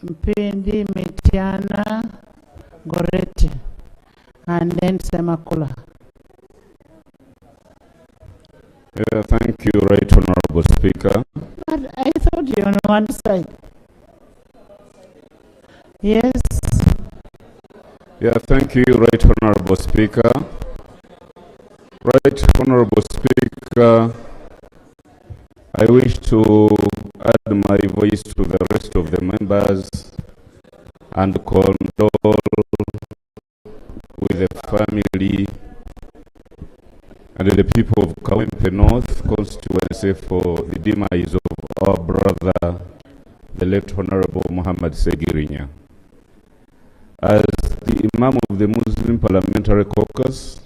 Mpindi Mitiana Gorete, and then Semakula. Thank you, Right Honorable Speaker. But I thought you're on one side. Yes. Thank you, Right Honorable Speaker. Right Honorable Speaker, I wish to add my voice to the rest of the members and condole with the family and the people of Kawempe North constituency for the demise of our brother, the late Honorable Muhammad Ssegirinya. As the Imam of the Muslim Parliamentary Caucus,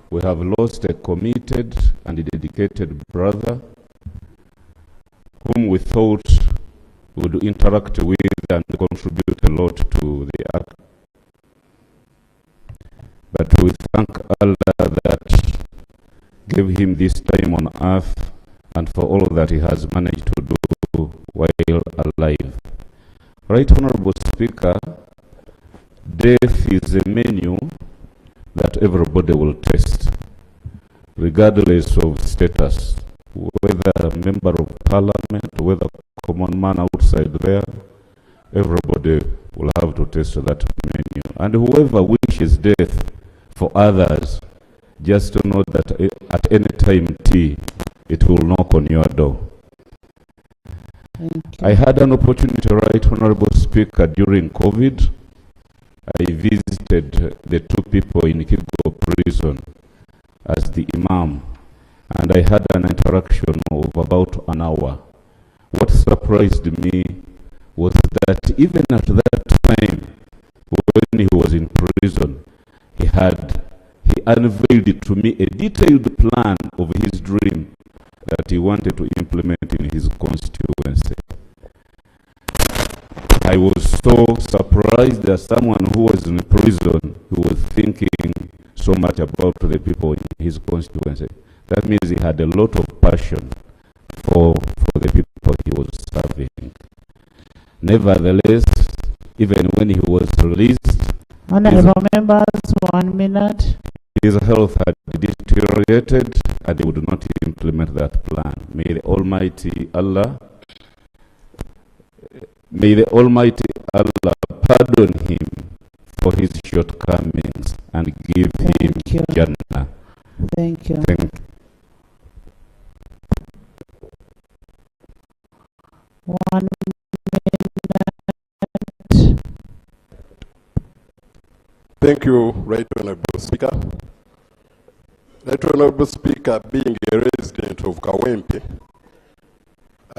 we have lost a committed and dedicated brother whom we thought would interact with and contribute a lot to the act. But we thank Allah that gave him this time on earth and for all that he has managed to do while alive. Right Honorable Speaker, death is a menu that that everybody will test, regardless of status, whether a member of parliament, whether common man outside there, everybody will have to test that menu. And whoever wishes death for others, just to know that at any time it will knock on your door. I had an opportunity, Right Honorable Speaker, during COVID. I visited the two people in Kigo prison as the Imam, and I had an interaction of about an hour. What surprised me was that even at that time, when he was in prison, he unveiled to me a detailed plan of his dream that he wanted to implement in his constituency. I was so surprised as someone who was in prison, who was thinking so much about the people in his constituency. That means he had a lot of passion for the people he was serving. Nevertheless, even when he was released, Honorable members, 1 minute. His health had deteriorated and he would not implement that plan. May the Almighty Allah pardon him for his shortcomings and give him Jannah. Thank you. Thank you. 1 minute. Thank you, Right Honorable Speaker. Right Honorable Speaker, being a resident of Kawempe,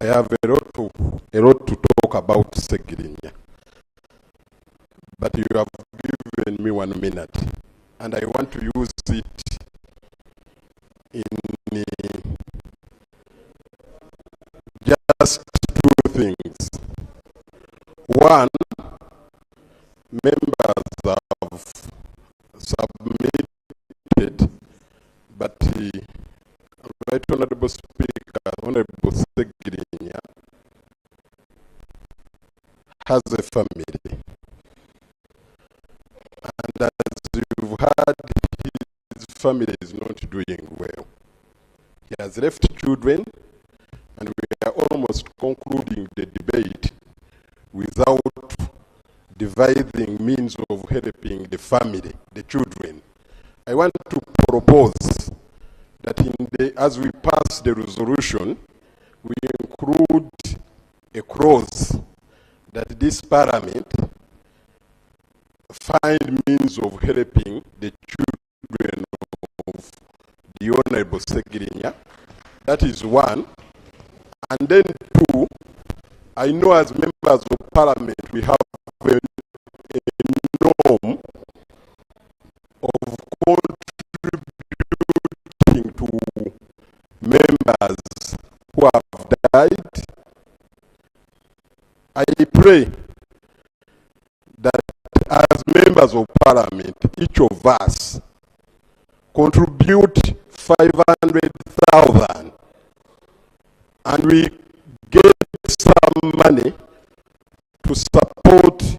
I have a lot to talk about Ssegirinya. But you have given me 1 minute, and I want to use it in just 2 things. One, members have submitted, but Right Honorable Speaker, Honorable Ssegirinya has a family. And as you've heard, his family is not doing well. He has left children, and we are almost concluding the debate without devising means of helping the family, the children. I want to propose that as we pass the resolution, we include a clause that this parliament find means of helping the children of the Honorable Ssegirinya. That is 1. And then 2, I know as members of parliament we have a norm of contributing to members who have died. I pray that as members of parliament, each of us contribute 500,000 and we get some money to support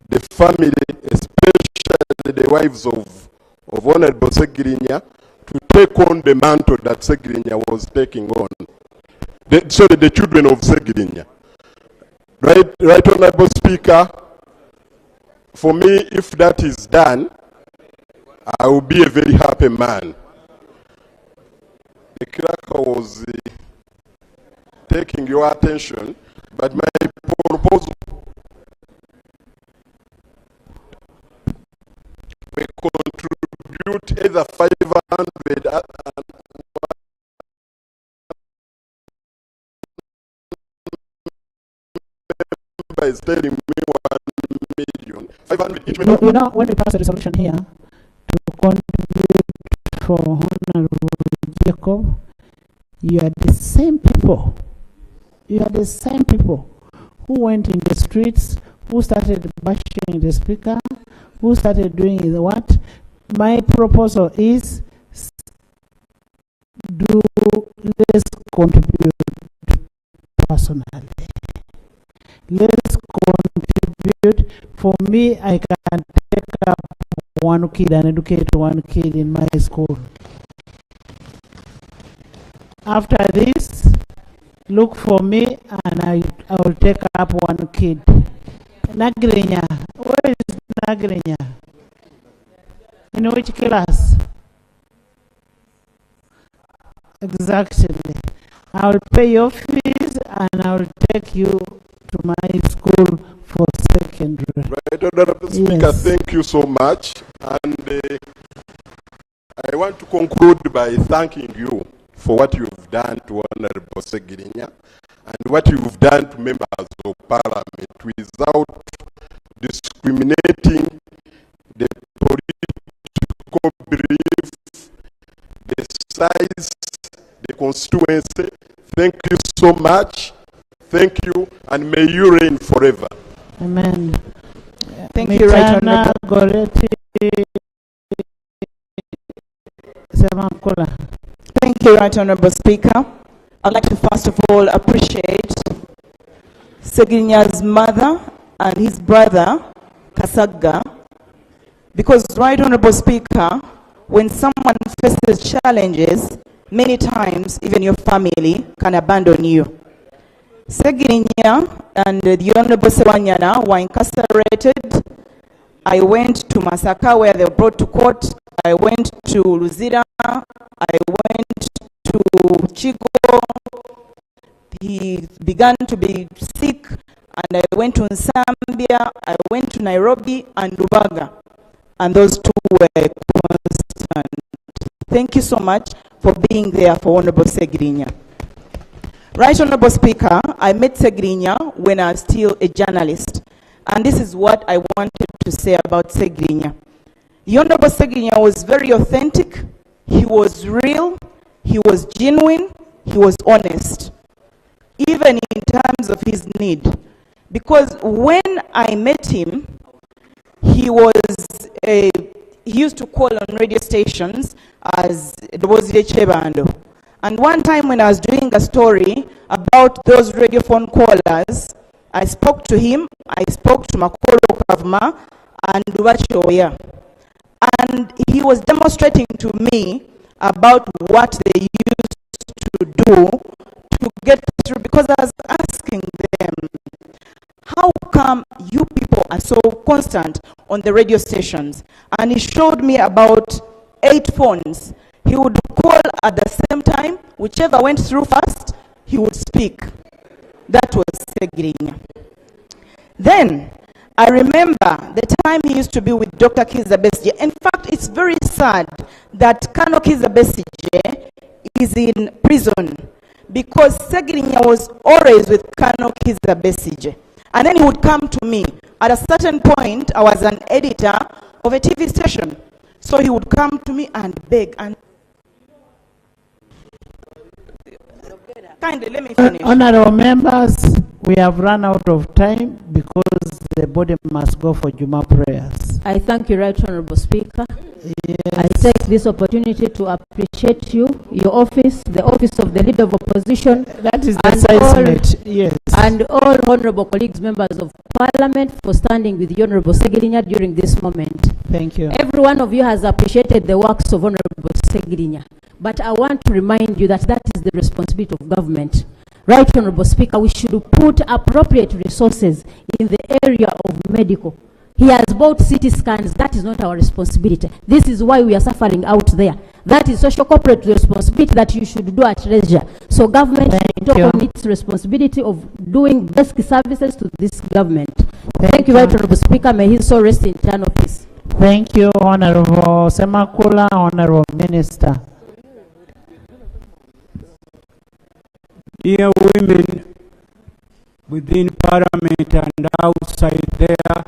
the family, especially the wives of Honorable Ssegirinya, to take on the mantle that Ssegirinya was taking on. The children of Ssegirinya. Right Honorable Speaker, for me, if that is done, I will be a very happy man. The clerk was taking your attention, but my proposal, we contribute either 500 is telling me 1 million. 500 each You know, when we pass a resolution here to contribute for Honorable Jacob, you are the same people. You are the same people who went in the streets, who started bashing the speaker, who started doing the what? My proposal is let's contribute personally. Let's contribute. For me, I can take up 1 one kid and educate one kid in my school. After this, look for me and I will take up one kid. Ssegirinya, where is Ssegirinya? In which class? Exactly. I will pay your fees and I will take you to my school for secondary. Right, Honorable Speaker, Yes. thank you so much. And I want to conclude by thanking you for what you've done to Honorable Ssegirinya and what you've done to members of Parliament without discriminating the political belief, the size, the constituency. Thank you so much. Thank you, and may you reign forever. Amen. Thank you, Right Mitana Honorable. Goreti Semakola. Thank you, Right Honorable Speaker. I'd like to first of all appreciate Ssegirinya's mother and his brother, Kasaga, because, Right Honorable Speaker, when someone faces challenges, many times even your family can abandon you. Ssegirinya and the Honorable Ssewanyana were incarcerated. I went to Masaka where they were brought to court. I went to Luzira. I went to Chigo. He began to be sick, and I went to Nsambia. I went to Nairobi and Lubaga, and those two were constant. Thank you so much for being there for Honorable Ssegirinya. Right Honorable Speaker, I met Ssegirinya when I was still a journalist, and this is what I wanted to say about Ssegirinya. The Honorable Ssegirinya was very authentic, he was real, he was genuine, he was honest, even in terms of his need. Because when I met him, he used to call on radio stations as Dwozire Chebando. And one time when I was doing a story about those radio phone callers, I spoke to him, I spoke to Makolo Kavuma and Dubachoya. And he was demonstrating to me about what they used to do to get through, because I was asking them, how come you people are so constant on the radio stations? And he showed me about 8 phones. He would call at the same time, whichever went through first, he would speak. That was Ssegirinya. Then, I remember the time he used to be with Dr. Kizza Besigye. In fact, it's very sad that Colonel Kizza Besigye is in prison, because Ssegirinya was always with Colonel Kizza Besigye. And then he would come to me. At a certain point, I was an editor of a TV station. So he would come to me and beg and kindly let me finish. Honorable members, we have run out of time because the body must go for Juma prayers. I thank you, Right Honorable Speaker. Yes. I take this opportunity to appreciate you, your office, the office of the Leader of Opposition. That is the seismic, yes. And all honorable colleagues, members of Parliament, for standing with the Honorable Ssegirinya during this moment. Thank you. Every one of you has appreciated the works of Honorable Ssegirinya. But I want to remind you that that is the responsibility of government. Right Honorable Speaker, we should put appropriate resources in the area of medical. He has bought CT scans. That is not our responsibility. This is why we are suffering out there. That is social corporate responsibility that you should do at leisure. So government should take on its responsibility of doing basic services to this government. Thank you, Right Honorable Speaker. May his soul rest in eternal peace. Thank you, Honorable Semakula, Honorable Minister. Dear women within Parliament and outside there,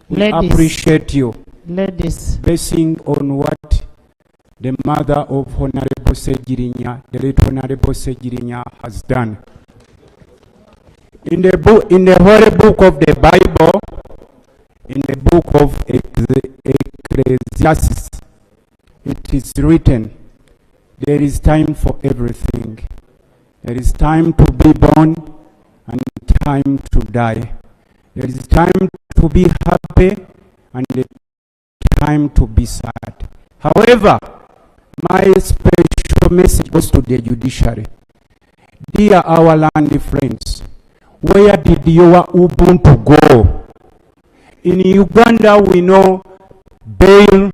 we Ladies. appreciate you. Ladies. Basing on what the mother of Honorable Ssegirinya, the late Honorable Ssegirinya, has done. In the book, in the Holy Book of the Bible, in the book of Ecclesiastes, it is written, there is time for everything. There is time to be born and time to die. There is time to be happy and the time to be sad. However, my special message goes to the judiciary. Dear our land friends, where did your Ubuntu go? In Uganda, we know bail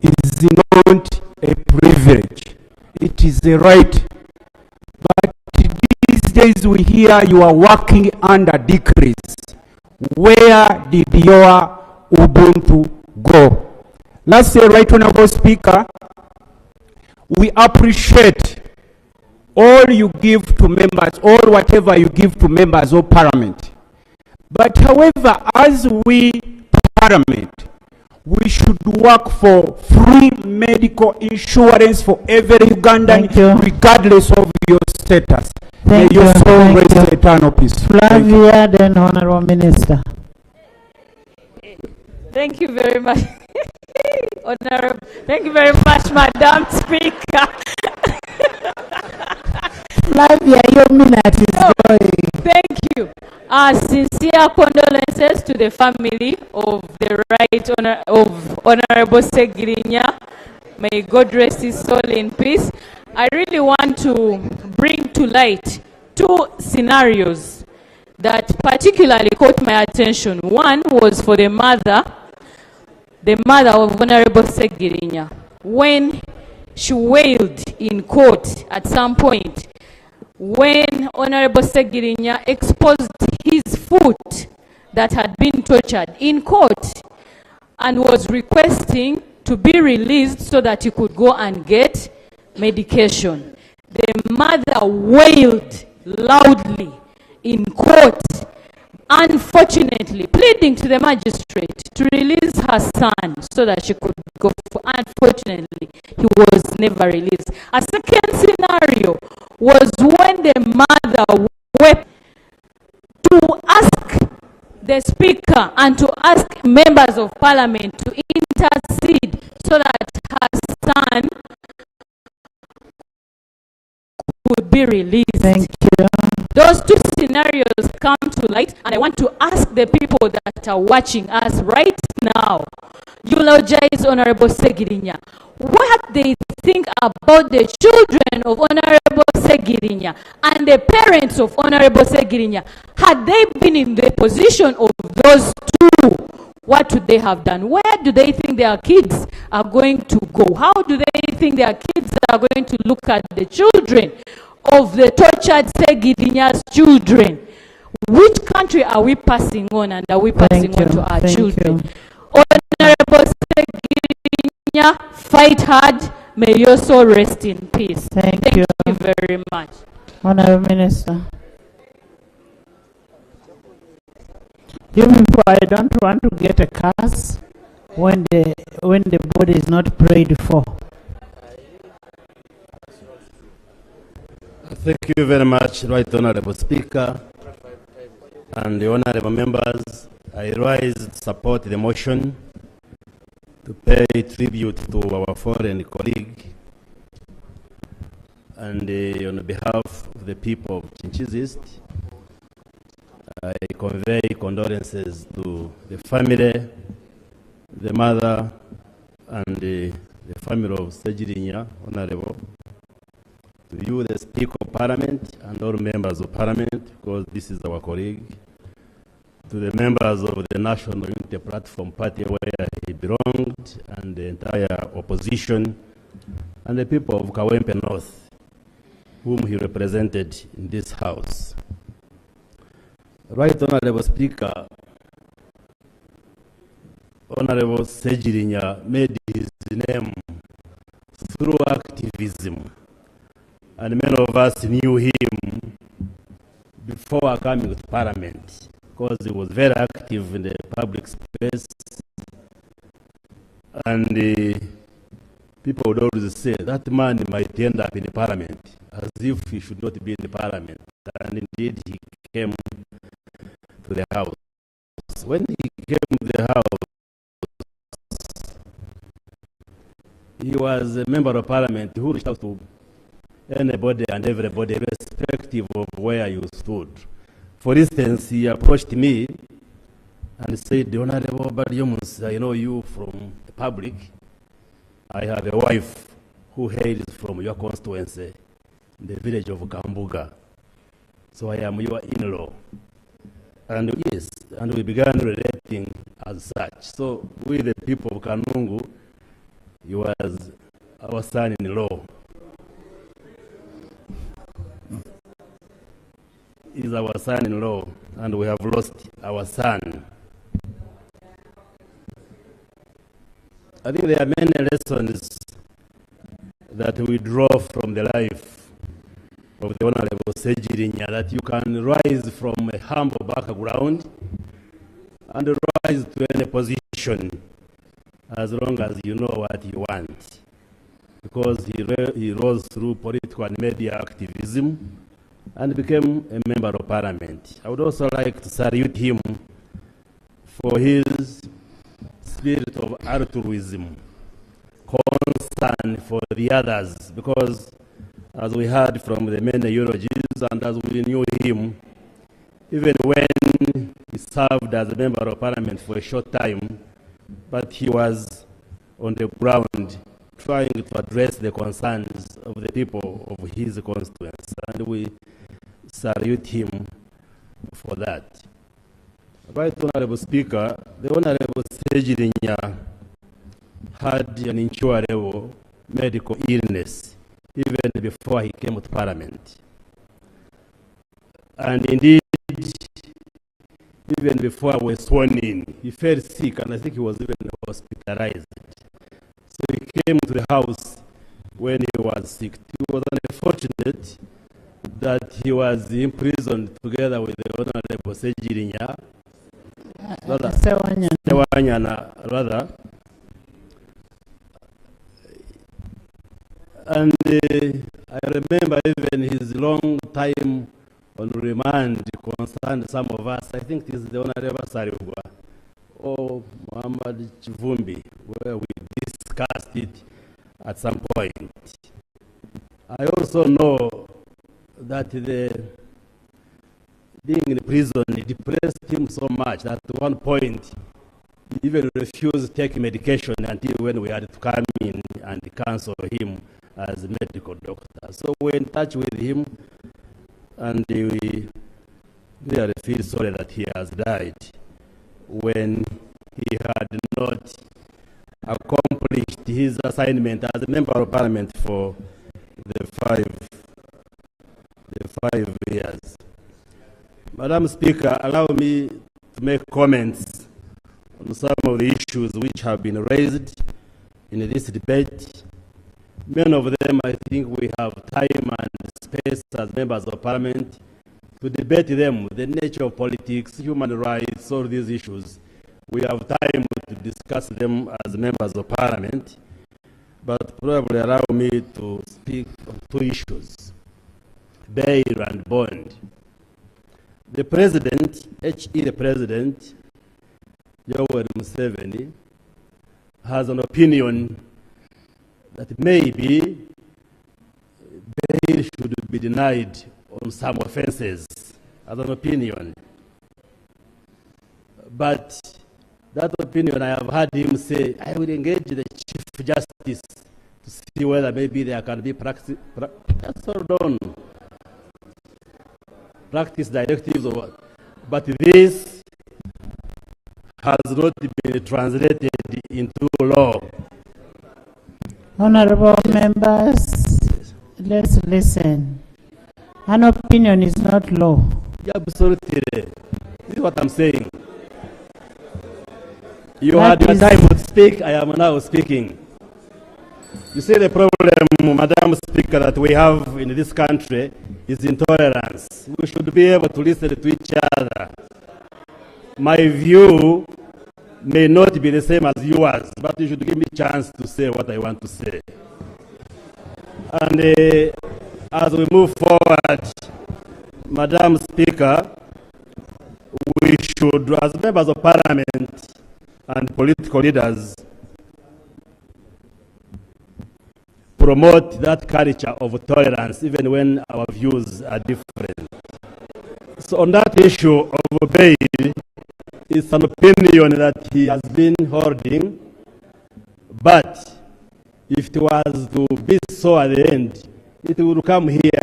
is not a privilege. It is a right. But these days we hear you are working under decrees. Where did your Ubuntu go? Lastly, Right Honorable Speaker, we appreciate all you give to members, all whatever you give to members of Parliament. But however, as we Parliament, we should work for free medical insurance for every Ugandan, regardless of your status. May your soul rest in eternal peace. Flavia, then Honorable Minister. Thank you very much. Honorable, thank you very much, Madam Speaker. Flavia, your minute is going. Thank you. Sincere condolences to the family of the Honorable Ssegirinya. May God rest his soul in peace. I really want to bring to light two scenarios that particularly caught my attention. One was for the mother of Honorable Ssegirinya, when she wailed in court at some point, when Honorable Ssegirinya exposed his foot that had been tortured in court and was requesting to be released so that he could go and get medication. The mother wailed loudly in court, unfortunately pleading to the magistrate to release her son so that she could go. Unfortunately, he was never released. A second scenario was when the mother wept to ask the speaker and to ask members of parliament to intercede so that her son could be released. Thank you. Those two scenarios come to light, and I want to ask the people that are watching us right now, eulogize Honorable Ssegirinya. What they think about the children of Honorable Ssegirinya and the parents of Honorable Ssegirinya. Had they been in the position of those two, what would they have done? Where do they think their kids are going to go? How do they think their kids are going to look at the children of the tortured Ssegirinyas children? Which country are we passing on, and are we passing on to our children? Honorable Ssegirinya, fight hard. May your soul rest in peace. Thank you very much. Honorable Minister. You people, I don't want to get a curse when the body is not prayed for. Thank you very much, Right Honorable Speaker and the honorable members. I rise to support the motion to pay tribute to our foreign colleague, and on behalf of the people of Chinchiz East, I convey condolences to the family, the mother, and the family of Ssegirinya, Honorable, to you, the Speaker of Parliament, and all members of Parliament, because this is our colleague, to the members of the National Unity Platform Party where he belonged, and the entire opposition, and the people of Kawempe North, whom he represented in this House. Right Honorable Speaker, Honorable Ssegirinya made his name through activism, and many of us knew him before coming to Parliament, because he was very active in the public space, and people would always say that man might end up in the Parliament, as if he should not be in the Parliament, and indeed he came to the House. When he came to the House, he was a member of Parliament who reached out to anybody and everybody, irrespective of where you stood. For instance, he approached me and said, "The Honorable Bariomus, I know you from the public. I have a wife who hails from your constituency, in the village of Kambuga. So I am your in-law." And yes, and we began relating as such. So we, the people of Kanungu, he was our son-in-law. He's our son-in-law, and we have lost our son. I think there are many lessons that we draw from the life of the Honorable Ssegirinya, that you can rise from a humble background and rise to any position as long as you know what you want. Because he rose through political and media activism and became a member of parliament. I would also like to salute him for his spirit of altruism, concern for the others, because as we heard from the many eulogies and as we knew him, even when he served as a member of parliament for a short time, but he was on the ground trying to address the concerns of the people of his constituents, and we salute him for that. Right Honorable Speaker, the Honorable Ssegirinya had an incurable medical illness even before he came to Parliament. And indeed, even before I was sworn in, he felt sick, and I think he was even hospitalized. So he came to the house when he was sick. It was unfortunate that he was imprisoned together with the Honorable Ssegirinya, Sewanyana, rather. And I remember even his long time on remand concerned some of us. I think this is the Honorable Sarugwa or Muhammad Chivumbi, where we discussed it at some point. I also know that being in prison depressed him so much that at one point he even refused to take medication until when we had to come in and counsel him as a medical doctor. So we're in touch with him, and we really feel sorry that he has died when he had not accomplished his assignment as a member of parliament for the five years. Madam Speaker, allow me to make comments on some of the issues which have been raised in this debate. Many of them, I think we have time and space as members of parliament to debate them, the nature of politics, human rights, all these issues. We have time to discuss them as members of parliament, but probably allow me to speak on two issues, bail and bond. The president, the president, Yoweri Museveni, has an opinion that maybe bail should be denied on some offenses, as an opinion. But that opinion, I have heard him say, I will engage the Chief Justice to see whether maybe there can be practice directives or what. But this has not been translated into law. Honorable members, let's listen. An opinion is not law. Yeah, absolutely. This is what I'm saying. You had your time to speak, I am now speaking. You see, the problem, Madam Speaker, that we have in this country is intolerance. We should be able to listen to each other. My view may not be the same as yours, but you should give me a chance to say what I want to say. And as we move forward, Madam Speaker, we should, as members of parliament and political leaders, promote that culture of tolerance even when our views are different. So on that issue of bail, it's an opinion that he has been holding, but if it was to be so at the end, it will come here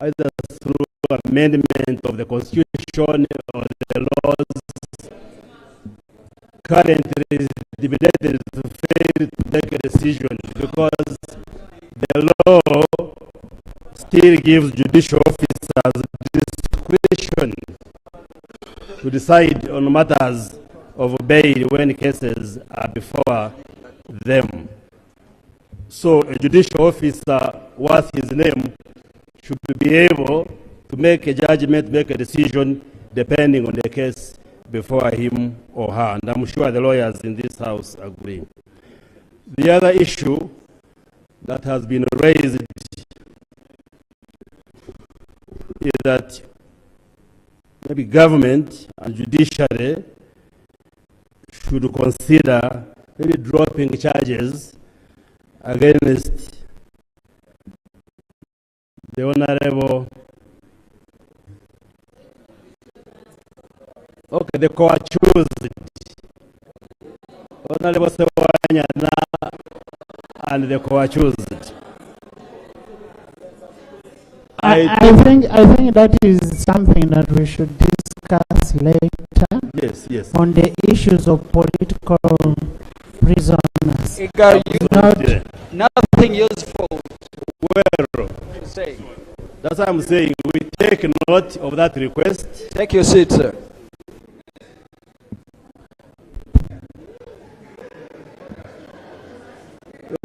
either through amendment of the Constitution or the laws. Currently, the debated to fail to take a decision because the law still gives judicial officers discretion to decide on matters of bail when cases are before them. So a judicial officer worth his name should be able to make a judgment, make a decision depending on the case before him or her. And I'm sure the lawyers in this house agree. The other issue that has been raised is that maybe government and judiciary should consider maybe dropping charges against the Honorable, the co-accused, Honorable Sewanyana and the co-accused. I think that is something that we should discuss later. Yes, yes. On the issues of political prisoners. Nothing useful. Well, to say. That's what I'm saying. We take note of that request. Take your seat, sir.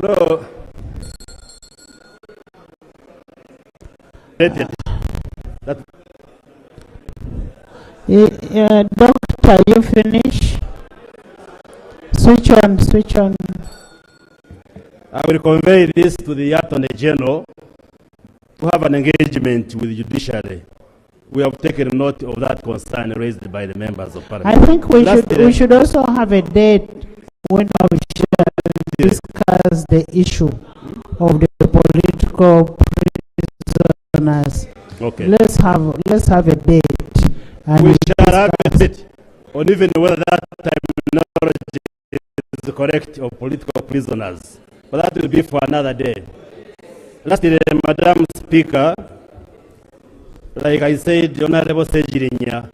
No. That. Doctor, you finish? Switch on. I will convey this to the Attorney General to have an engagement with the judiciary. We have taken note of that concern raised by the members of Parliament. I think we should also have a date when we shall discuss the issue of the political prisoners. Okay. Let's have a date. And we shall have a date on even whether that terminology is correct of political prisoners. But that will be for another day. Lastly, Madam Speaker, like I said, the Honorable Ssegirinya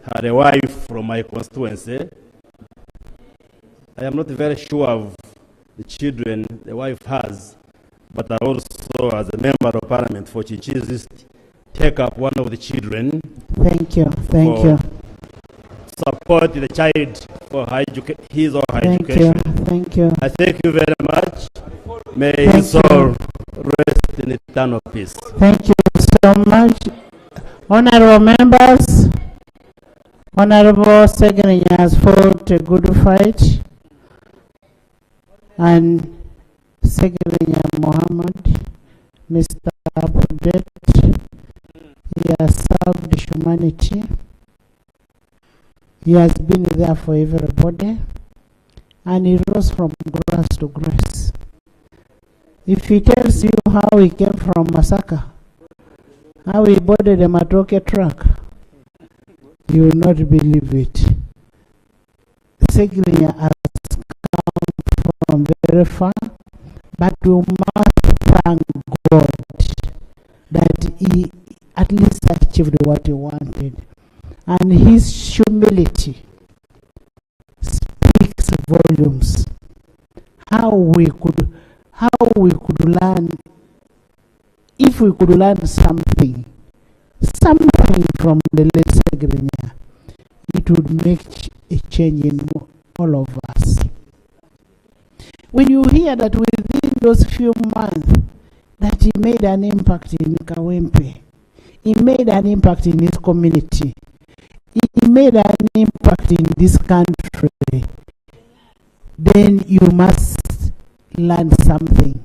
had a wife from my constituency. I am not very sure of the children the wife has, but I also, as a member of Parliament for Chinchills East, take up one of the children. Thank you. Support the child for his or her education. Thank you. I thank you very much. May his soul rest in eternal peace. Thank you so much. Honorable members, Honorable Ssegirinya has fought a good fight, and Ssegirinya Muhammad, Mr. Update, he has served humanity. He has been there for everybody, and he rose from grace to grace. If he tells you how he came from Masaka, how he boarded a Matoke truck, you will not believe it. Ssegirinya has come from very far, but we must thank God that he at least achieved what he wanted. And his humility speaks volumes. How we could learn, if we could learn something from the late Ssegirinya, it would make a change in all of us. When you hear that within those few months that he made an impact in Kawempe, he made an impact in his community, he made an impact in this country, then you must learn something.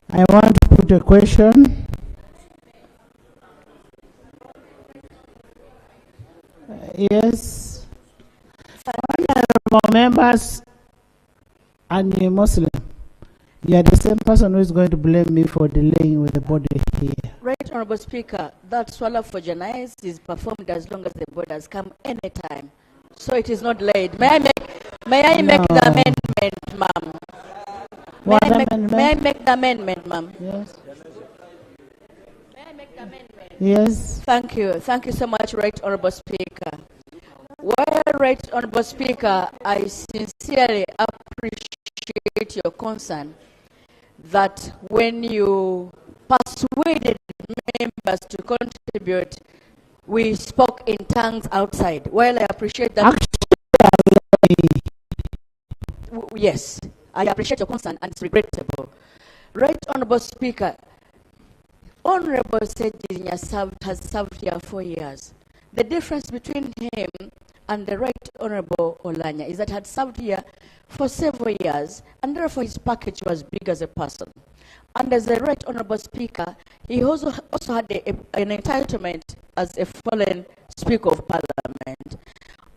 I want to put a question. Yes. Honorable members, and a Muslim, you are the same person who is going to blame me for delaying with the body here. Right, Honorable Speaker, that swallow for Janais is performed as long as the board has come anytime. So it is not late. May I make the amendment, ma'am? May I make the amendment, ma'am? Yes. May I make the amendment? Yes. Thank you. Thank you so much, Right Honorable Speaker. Well, Right Honorable Speaker, I sincerely appreciate your concern that when you persuaded members to contribute, we spoke in tongues outside. While I appreciate that. Yes, I appreciate your concern and it's regrettable. Right Honorable Speaker, Honorable Ssegirinya has served here 4 years. The difference between him and the Right Honorable Olanya is that he had served here for several years and therefore his package was big as a person. And as the Right Honorable Speaker, he also had an entitlement as a fallen Speaker of Parliament.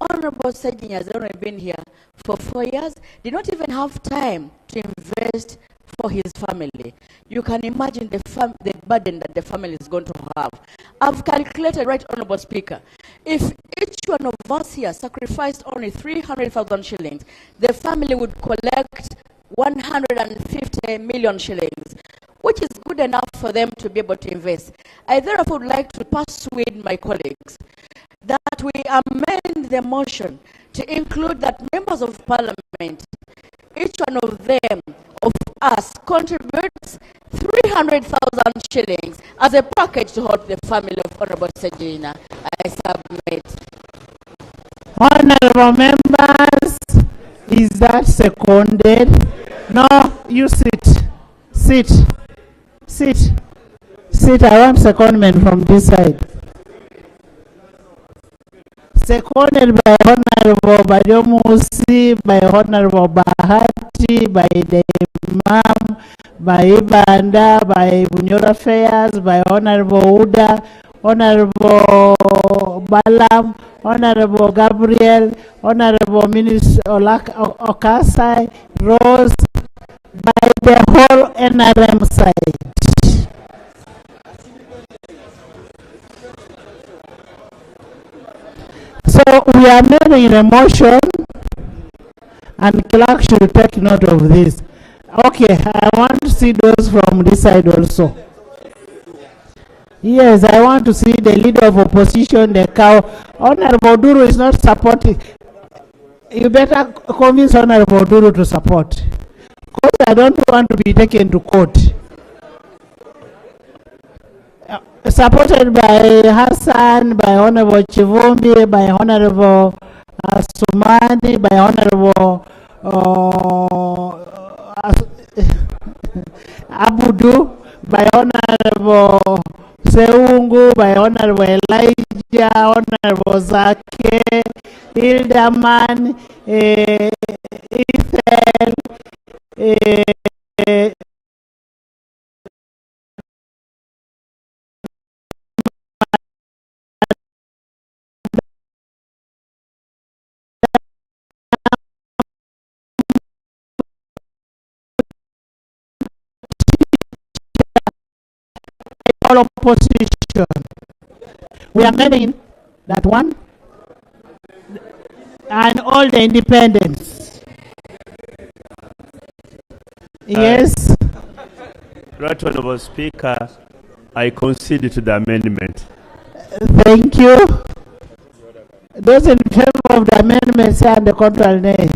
Honorable Ssegirinya has only been here for 4 years, did not even have time to invest for his family. You can imagine the burden that the family is going to have. I've calculated, Right Honorable Speaker, if each one of us here sacrificed only 300,000 shillings, the family would collect 150 million shillings, which is good enough for them to be able to invest. I therefore would like to persuade my colleagues that we amend the motion to include that members of Parliament, each one of them, of us, contributes 300,000 shillings as a package to help the family of Honorable Ssegirinya. I submit. Honorable members, is that seconded? No, you sit. Sit. Sit. Sit. I want secondment from this side. Seconded by Honorable Bajomusi, by Honorable Bahati, by the Imam, by Ibanda, by Bunyora Affairs, by Honorable Uda, Honorable Balam, Honorable Gabriel, Honorable Minister Okasai, Rose, by the whole NRM side. So we are making a motion and clerk should take note of this. Okay, I want to see those from this side also. Yes, I want to see the leader of opposition, the cow. Honorable Duru is not supporting. You better convince Honorable Duru to support. Because I don't want to be taken to court. Supported by Hassan, by Honorable Chivumbi, by Honorable Sumani, by Honorable Abudu, by Honorable Seungu, by Honorable Elijah, Honorable Zake, Hildaman, Ethel, all opposition. We are amending that one and all the independents. Yes. Right Honorable Speaker, I concede to the amendment. Thank you. Those in favor of the amendment say on the contrary nay.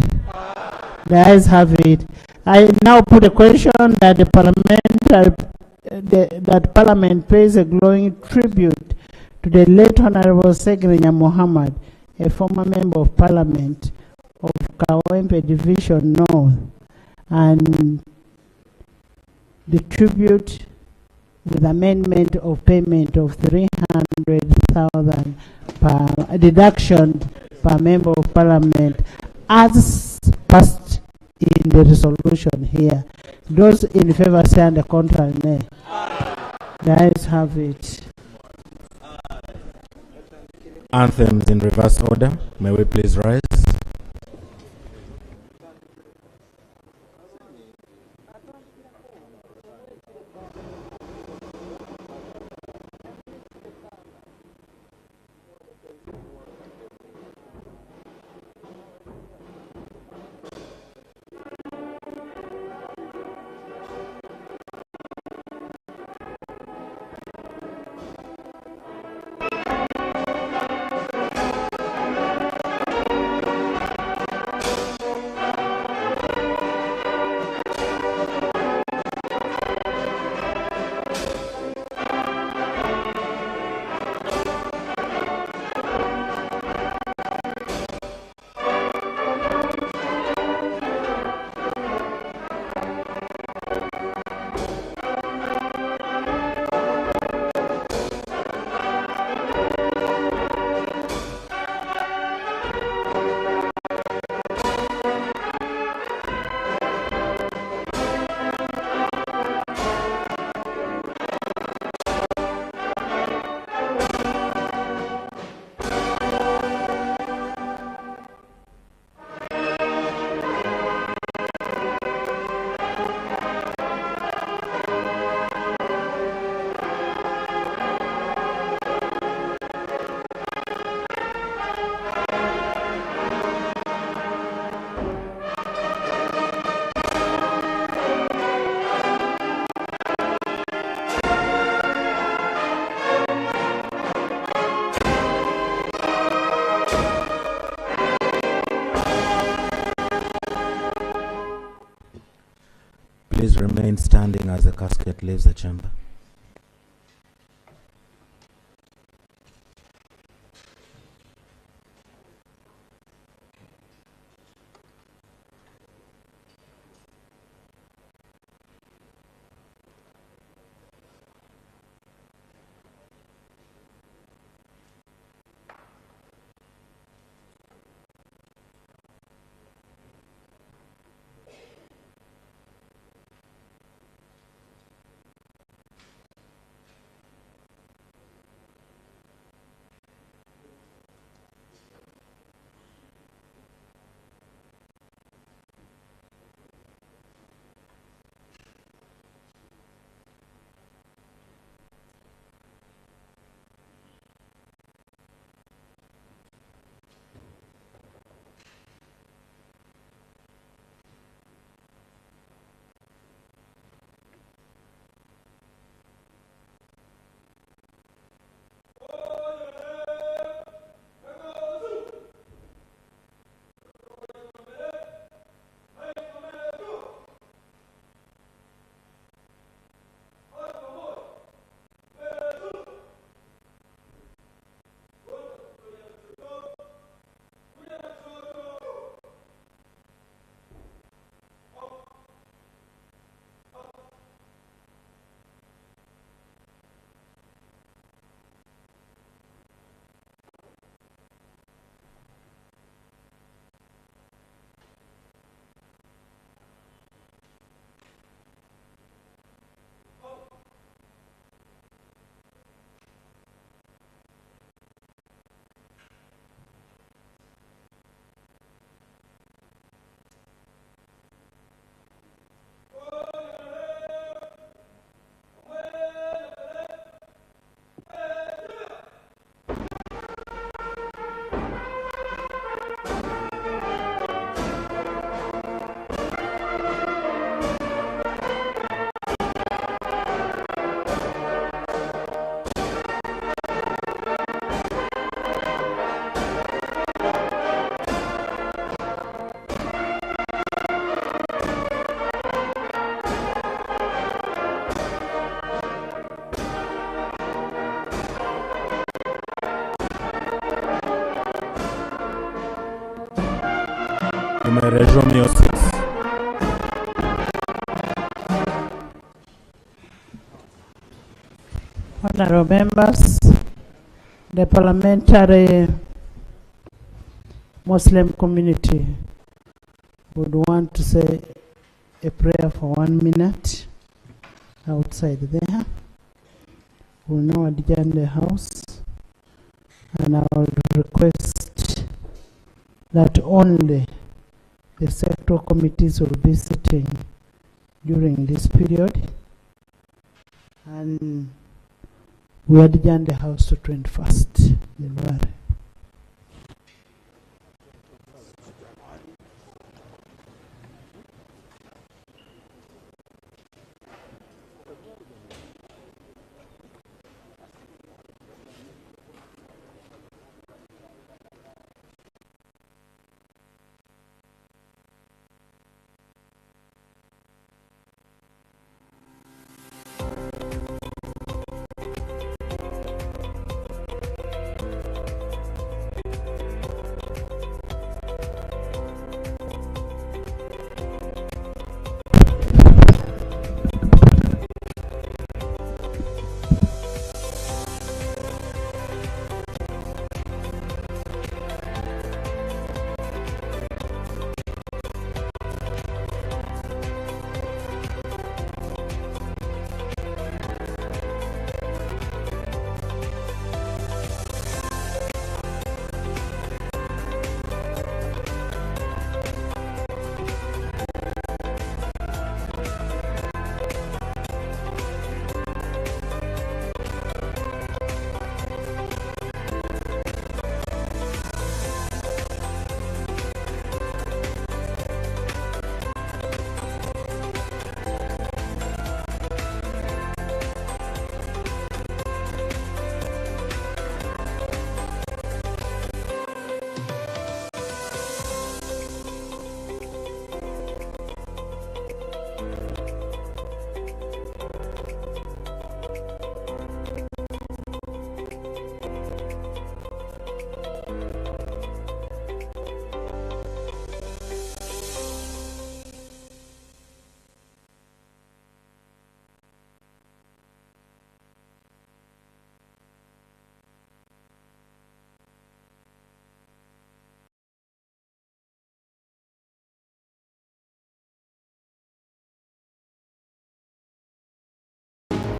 The ayes have it. I now put a question that that Parliament pays a glowing tribute to the late Honorable Ssegirinya Muhammad, a former Member of Parliament of Kawempe Division North, and the tribute with amendment of payment of 300,000 per deduction per Member of Parliament as passed in the resolution here. Those in favor say on the contrary nay. The ayes have it. Anthems in reverse order. May we please rise? please remain standing as the casket leaves the chamber. You may resume your seats. Honorable members, the parliamentary Muslim community would want to say a prayer for 1 minute outside there. We'll now adjourn the house, and I will request that only the sectoral committees will be sitting during this period, and we adjourn the house to 21st January.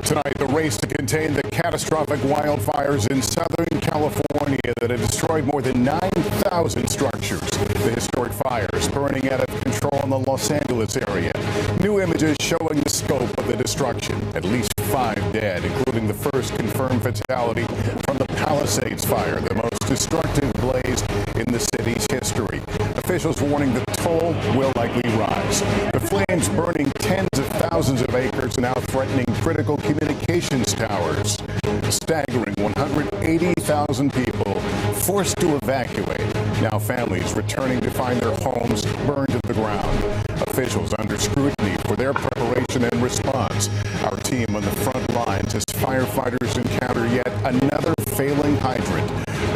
Tonight, the race to contain the catastrophic wildfires in Southern California that have destroyed more than 9,000 structures. The historic fires burning out of control in the Los Angeles area. New images showing the scope of the destruction. At least 5 dead, including the first confirmed fatality from the Palisades fire, the most destructive blaze in the city's history. Officials warning the toll will likely rise. The flames burning tens of thousands of acres and now threatening critical communications towers. A staggering 180,000 people forced to evacuate. Now families returning to find their homes burned to the ground. Officials under scrutiny for their preparation and response. Our team on the front lines as firefighters encounter yet another failing hydrant.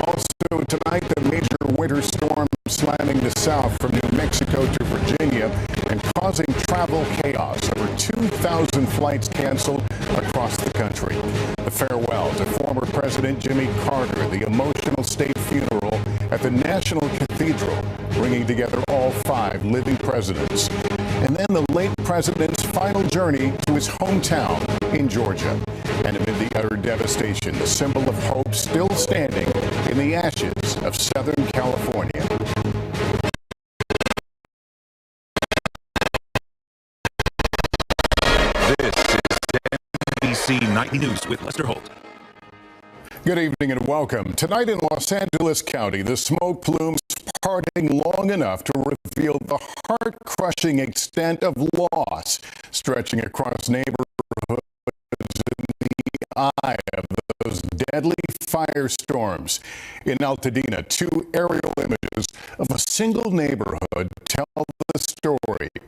Also tonight, the major winter storm slamming the south from New Mexico to Virginia and causing travel chaos. Over 2,000 flights canceled across the country. The farewell to former President Jimmy Carter, the emotional state funeral at the National Cathedral, bringing together all 5 living presidents. And then the late president's final journey to his hometown in Georgia. And amid the utter devastation, the symbol of hope still standing in the ashes of Southern California. This is NBC Nightly News with Lester Holt. Good evening and welcome. Tonight in Los Angeles County, the smoke plumes parting long enough to reveal the heart-crushing extent of loss stretching across neighborhoods in the eye of those deadly firestorms. In Altadena, 2 aerial images of a single neighborhood tell